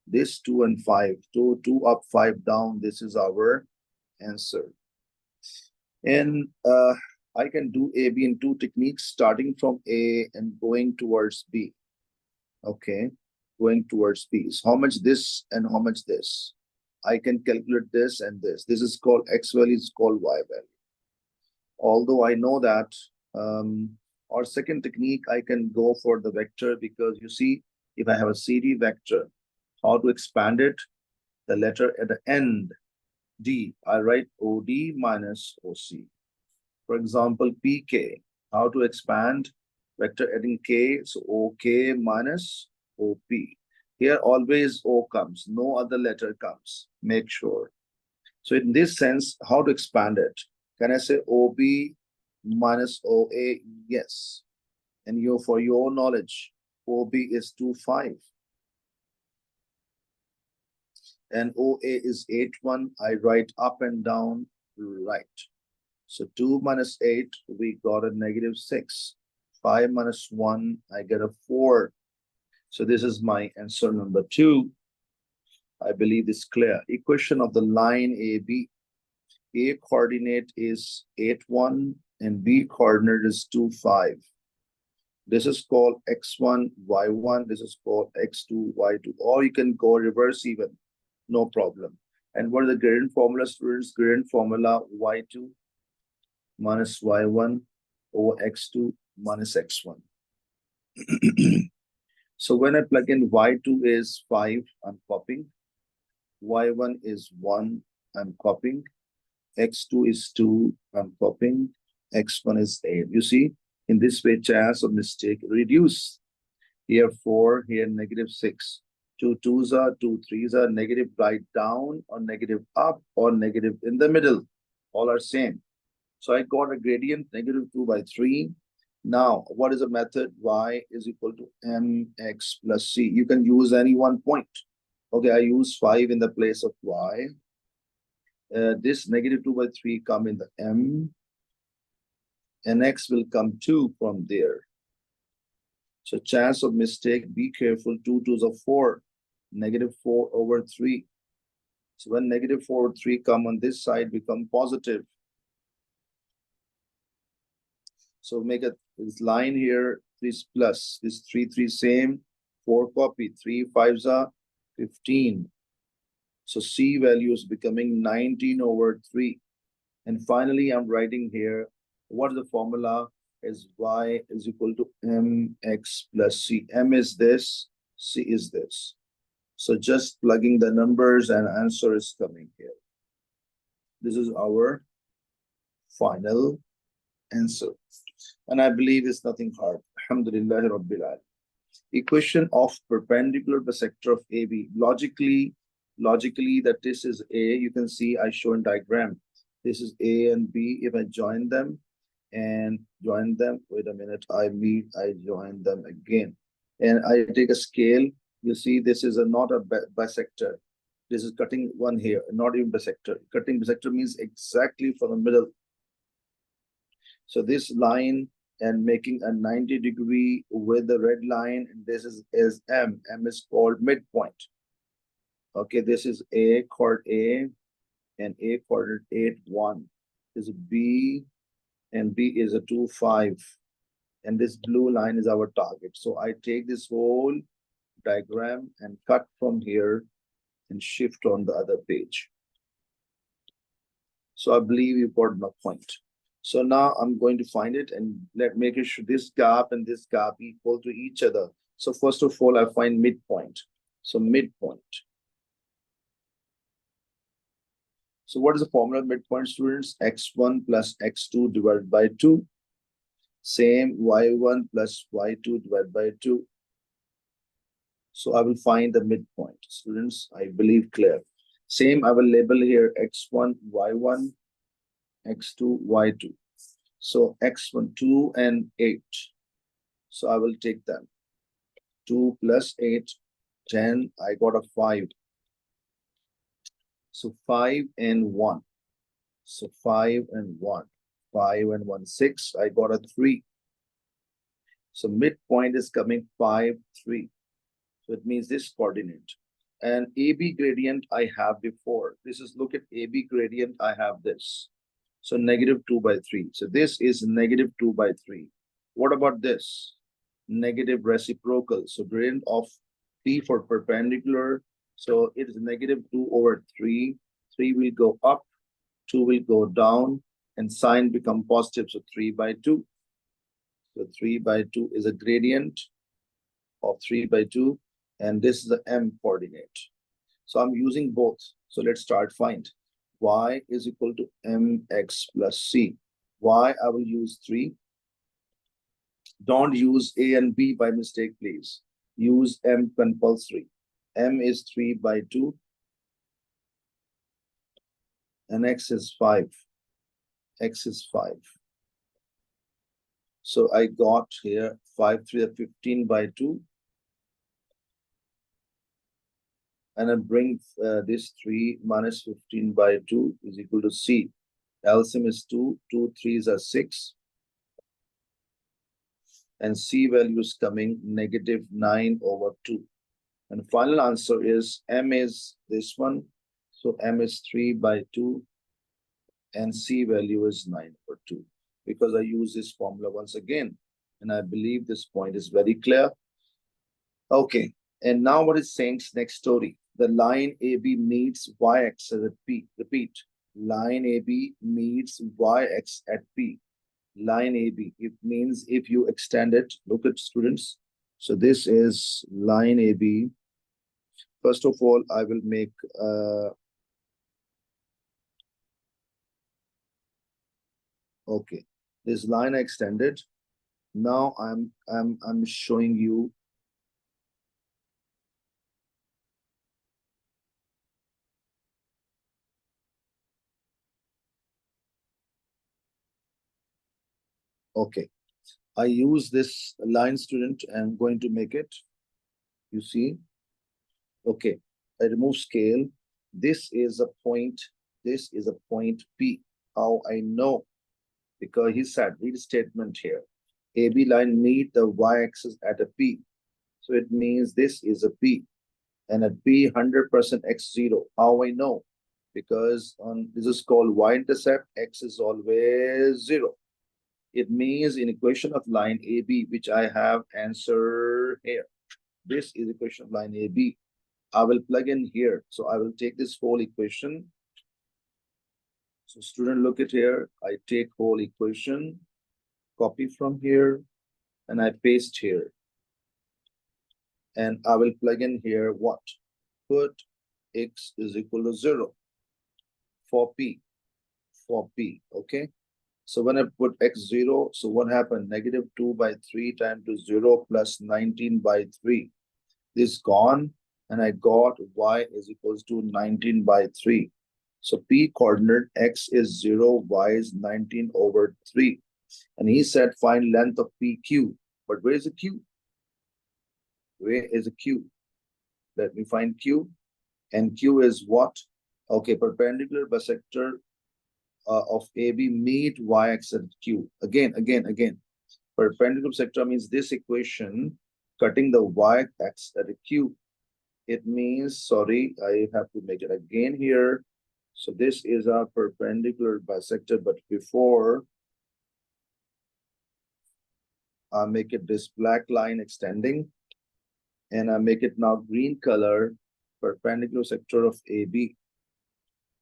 this 2 and 5. 2 up, 5 down. This is our answer. And I can do AB in 2 techniques, starting from A and going towards B. Okay, going towards B. So how much this and how much this? I can calculate this and this. This is called X value, is called Y value. Although I know that our second technique, I can go for the vector, because you see, if I have a CD vector, how to expand it? The letter at the end, D, I write OD minus OC. For example, PK, how to expand vector adding K, so OK minus OP. Here always O comes, no other letter comes, make sure. So in this sense, how to expand it? Can I say OB minus OA? Yes. And for your knowledge, OB is 2, 5. And OA is 8, 1. I write up and down, right. So 2 minus 8, we got a negative 6. 5 minus 1, I get a 4. So this is my answer number 2. I believe it's clear. Equation of the line AB. A coordinate is 8, 1 and B coordinate is 2, 5. This is called x1, y1. This is called x2, y2. Or you can go reverse even. No problem. And what is the gradient formula, students? Gradient formula y2 minus y1 over x2 minus x1. So when I plug in y2 is 5, I'm copying. Y1 is 1, I'm copying. x2 is 2, I'm copying, x1 is 8. You see, in this way, chance of mistake reduce. Here 4, here -6. Two twos are, two threes are, negative right down or negative up or negative in the middle. All are same. So I got a gradient -2/3. Now, what is the method? Y is equal to mx plus c. You can use any one point. Okay, I use 5 in the place of y. This -2/3 come in the m, and x will come 2 from there. So chance of mistake, be careful, 2 twos are 4, -4/3. So when -4/3 come on this side, become positive. So make this line here, this plus, this 3, 3 same, 4 copy, 3 5s are 15. So C value is becoming 19/3. And finally, I'm writing here, what is the formula? Is y is equal to mx plus c. M is this, c is this. So just plugging the numbers and answer is coming here. This is our final answer. And I believe it's nothing hard. Alhamdulillah Rabbil Alamin. Equation of perpendicular bisector of AB. Logically, that this is A. You can see I show in diagram. This is A and B. If I join them, wait a minute, I join them again. And I take a scale. You see, this is not a bisector. This is cutting one here, not even bisector. Cutting bisector means exactly from the middle. So this line and making a 90-degree with the red line, and this is M. M is called midpoint. Okay, this is A, chord A, and A coordinate 8, 1. This is B, and B is a 2, 5. And this blue line is our target. So I take this whole diagram and cut from here and shift on the other page. So I believe you got my point. So now I'm going to find it and make it sure this gap and this gap equal to each other. So first of all, I find midpoint. So midpoint. So what is the formula of midpoint, students? X1 plus X2 divided by 2. Same, Y1 plus Y2 divided by 2. So I will find the midpoint. Students, I believe clear. Same, I will label here X1, Y1, X2, Y2. So X1, 2 and 8. So I will take them. 2 plus 8, 10. I got a 5. So 5 and 1. So 5 and 1. 5 and 1, 6. I got a 3. So midpoint is coming 5, 3. So it means this coordinate. And AB gradient I have before. This is, look at AB gradient, I have this. So -2/3. So this is -2/3. What about this? Negative reciprocal. So gradient of P for perpendicular. So it is -2/3. 3 will go up, 2 will go down, and sign become positive. So 3/2. So 3/2 is a gradient of 3/2. And this is the M coordinate. So I'm using both. So let's start find. Y is equal to mx plus c. Y, I will use 3. Don't use A and B by mistake, please. Use M compulsory. M is 3/2. And X is 5. X is 5. So I got here 5, 3, 15/2. And I bring this 3 minus 15/2 is equal to C. LCM is 2. 2 3s are 6. And C value is coming -9/2. And final answer is M is this one. So M is 3/2. And C value is 9/2. Because I use this formula once again. And I believe this point is very clear. Okay. And now what is saying next story? The line AB meets y-axis at P. Repeat. Line AB meets y-axis at P. Line AB. It means if you extend it, look at students. So this is line AB. First of all, I will make Okay, this line I extended. Now I'm showing you. Okay, I use this line, student. I'm going to make it. You see, okay, I remove scale. This is a point. This is a point P. How I know? Because he said, read statement here. AB line meet the y-axis at a P. So it means this is a P. And at P 100% x0. How I know? Because on this is called y-intercept, x is always 0. It means in equation of line AB, which I have answer here. This is equation of line AB. I will plug in here. So I will take this whole equation. So student, look at here. I take whole equation, copy from here, and I paste here. And I will plug in here what? Put x is equal to 0 for P. For P, okay? So when I put x0, so what happened? Negative 2 by 3 times to 0 plus 19 by 3. This gone, and I got y is equals to 19 by 3. So P coordinate x is 0, y is 19 over 3. And he said find length of PQ. But where is the Q? Where is the Q? Let me find Q. And Q is what? Okay, perpendicular bisector of AB meet y-axis at Q. Again. Perpendicular bisector means this equation cutting the y-axis at a Q. It means, sorry, I have to make it again here. So this is our perpendicular bisector, but before I make it this black line extending, and I make it now green color, perpendicular sector of AB.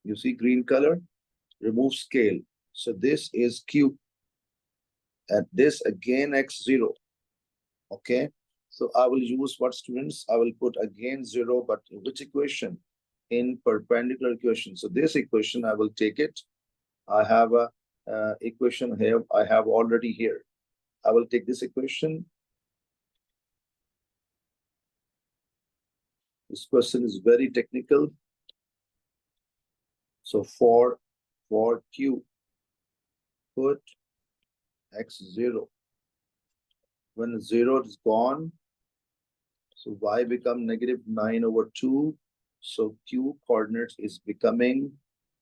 You see green color? Remove scale. So this is Q. At this again x0. Okay. So I will use what, students? I will put again 0, but in which equation? In perpendicular equation. So this equation, I will take it. I have a equation here. I have already here. I will take this equation. This question is very technical. So for Q, put x0. When 0 is gone, so y become negative 9 over 2. So Q coordinates is becoming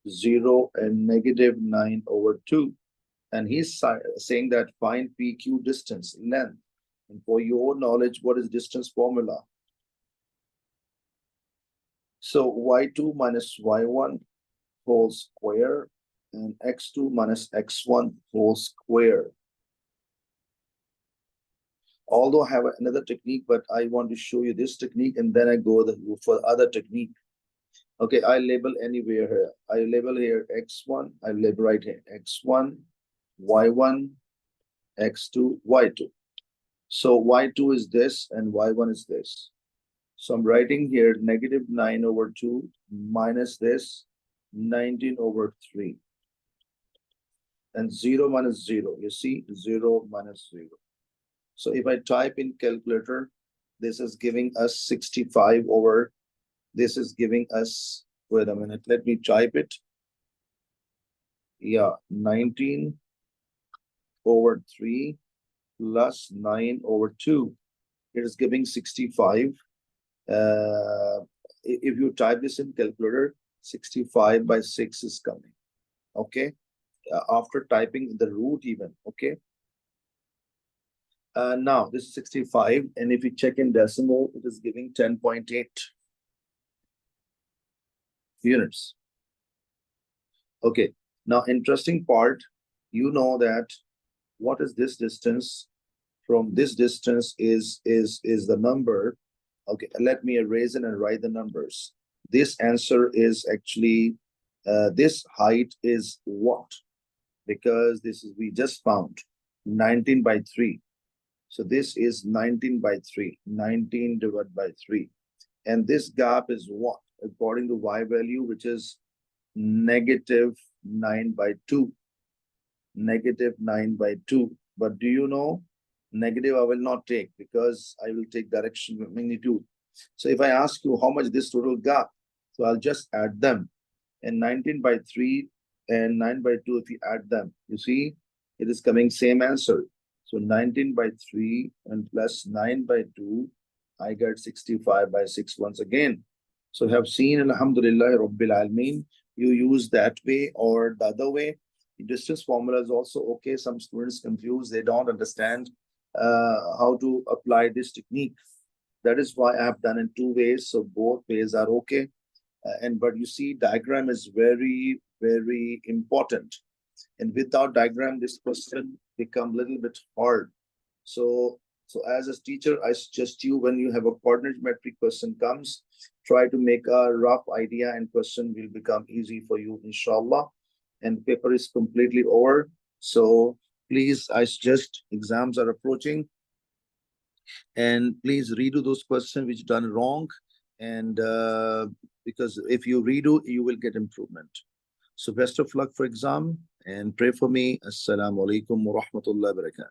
0 and negative 9 over 2. And he's saying that find PQ distance, length. And for your knowledge, what is distance formula? So y2 minus y1 whole square and x2 minus x1 whole square. Although I have another technique, but I want to show you this technique and then I go for other technique. Okay, I label anywhere here. I label here x1, I label right here x1, y1, x2, y2. So y2 is this and y1 is this. So I'm writing here negative 9 over 2 minus this 19 over 3. And 0 minus 0, you see 0 minus 0. So if I type in calculator, this is giving us 65 over, this is giving us, wait a minute, let me type it. Yeah, 19 over 3 plus 9 over 2. It is giving 65. If you type this in calculator, 65 by 6 is coming. Okay. After typing the root even. Okay. Now this is 65, and if you check in decimal, it is giving 10.8 units. Okay. Now, interesting part, you know that what is this distance? From this distance is the number. Okay, let me erase it and write the numbers. This answer is actually this height is what? Because this is we just found 19 by 3. So this is 19 by 3, 19 divided by 3. And this gap is what? According to y value, which is negative 9 by 2. negative 9 by 2. But do you know, negative I will not take because I will take direction magnitude. So if I ask you how much this total got, so I'll just add them. And 19 by 3 and 9 by 2, if you add them, you see, it is coming same answer. So 19 by 3 and plus 9 by 2, I get 65 by 6 once again. So have seen, Alhamdulillah, Rabbil Alameen, you use that way or the other way. The distance formula is also okay. Some students confused, they don't understand how to apply this technique. That is why I have done in two ways. So both ways are okay. But you see, diagram is very, very important. And without diagram, this question become a little bit hard. So as a teacher, I suggest you when you have a coordinate metric question comes, try to make a rough idea and question will become easy for you, inshallah. And paper is completely over. So please, I suggest exams are approaching. And please redo those questions which done wrong. And because if you redo, you will get improvement. So best of luck for exam and pray for me. Assalamu alaikum wa rahmatullahi wa barakatuh.